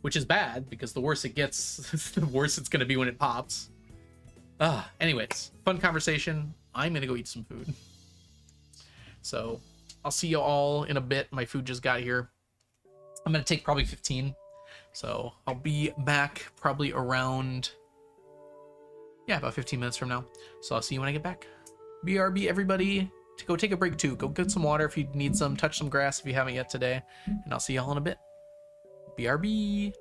S1: Which is bad, because the worse it gets, the worse it's gonna be when it pops. Anyways, fun conversation. I'm gonna go eat some food. So, I'll see you all in a bit. My food just got here. I'm gonna take probably 15. So, I'll be back probably around... yeah, about 15 minutes from now. So, I'll see you when I get back. BRB, everybody. To go take a break, too. Go get some water if you need some. Touch some grass if you haven't yet today. And I'll see y'all in a bit. BRB.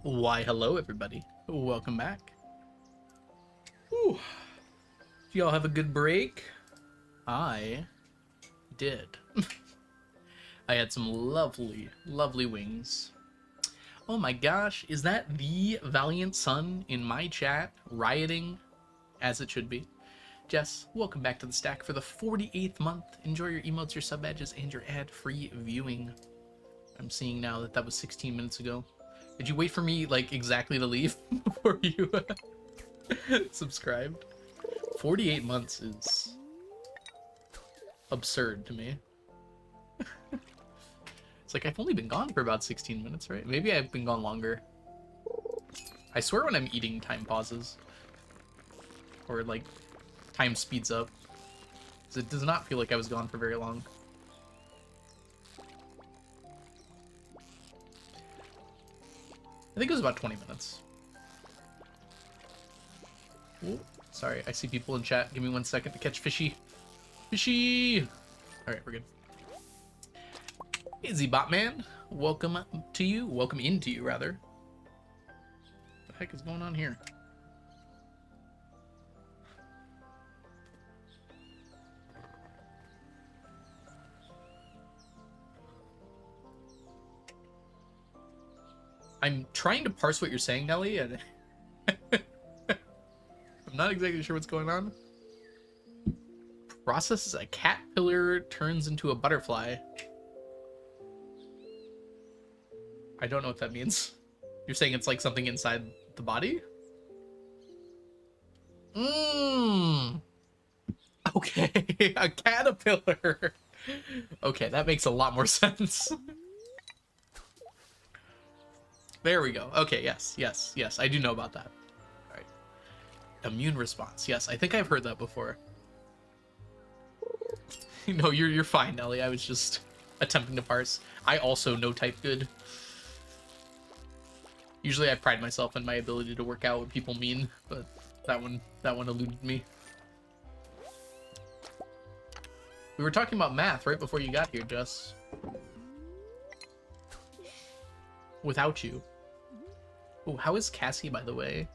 S1: Why, hello, everybody. Welcome back. Whew. Did y'all have a good break? I did. I had some lovely, lovely wings. Oh my gosh, is that the Valiant Sun in my chat, rioting as it should be? Jess, welcome back to the stack for the 48th month. Enjoy your emotes, your sub badges, and your ad-free viewing. I'm seeing now that that was 16 minutes ago. Did you wait for me, like, exactly to leave before you subscribed? 48 months is absurd to me. It's like, I've only been gone for about 16 minutes, right? Maybe I've been gone longer. I swear when I'm eating, time pauses. Or, like, time speeds up. 'Cause it does not feel like I was gone for very long. I think it was about 20 minutes. Ooh, sorry, I see people in chat. Give me 1 second to catch fishy. Fishy! Alright, we're good. Hey, Z-Botman. Welcome to you. Welcome into you, rather. What the heck is going on here? I'm trying to parse what you're saying, Nelly, and I'm not exactly sure what's going on. Process as a caterpillar turns into a butterfly. I don't know what that means. You're saying it's like something inside the body? Mmm. Okay, a caterpillar. Okay, that makes a lot more sense. There we go. Okay, yes, yes, yes. I do know about that. All right. Immune response. Yes, I think I've heard that before. No, you're fine, Nelly. I was just attempting to parse. I also know type good. Usually I pride myself in my ability to work out what people mean, but that one eluded me. We were talking about math right before you got here, Jess. Without you. Oh, how is Cassie, by the way?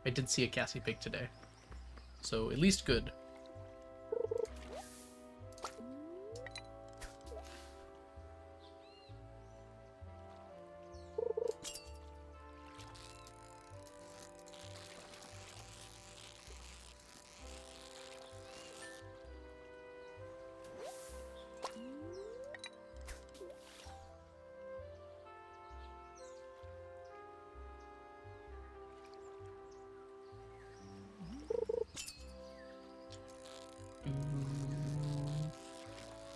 S1: I did see a Cassie pic today. So, at least good.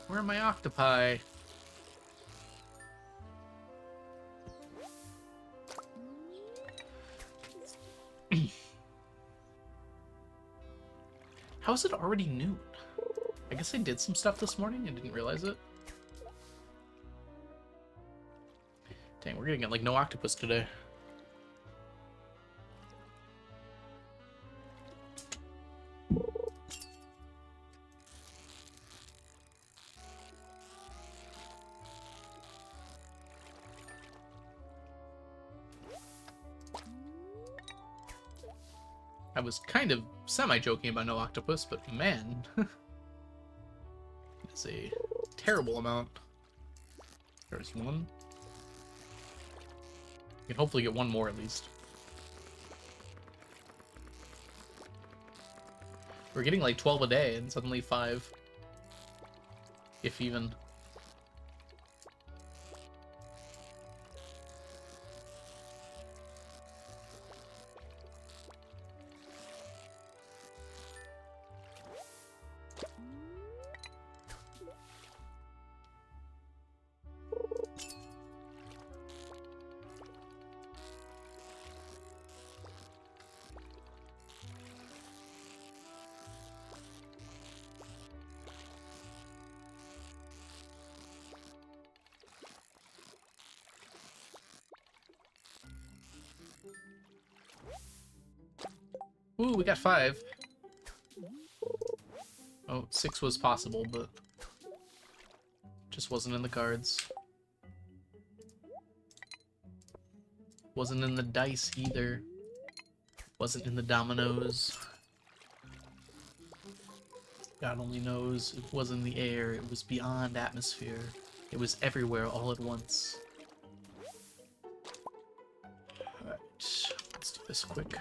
S1: Where are my octopi? How is it already noon? I guess I did some stuff this morning and didn't realize it. Dang, we're gonna get like no octopus today. I was kind of semi-joking about no octopus, but man, it's a terrible amount. There's one. We can hopefully get one more at least. We're getting like 12 a day and suddenly 5. If even. Ooh, we got 5. Oh, 6 was possible, but just wasn't in the cards. Wasn't in the dice either. Wasn't in the dominoes. God only knows it was in the air. It was beyond atmosphere. It was everywhere all at once. Alright, let's do this quick.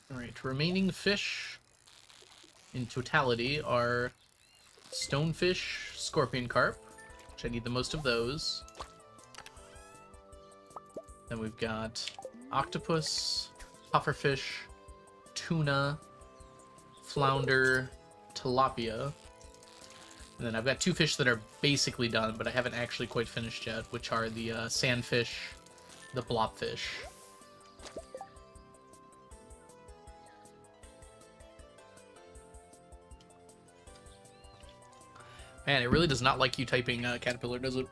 S1: Alright, remaining fish in totality are stonefish, scorpion carp, which I need the most of those. Then we've got octopus, pufferfish, tuna, flounder, tilapia. And then I've got two fish that are basically done, but I haven't actually quite finished yet, which are the sandfish, the blobfish. Man, it really does not like you typing caterpillar, does it?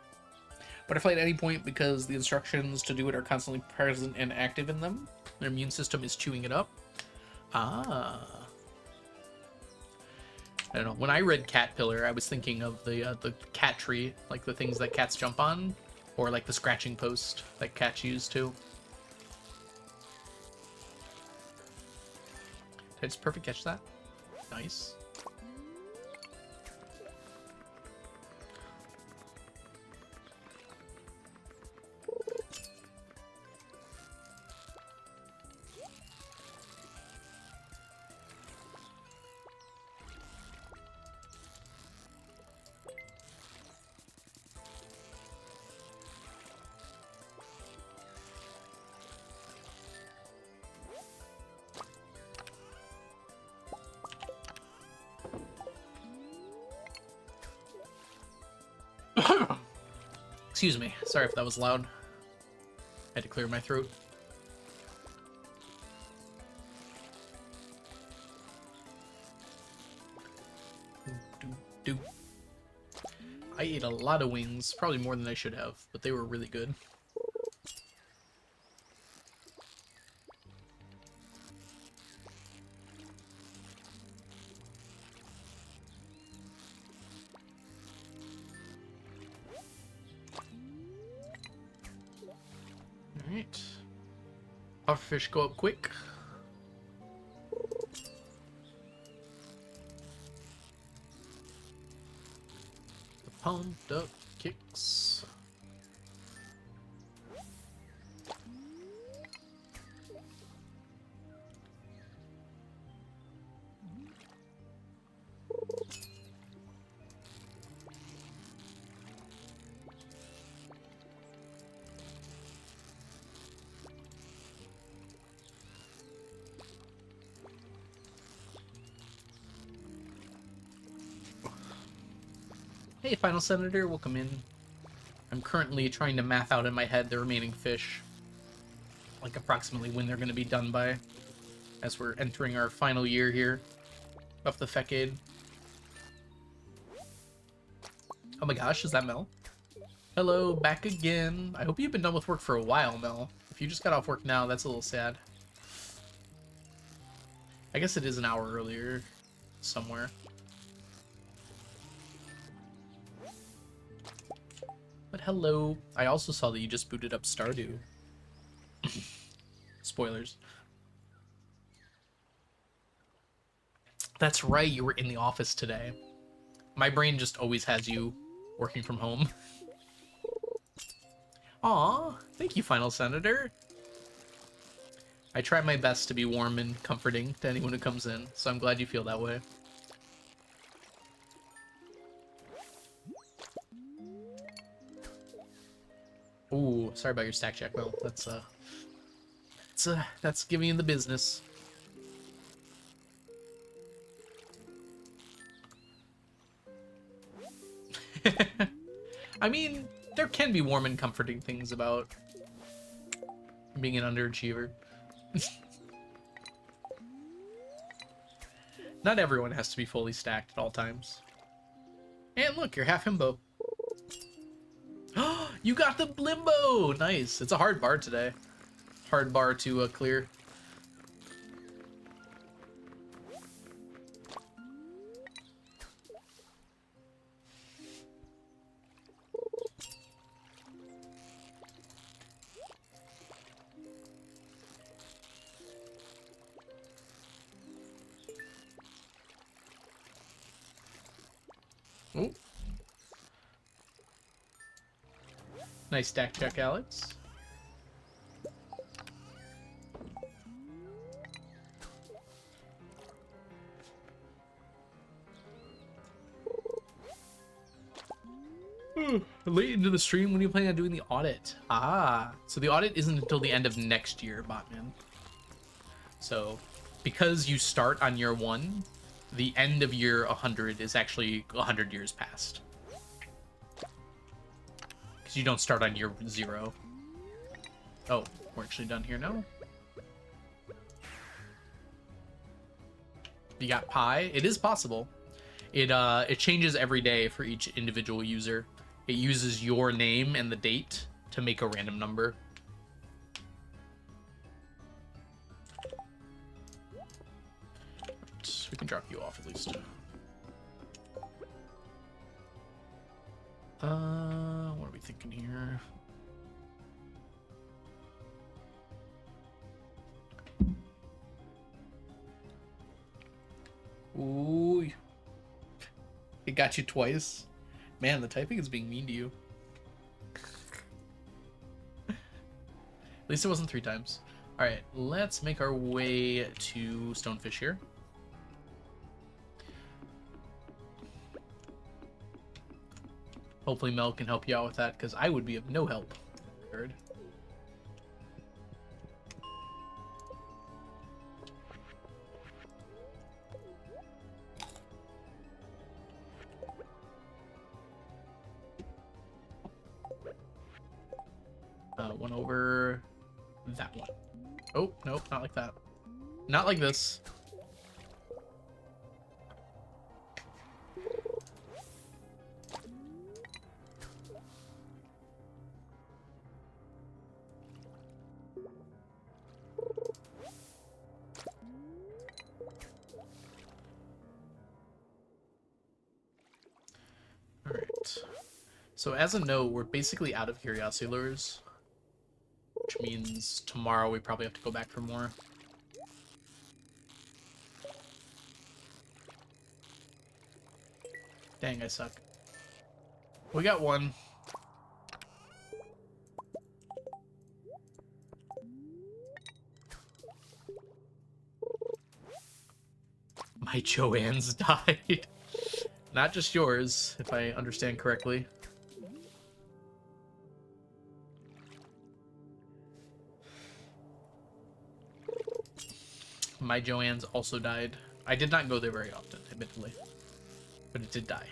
S1: Butterfly at any point because the instructions to do it are constantly present and active in them. Their immune system is chewing it up. Ah. I don't know. When I read caterpillar, I was thinking of the cat tree, like the things that cats jump on, or like the scratching post that cats use too. Did I just perfect catch that? Nice. Excuse me. Sorry if that was loud. I had to clear my throat. I ate a lot of wings, probably more than I should have, but they were really good. Alright. Pufferfish go up quick. The pumped up kicks. Hey, Final Senator, welcome in. I'm currently trying to math out in my head the remaining fish. Like, approximately when they're going to be done by. As we're entering our final year here of the Fecade. Oh my gosh, is that Mel? Hello, back again. I hope you've been done with work for a while, Mel. If you just got off work now, that's a little sad. I guess it is an hour earlier somewhere. But hello. I also saw that you just booted up Stardew. Spoilers. That's right, you were in the office today. My brain just always has you working from home. Aw, thank you, Final Senator. I try my best to be warm and comforting to anyone who comes in, so I'm glad you feel that way. Ooh, sorry about your stack check, Mel. That's giving you the business. I mean, there can be warm and comforting things about being an underachiever. Not everyone has to be fully stacked at all times. And look, you're half himbo. You got the blimbo! Nice. It's a hard bar today. Hard bar to clear. Ooh. Nice stack check, Alex. Late into the stream, when are you planning on doing the audit? Ah, so the audit isn't until the end of next year, Botman. So, because you start on year 1, the end of year 100 is actually 100 years past. Because you don't start on year 0. Oh, we're actually done here now. You got pi. It is possible. It changes every day for each individual user. It uses your name and the date to make a random number. We can drop you off at least. What are we thinking here? Ooh. It got you twice. Man, the typing is being mean to you. At least it wasn't 3 times. Alright, let's make our way to Stonefish here. Hopefully Mel can help you out with that, because I would be of no help. Third. One over that one. Oh, nope, not like that. Not like this. Alright. So as a note, we're basically out of curiosity lures. Which means tomorrow we probably have to go back for more. Dang, I suck. We got one. My Joanne's died. Not just yours, if I understand correctly. My Joanne's also died. I did not go there very often, admittedly. But it did die.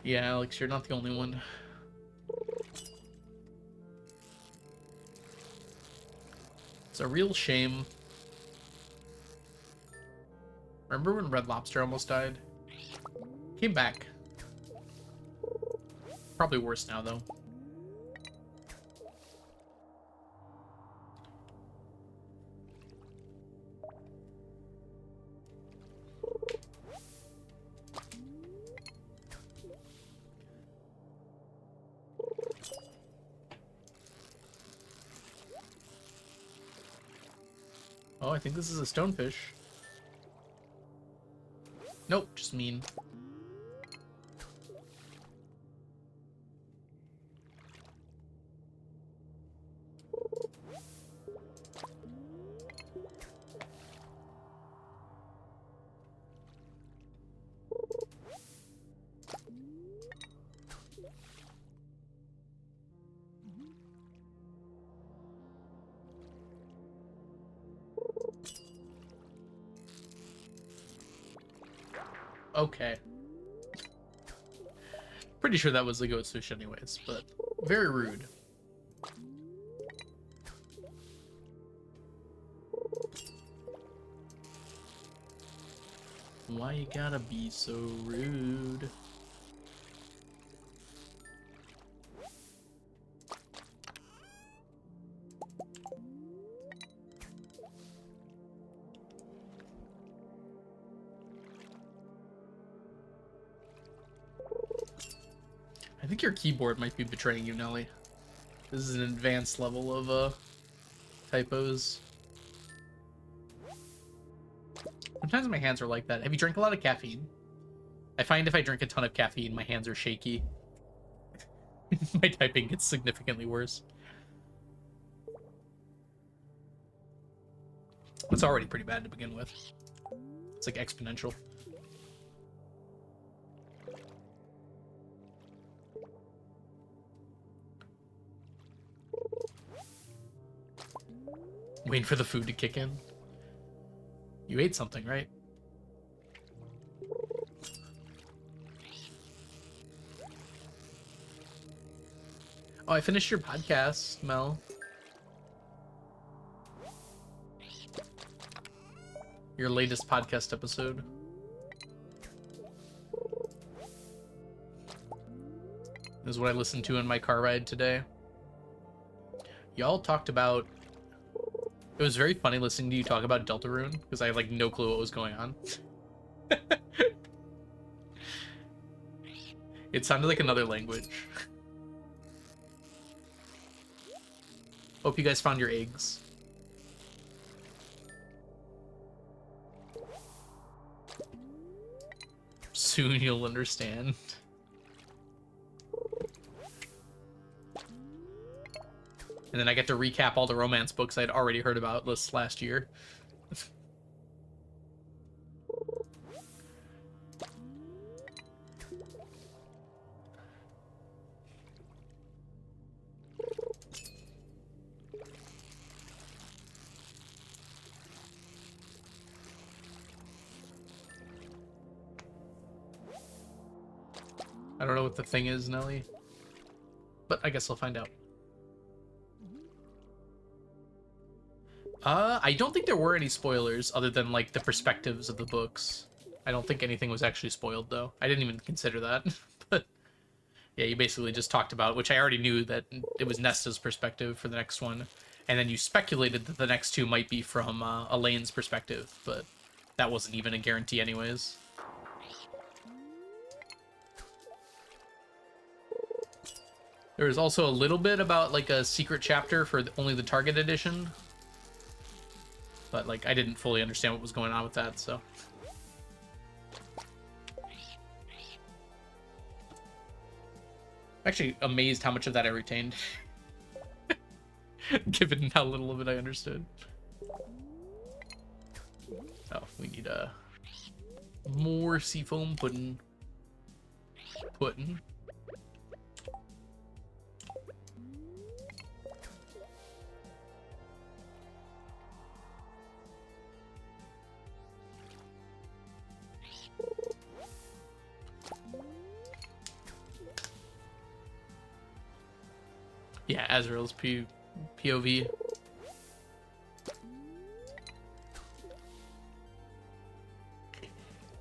S1: Yeah, Alex, you're not the only one. It's a real shame. Remember when Red Lobster almost died? Came back. Probably worse now, though. Oh, I think this is a stonefish. Nope, just mean. Okay. Pretty sure that was the goat sushi anyways, but very rude. Why you gotta be so rude? I think your keyboard might be betraying you, Nelly. This is an advanced level of typos. Sometimes my hands are like that. Have you drank a lot of caffeine? I find if I drink a ton of caffeine, my hands are shaky. My typing gets significantly worse. It's already pretty bad to begin with. It's like exponential. Waiting for the food to kick in. You ate something, right? Oh, I finished your podcast, Mel. Your latest podcast episode. This is what I listened to in my car ride today. Y'all talked about... It was very funny listening to you talk about Deltarune, because I had like no clue what was going on. It sounded like another language. Hope you guys found your eggs. Soon you'll understand. And then I get to recap all the romance books I'd already heard about this last year. I don't know what the thing is, Nelly. But I guess I'll find out. I don't think there were any spoilers other than, like, the perspectives of the books. I don't think anything was actually spoiled, though. I didn't even consider that. But, yeah, you basically just talked about, which I already knew, that it was Nesta's perspective for the next one. And then you speculated that the next two might be from Elaine's perspective, but that wasn't even a guarantee anyways. There was also a little bit about, like, a secret chapter for only the Target edition. But, like, I didn't fully understand what was going on with that, so... I'm actually amazed how much of that I retained. Given how little of it I understood. Oh, we need more seafoam pudding. Pudding. Yeah, Azrael's POV.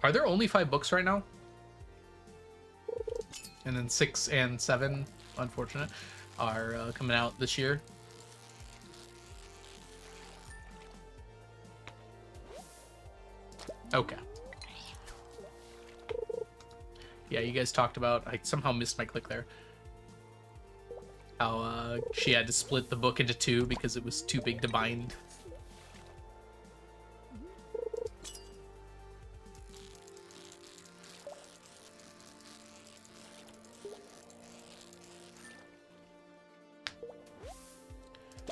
S1: Are there only 5 books right now? And then 6 and 7, unfortunate, are coming out this year. Okay. Yeah, you guys talked about... I somehow missed my click there. How she had to split the book into 2 because it was too big to bind.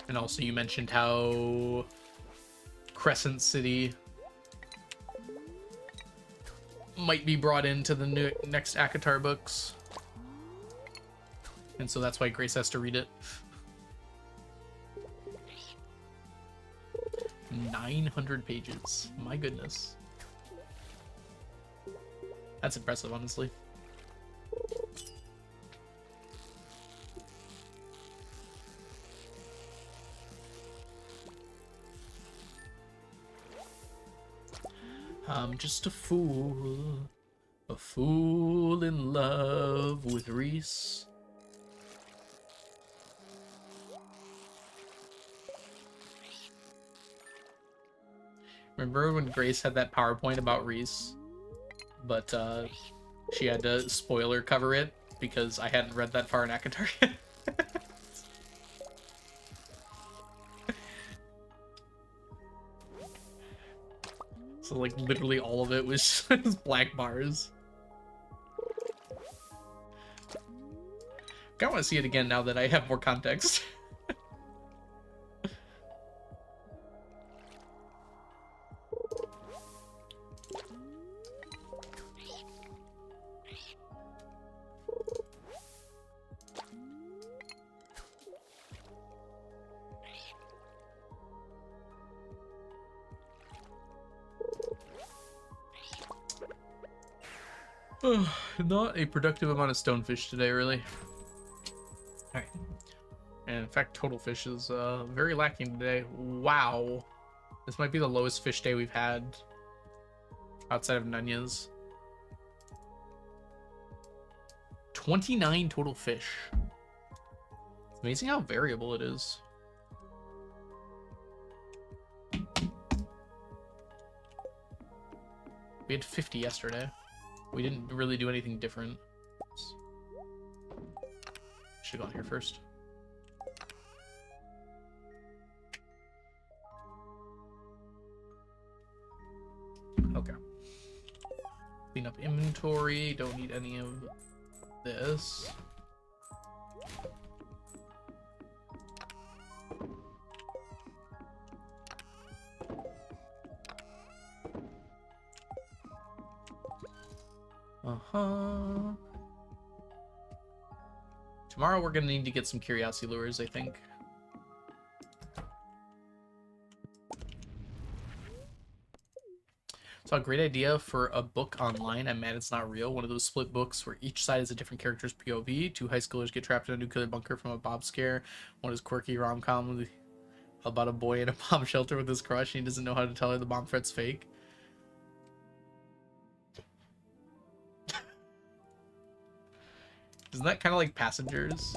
S1: And also you mentioned how Crescent City might be brought into the next ACOTAR books. And so that's why Grace has to read it. 900 pages. My goodness. That's impressive, honestly. I'm just a fool in love with Reese. Remember when Grace had that PowerPoint about Reese, but she had to spoiler cover it because I hadn't read that far in ACOTAR yet? So like literally all of it was just black bars. I want to see it again now that I have more context. Not a productive amount of stonefish today, really. Alright. And in fact, total fish is very lacking today. Wow. This might be the lowest fish day we've had outside of Nunya's. 29 total fish. It's amazing how variable it is. We had 50 yesterday. We didn't really do anything different. Should've gone here first. Okay. Clean up inventory. Don't need any of this. Tomorrow we're gonna need to get some curiosity lures, I think. Saw a great idea for a book online. I'm mad it's not real. One of those split books where each side is a different character's POV. Two high schoolers get trapped in a nuclear bunker from a bomb scare. One is quirky rom-com about a boy in a bomb shelter with his crush and he doesn't know how to tell her the bomb threat's fake. Isn't that kind of like Passengers?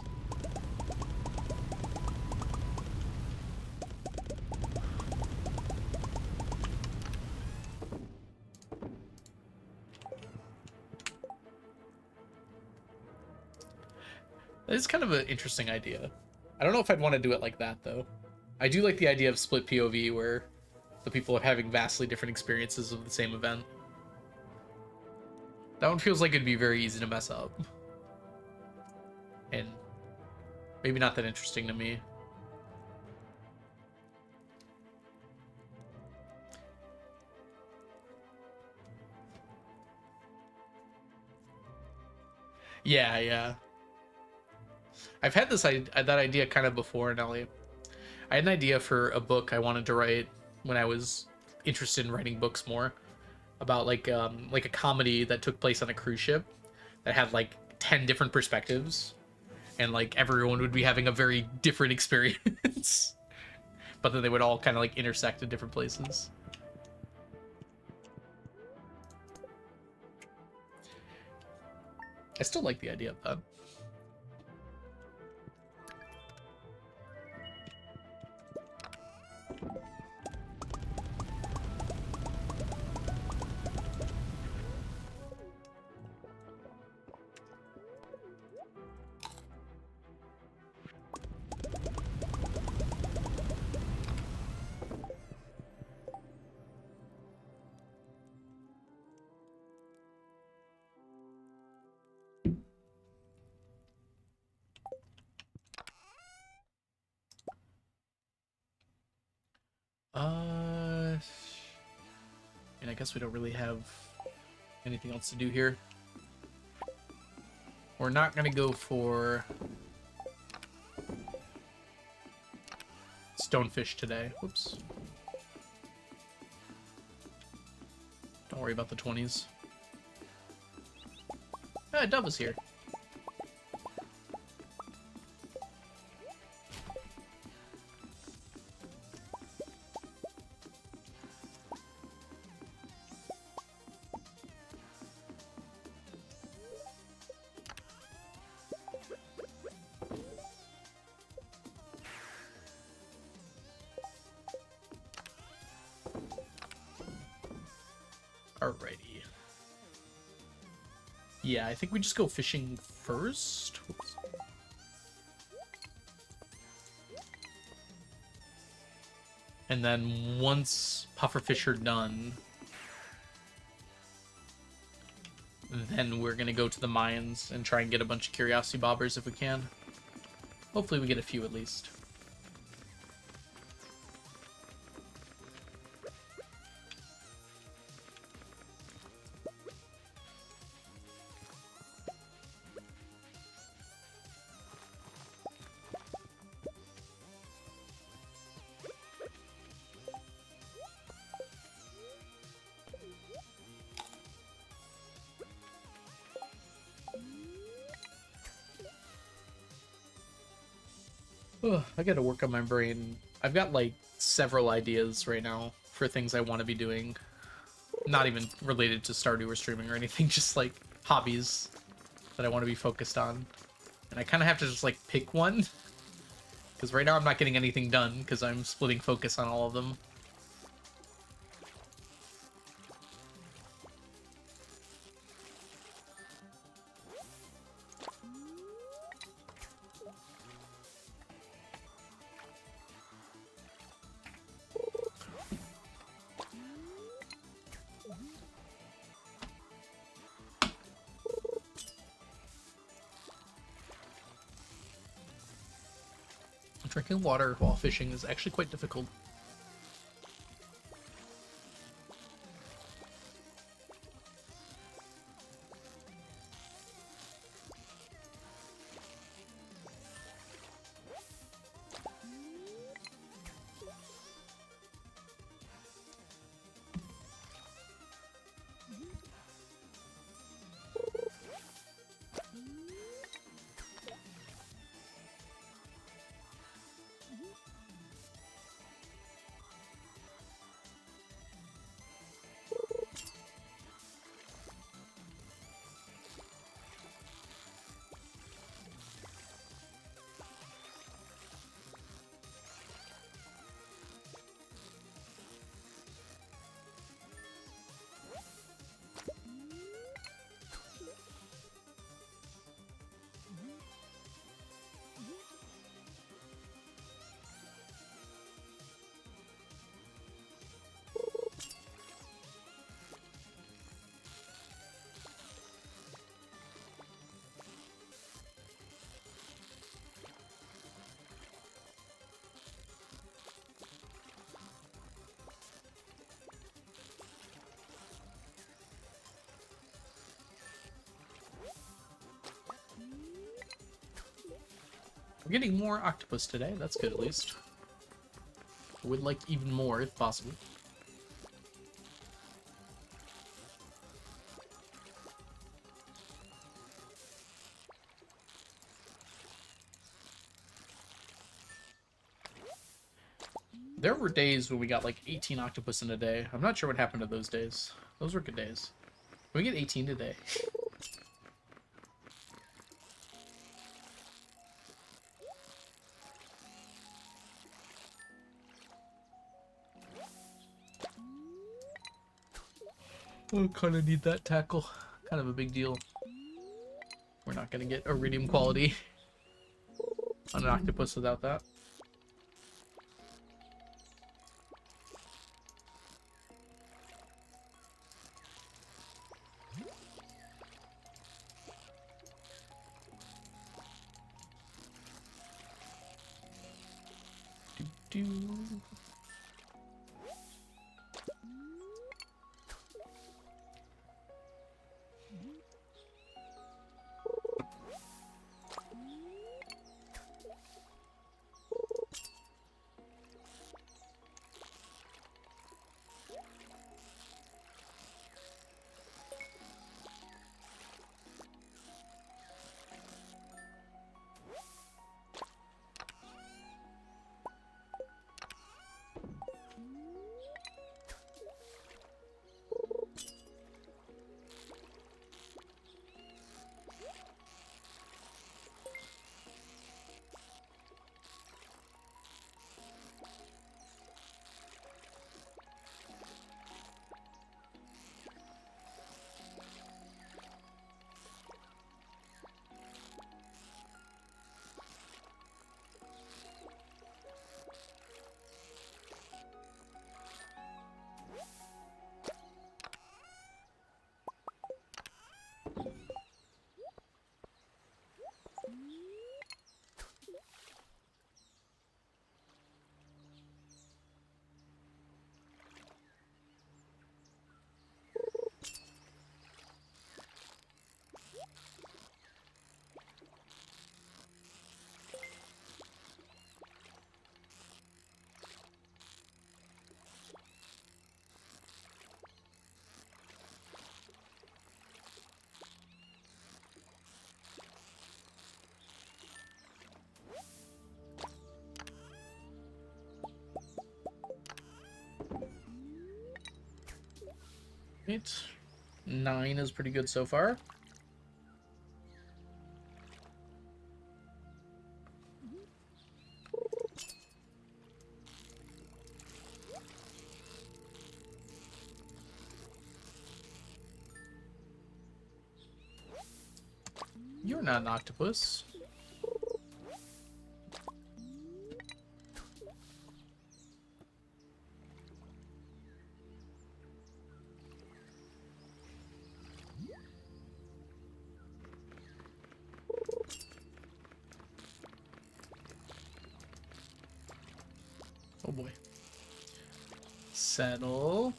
S1: That is kind of an interesting idea. I don't know if I'd want to do it like that, though. I do like the idea of split POV where the people are having vastly different experiences of the same event. That one feels like it'd be very easy to mess up. And maybe not that interesting to me. Yeah, yeah. I've had that idea kind of before, Nelly. I had an idea for a book I wanted to write when I was interested in writing books more, about like a comedy that took place on a cruise ship that had like 10 different perspectives, and like everyone would be having a very different experience, but then they would all kind of like intersect in different places. I still like the idea of that. And I guess we don't really have anything else to do here. We're not gonna go for stonefish today. Whoops. Don't worry about the 20s. Ah, Dove is here. Alrighty. Yeah, I think we just go fishing first. Oops. And then once pufferfish are done, then we're gonna go to the mines and try and get a bunch of curiosity bobbers if we can. Hopefully we get a few at least. Ugh, I gotta work on my brain. I've got like several ideas right now for things I want to be doing. Not even related to Stardew or streaming or anything, just like hobbies that I want to be focused on. And I kind of have to just like pick one. Because right now I'm not getting anything done because I'm splitting focus on all of them. Drinking water while fishing is actually quite difficult. We're getting more octopus today. That's good, at least. Would like even more, if possible. There were days when we got like 18 octopus in a day. I'm not sure what happened to those days. Those were good days. We get 18 today. I kind of need that tackle. Kind of a big deal. We're not going to get iridium quality on an octopus without that. Do. Right. 9 is pretty good so far. You're not an octopus. Oh boy. Settle.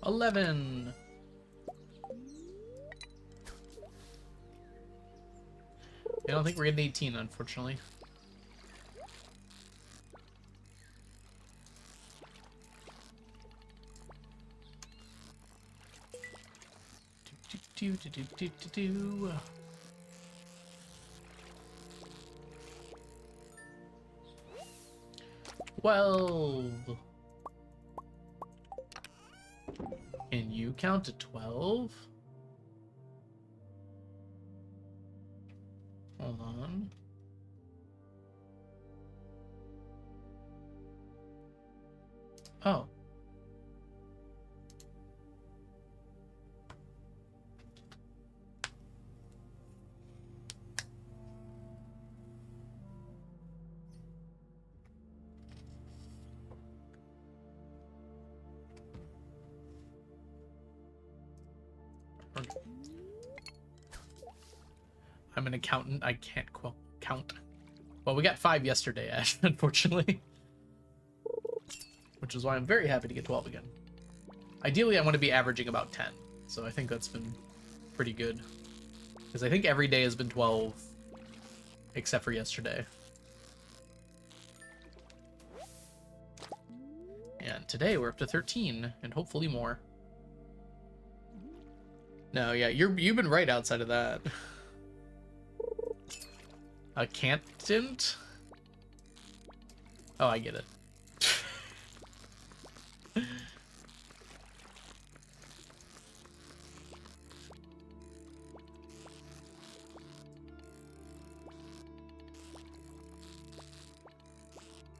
S1: $11. I don't think we're getting 18, unfortunately. Do, do, do, do, do, do. 12. Can you count to 12? Hold on. Oh. I'm an accountant. I can't count. Well, we got 5 yesterday, Ash, unfortunately. Which is why I'm very happy to get 12 again. Ideally, I want to be averaging about 10. So I think that's been pretty good. Because I think every day has been 12. Except for yesterday. And today we're up to 13. And hopefully more. No, yeah, you've been right outside of that. Accountant? Oh, I get it.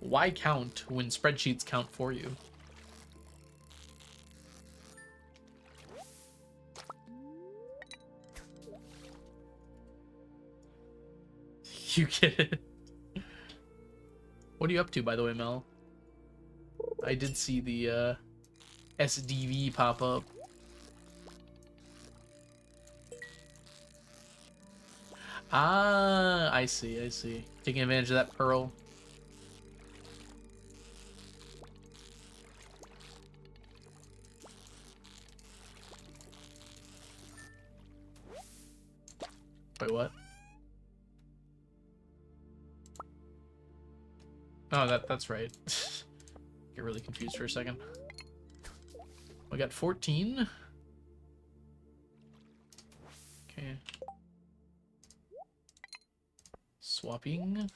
S1: Why count when spreadsheets count for you? You get it. What are you up to, by the way, Mel? I did see the SDV pop up. Ah, I see, I see. Taking advantage of that pearl. Wait, what? Oh, that's right. Get really confused for a second. We got 14. Okay. Swapping.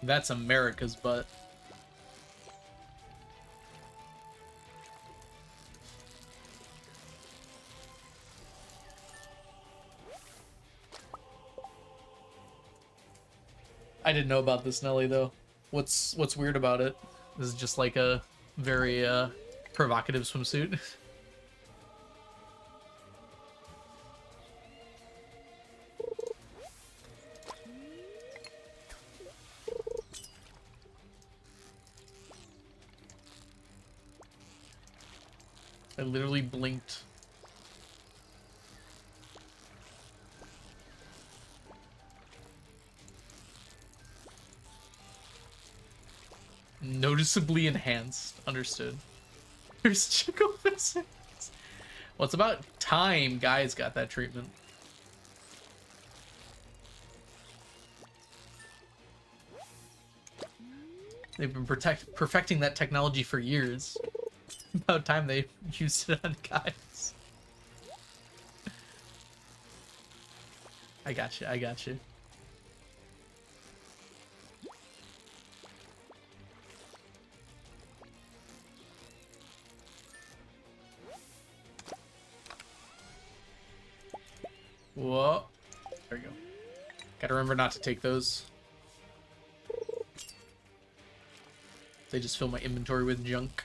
S1: That's America's butt. I didn't know about this Nelly though. What's weird about it? This is just like a very provocative swimsuit. I literally blinked. Noticeably enhanced. Understood. There's Chico physics. Well, it's about time guys got that treatment. They've been perfecting that technology for years. About time they used it on guys. I got you. I got you. Whoa. There we go. Gotta remember not to take those. They just fill my inventory with junk.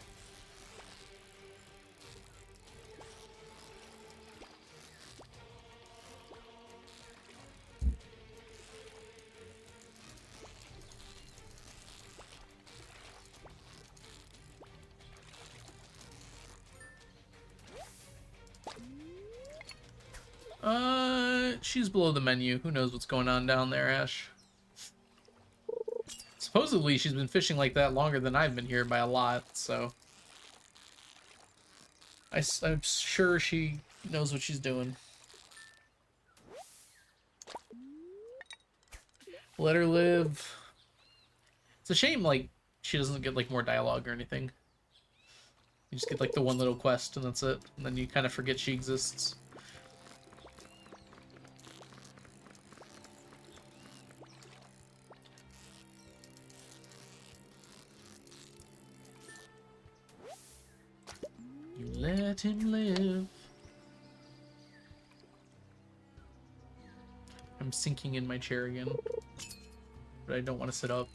S1: She's below the menu. Who knows what's going on down there, Ash? Supposedly, she's been fishing like that longer than I've been here by a lot, so... I'm sure she knows what she's doing. Let her live. It's a shame, like, she doesn't get, like, more dialogue or anything. You just get, like, the one little quest, and that's it. And then you kind of forget she exists. You let him live. I'm sinking in my chair again. But I don't want to sit up.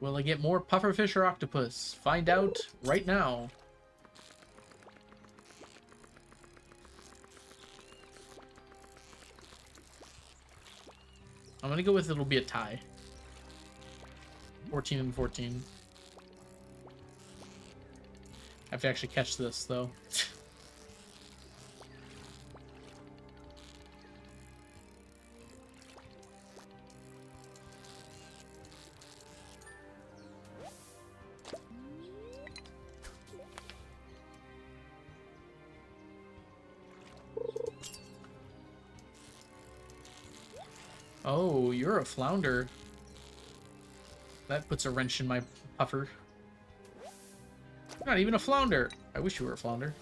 S1: Will I get more pufferfish or octopus? Find out right now. I'm gonna go with it'll be a tie. 14 and 14. I have to actually catch this, though. Oh, you're a flounder. That puts a wrench in my puffer. You're not even a flounder. I wish you were a flounder.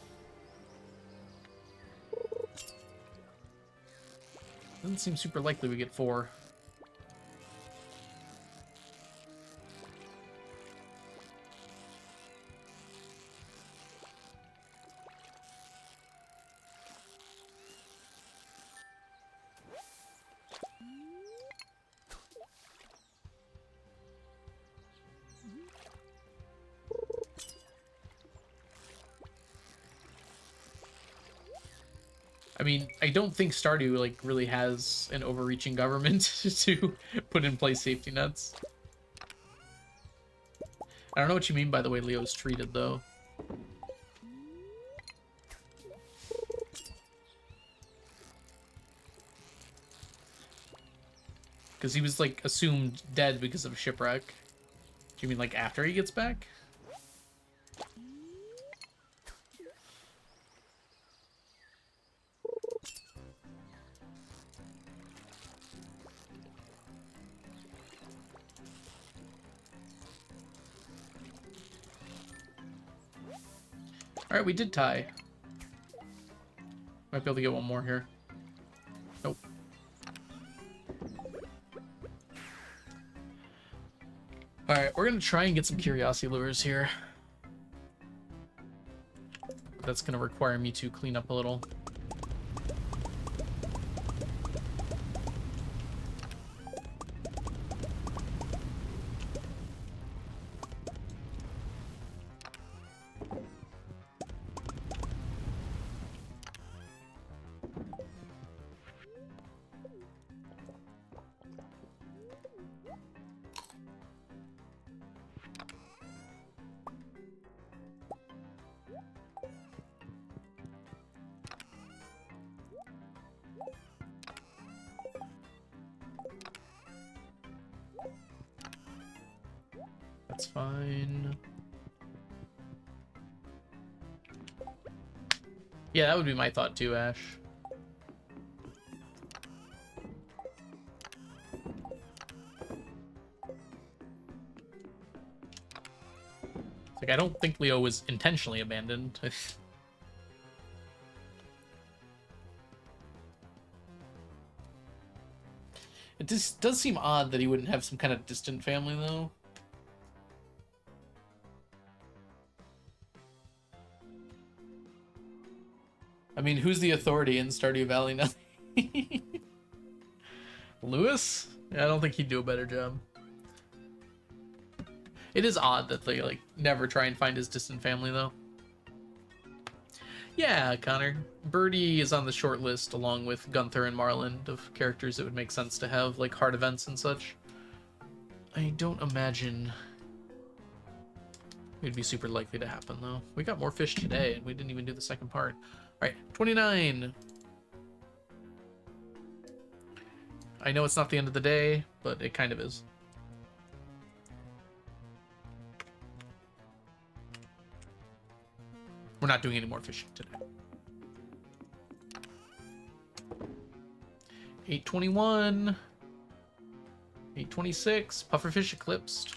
S1: Doesn't seem super likely we get 4. I mean, I don't think Stardew, like, really has an overreaching government to put in place safety nets. I don't know what you mean by the way Leo's treated, though. Because he was, like, assumed dead because of shipwreck. Do you mean, like, after he gets back? Alright, we did tie. Might be able to get one more here. Nope. Alright, we're gonna try and get some curiosity lures here. That's gonna require me to clean up a little. That's fine. Yeah, that would be my thought too, Ash. It's like, I don't think Leo was intentionally abandoned. It just does seem odd that he wouldn't have some kind of distant family, though. I mean, who's the authority in Stardew Valley now? Lewis? Yeah, I don't think he'd do a better job. It is odd that they, like, never try and find his distant family, though. Yeah, Connor. Birdie is on the short list, along with Gunther and Marland, of characters that would make sense to have, like, hard events and such. I don't imagine it'd be super likely to happen, though. We got more fish today, and we didn't even do the second part. Alright, 29. I know it's not the end of the day, but it kind of is. We're not doing any more fishing today. 8:21. 8:26. Pufferfish eclipsed.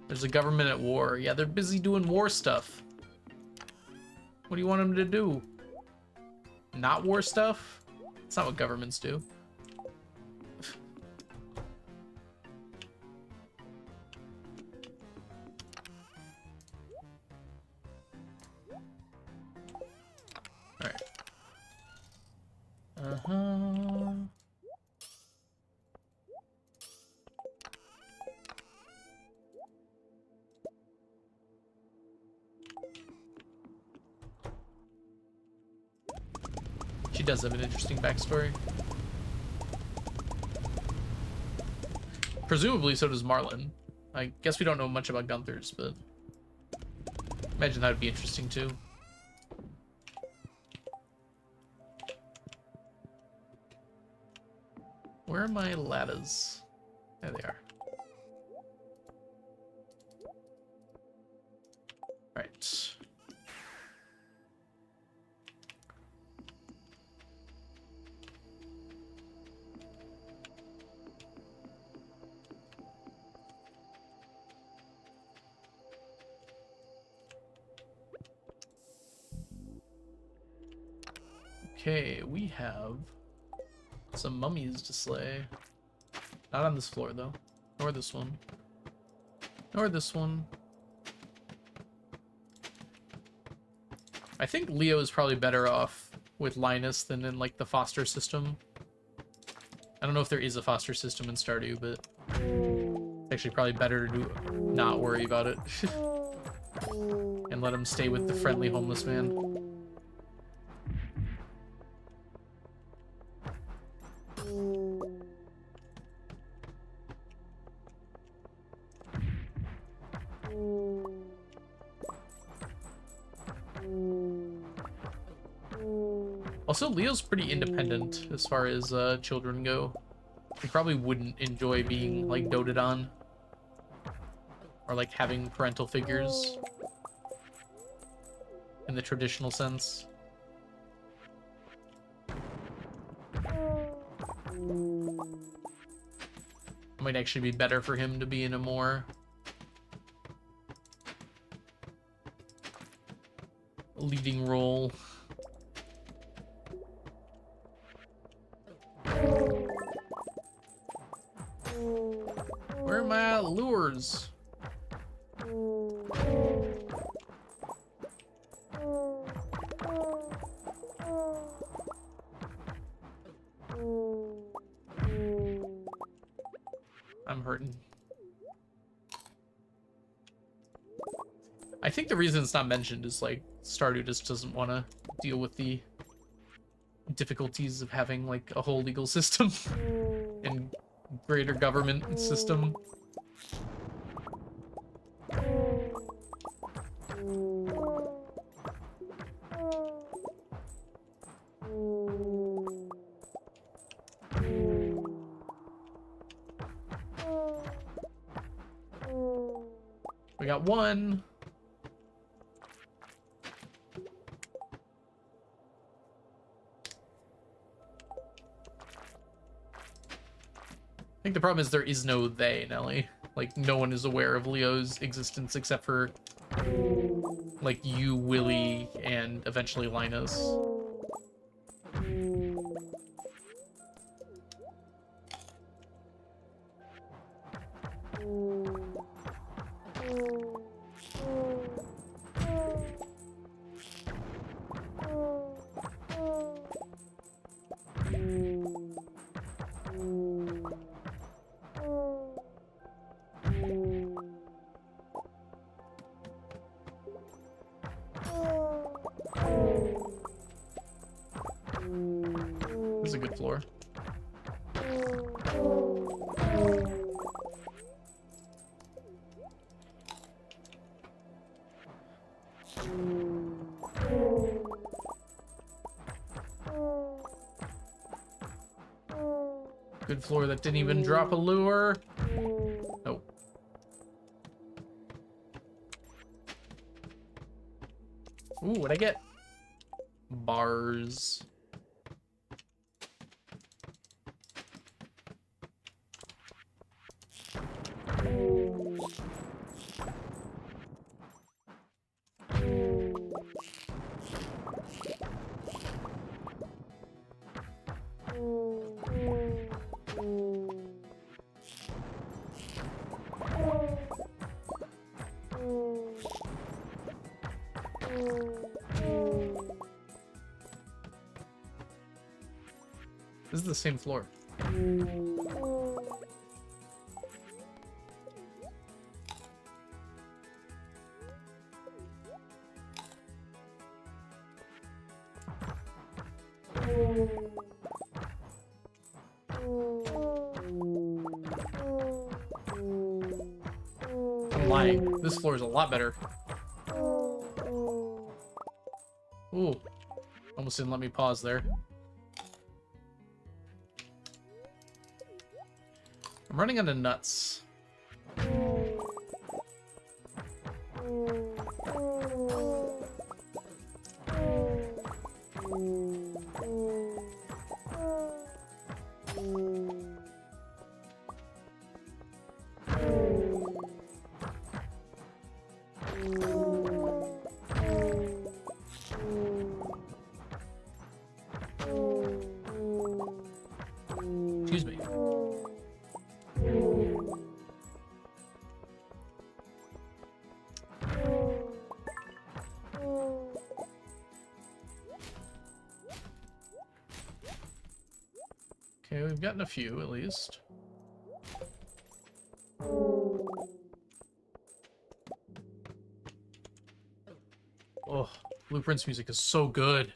S1: There's a government at war. Yeah, they're busy doing war stuff. What do you want them to do? Not war stuff? That's not what governments do. Alright. Uh-huh. She does have an interesting backstory. Presumably, so does Marlin. I guess we don't know much about Gunther's, but imagine that would be interesting too. Where are my ladders? There they are. Right. Okay, we have some mummies to slay. Not on this floor, though. Nor this one. Nor this one. I think Leo is probably better off with Linus than in, like, the foster system. I don't know if there is a foster system in Stardew, but it's actually probably better to not worry about it. And let him stay with the friendly homeless man. Also, Leo's pretty independent as far as children go. You probably wouldn't enjoy being, like, doted on. Or, like, having parental figures. In the traditional sense. It might actually be better for him to be in a more leading role. Where are my lures? I'm hurting. I think the reason it's not mentioned is, like, Stardew just doesn't want to deal with the difficulties of having, like, a whole legal system and greater government system. We got one. I think the problem is there is no they, Nelly. Like, no one is aware of Leo's existence except for, like, you, Willie, and eventually Linus. This is a good floor. Good floor that didn't even drop a lure. Nope. Ooh, what'd I get? Bars. This is the same floor. I'm lying. This floor is a lot better. Ooh. Almost didn't let me pause there. I'm running out of nuts. Excuse me. Okay, we've gotten a few at least. Oh, Blueprints music is so good.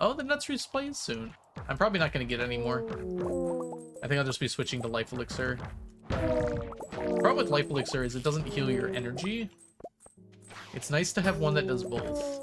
S1: Oh, the nuts respawn soon. I'm probably not going to get any more. I think I'll just be switching to Life Elixir. The problem with Life Elixir is it doesn't heal your energy. It's nice to have one that does both.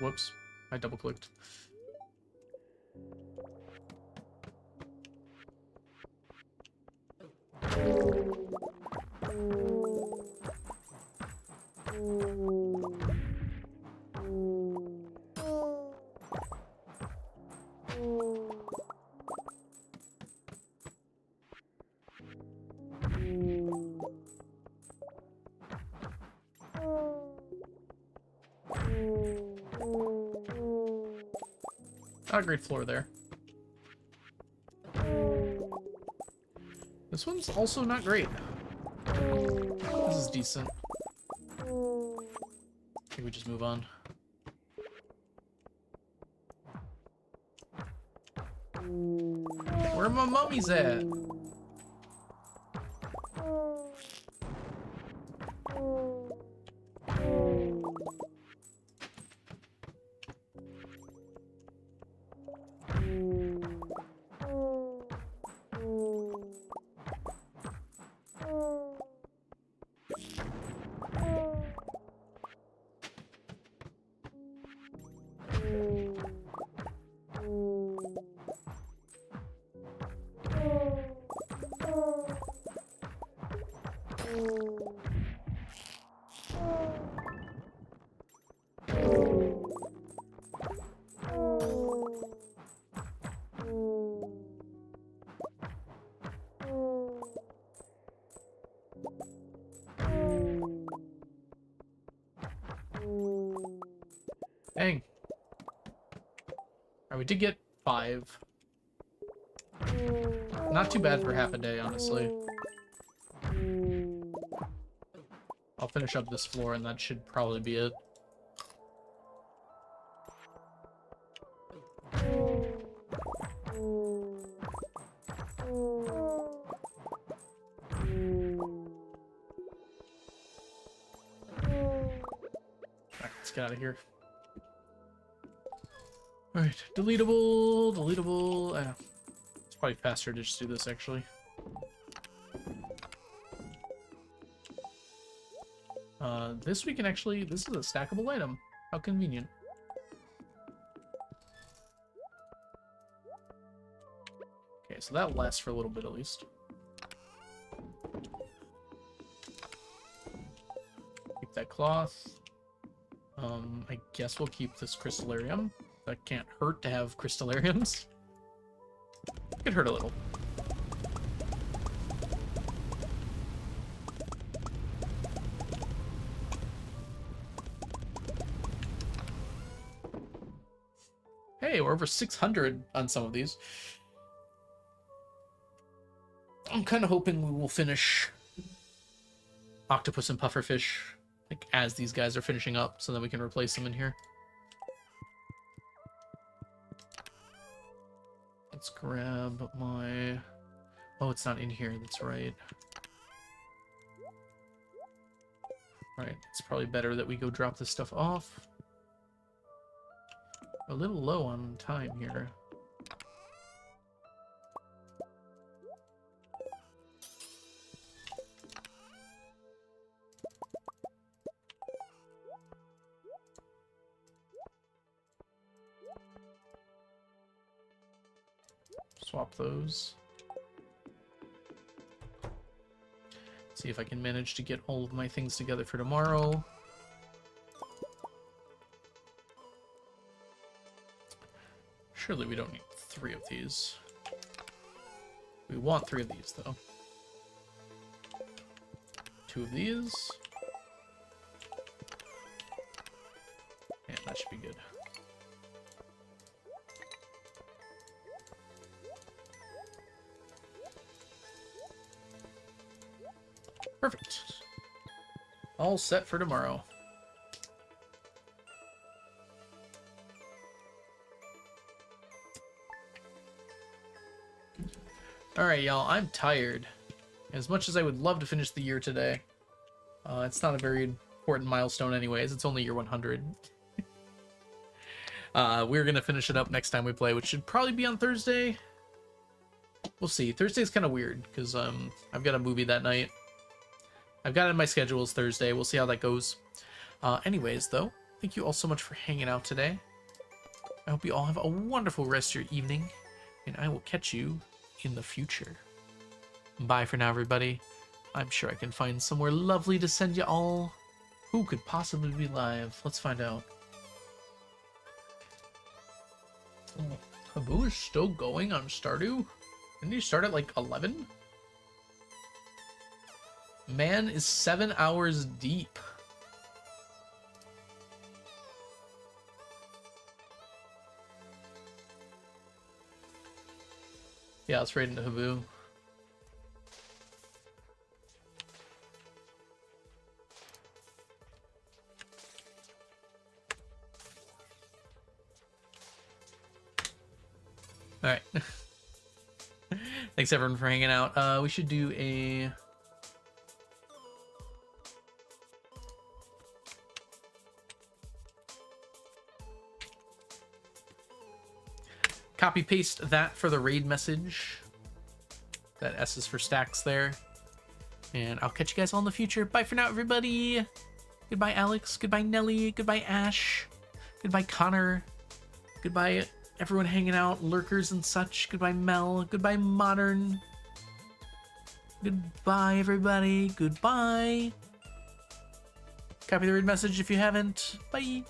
S1: Whoops, I double clicked. Not a great floor there. This one's also not great. This is decent. I think we just move on. Where are my mummies at? Dang. Alright, we did get 5. Not too bad for half a day, honestly. I'll finish up this floor and that should probably be it. Alright, let's get out of here. Alright, deletable, deletable. It's probably faster to just do this, actually. This we can actually... This is a stackable item. How convenient. Okay, so that lasts for a little bit at least. Keep that cloth. I guess we'll keep this crystallarium. That can't hurt to have crystallariums. Could hurt a little. Hey, we're over 600 on some of these. I'm kind of hoping we will finish octopus and pufferfish like as these guys are finishing up, so that we can replace them in here. Let's grab my... Oh, it's not in here. That's right. Alright, it's probably better that we go drop this stuff off. A little low on time here. Swap those. See if I can manage to get all of my things together for tomorrow. Surely we don't need 3 of these. We want 3 of these, though. 2 of these. And that should be good. Perfect. All set for tomorrow. All right, y'all. I'm tired. As much as I would love to finish the year today, it's not a very important milestone anyways. It's only year 100. We're gonna finish it up next time we play, which should probably be on Thursday. We'll see. Thursday's kind of weird because I've got a movie that night. I've got it in my schedule as Thursday. We'll see how that goes. Anyways, though, thank you all so much for hanging out today. I hope you all have a wonderful rest of your evening, and I will catch you in the future. Bye for now, everybody. I'm sure I can find somewhere lovely to send you all. Who could possibly be live? Let's find out. Oh, Habu is still going on Stardew? Didn't he start at like 11? Man is 7 hours deep. Yeah, let's raid into Habu. Alright. Thanks everyone for hanging out. We should do a... copy paste that for the raid message. That S is for stacks there. And I'll catch you guys all in the future. Bye for now, everybody. Goodbye, Alex. Goodbye, Nelly. Goodbye, Ash. Goodbye, Connor. Goodbye, everyone hanging out, lurkers and such. Goodbye, Mel. Goodbye, Modern. Goodbye, everybody. Goodbye. Copy the raid message if you haven't. Bye.